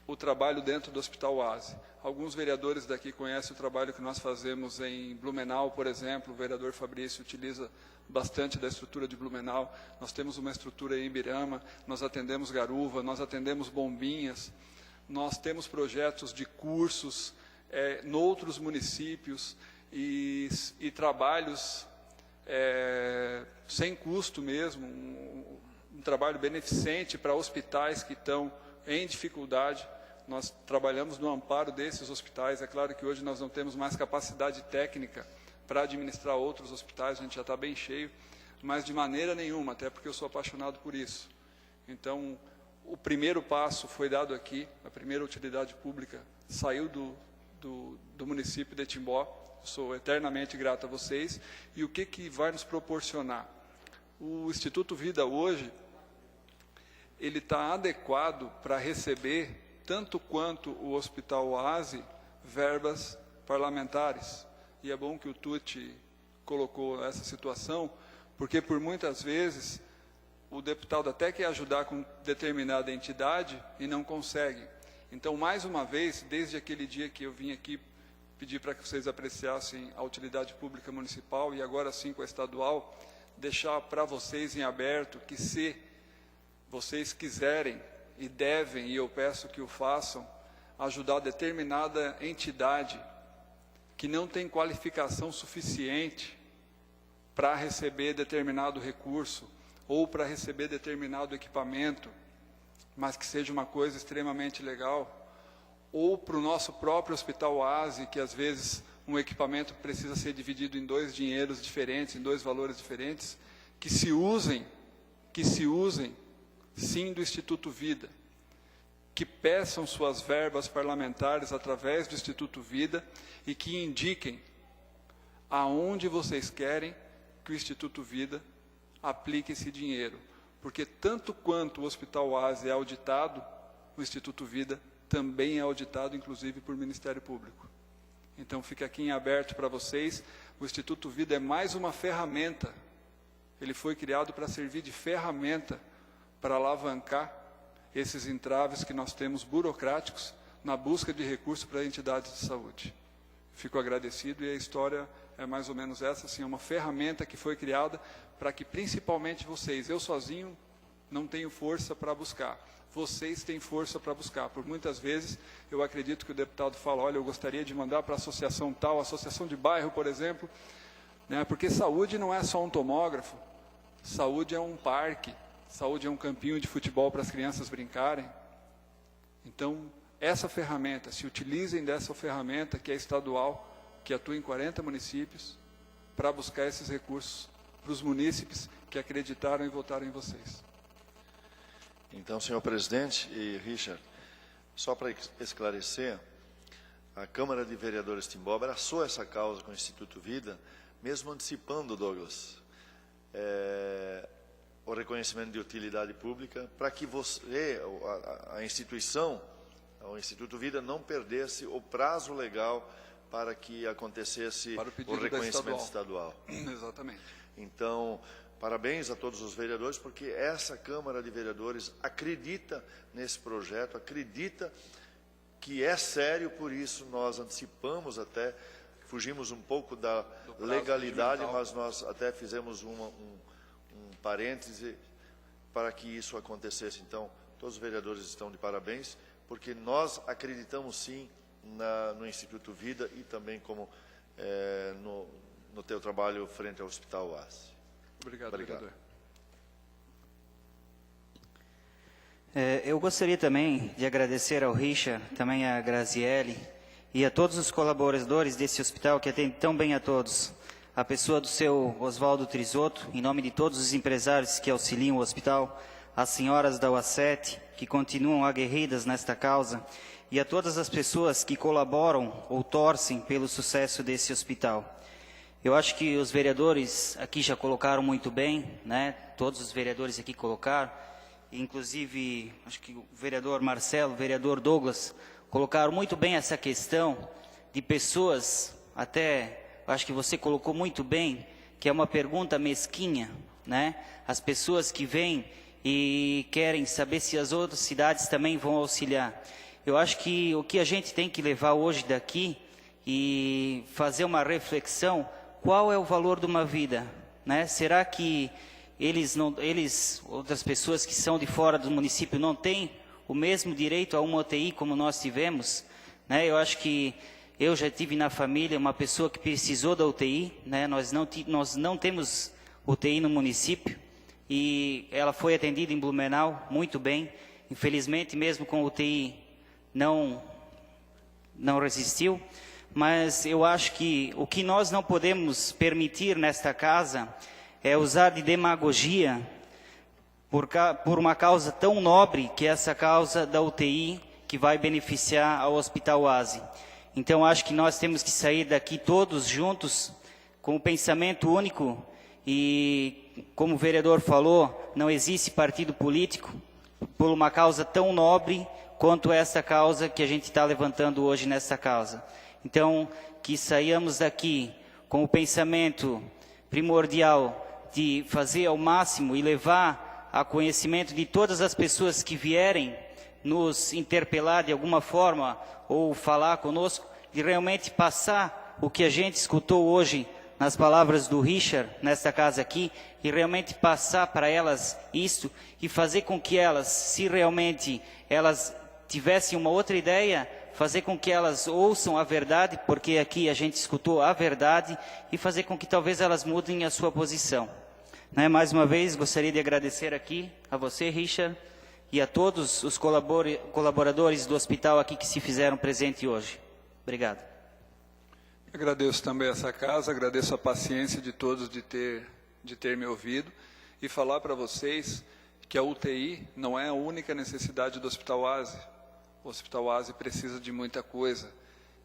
o trabalho dentro do Hospital Oase. Alguns vereadores daqui conhecem o trabalho que nós fazemos em Blumenau, por exemplo. O vereador Fabrício utiliza bastante da estrutura de Blumenau. Nós temos uma estrutura em Ibirama, nós atendemos Garuva, nós atendemos Bombinhas, nós temos projetos de cursos em outros municípios e trabalhos sem custo mesmo, um trabalho beneficente para hospitais que estão em dificuldade. Nós trabalhamos no amparo desses hospitais. É claro que hoje nós não temos mais capacidade técnica para administrar outros hospitais, a gente já está bem cheio, mas de maneira nenhuma, até porque eu sou apaixonado por isso. Então, o primeiro passo foi dado aqui, a primeira utilidade pública saiu do município de Timbó. Sou eternamente grato a vocês. E o que vai nos proporcionar? O Instituto Vida hoje, ele está adequado para receber, tanto quanto o Hospital Oase, verbas parlamentares. E é bom que o Tucci colocou essa situação, porque por muitas vezes o deputado até quer ajudar com determinada entidade e não consegue. Então, mais uma vez, desde aquele dia que eu vim aqui pedir para que vocês apreciassem a utilidade pública municipal e agora sim com a estadual, deixar para vocês em aberto que, se vocês quiserem e devem, e eu peço que o façam, ajudar determinada entidade que não tem qualificação suficiente para receber determinado recurso ou para receber determinado equipamento, mas que seja uma coisa extremamente legal, ou para o nosso próprio Hospital Oase, que às vezes um equipamento precisa ser dividido em 2 dinheiros diferentes, em 2 valores diferentes, que se usem sim do Instituto Vida, que peçam suas verbas parlamentares através do Instituto Vida e que indiquem aonde vocês querem que o Instituto Vida aplique esse dinheiro. Porque tanto quanto o Hospital Oase é auditado, o Instituto Vida também é auditado, inclusive, por Ministério Público. Então, fica aqui em aberto para vocês. O Instituto Vida é mais uma ferramenta ele foi criado para servir de ferramenta para alavancar esses entraves que nós temos burocráticos na busca de recursos para entidades de saúde. Fico agradecido, e a história é mais ou menos essa, assim, é uma ferramenta que foi criada para que principalmente vocês, eu sozinho não tenho força para buscar, vocês têm força para buscar. Por muitas vezes eu acredito que o deputado fala, olha, eu gostaria de mandar para a associação tal, associação de bairro, por exemplo, né, porque saúde não é só um tomógrafo, saúde é um parque, saúde é um campinho de futebol para as crianças brincarem. Então, essa ferramenta, se utilizem dessa ferramenta que é estadual, que atua em 40 municípios, para buscar esses recursos para os munícipes que acreditaram e votaram em vocês. Então, senhor presidente e Richard, só para esclarecer, a Câmara de Vereadores de Timbó abraçou essa causa com o Instituto Vida, mesmo antecipando, Douglas, o reconhecimento de utilidade pública, para que você, a instituição, o Instituto Vida, não perdesse o prazo legal para que acontecesse o reconhecimento estadual. Exatamente. Então, parabéns a todos os vereadores, porque essa Câmara de Vereadores acredita nesse projeto, acredita que é sério, por isso nós antecipamos até, fugimos um pouco da legalidade, mas nós até fizemos um parêntese para que isso acontecesse. Então, todos os vereadores estão de parabéns, porque nós acreditamos sim no Instituto Vida e também como no teu trabalho frente ao Hospital Oasi. Obrigado, vereador. Eu gostaria também de agradecer ao Richard, também à Graziele e a todos os colaboradores desse hospital que atendem tão bem a todos. A pessoa do seu Oswaldo Trisotto, em nome de todos os empresários que auxiliam o hospital, as senhoras da UA7, que continuam aguerridas nesta causa, e a todas as pessoas que colaboram ou torcem pelo sucesso desse hospital. Eu acho que os vereadores aqui já colocaram muito bem, né? Todos os vereadores aqui colocaram, inclusive, acho que o vereador Marcelo, o vereador Douglas, colocaram muito bem essa questão de pessoas, até, acho que você colocou muito bem, que é uma pergunta mesquinha, né? As pessoas que vêm e querem saber se as outras cidades também vão auxiliar. Eu acho que o que a gente tem que levar hoje daqui e fazer uma reflexão, qual é o valor de uma vida, né? Será que outras pessoas que são de fora do município não têm o mesmo direito a uma UTI como nós tivemos, né? Eu acho que eu já tive na família uma pessoa que precisou da UTI, né? Nós não temos UTI no município e ela foi atendida em Blumenau muito bem. Infelizmente, mesmo com UTI, não resistiu. Mas eu acho que o que nós não podemos permitir nesta casa é usar de demagogia por uma causa tão nobre que é essa causa da UTI, que vai beneficiar ao Hospital Oasi. Então, acho que nós temos que sair daqui todos juntos, com o pensamento único, e, como o vereador falou, não existe partido político por uma causa tão nobre quanto essa causa que a gente está levantando hoje nessa causa. Então, que saiamos daqui com o pensamento primordial de fazer ao máximo e levar a conhecimento de todas as pessoas que vierem nos interpelar de alguma forma ou falar conosco, de realmente passar o que a gente escutou hoje nas palavras do Richard, nesta casa aqui, e realmente passar para elas isto e fazer com que elas, se realmente elas tivessem uma outra ideia, fazer com que elas ouçam a verdade, porque aqui a gente escutou a verdade, e fazer com que talvez elas mudem a sua posição. Né? Mais uma vez, gostaria de agradecer aqui a você, Richard, e a todos os colaboradores do hospital aqui que se fizeram presente hoje. Obrigado. Agradeço também essa casa, agradeço a paciência de todos de ter me ouvido, e falar para vocês que a UTI não é a única necessidade do Hospital Oasi. O Hospital Oasi precisa de muita coisa.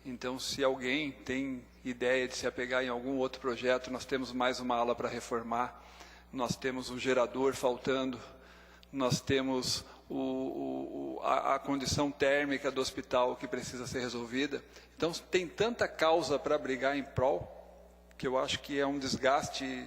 Então, se alguém tem ideia de se apegar em algum outro projeto, nós temos mais uma ala para reformar, nós temos um gerador faltando, nós temos a condição térmica do hospital que precisa ser resolvida. Então, tem tanta causa para brigar em prol, que eu acho que é um desgaste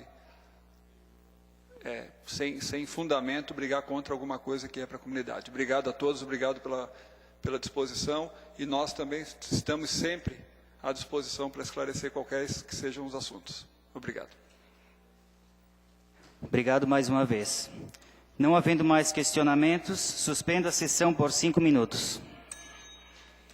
sem fundamento, brigar contra alguma coisa que é para a comunidade. Obrigado a todos, obrigado pela disposição, e nós também estamos sempre à disposição para esclarecer qualquer que sejam os assuntos. Obrigado. Obrigado mais uma vez. Não havendo mais questionamentos, suspendo a sessão por 5 minutos.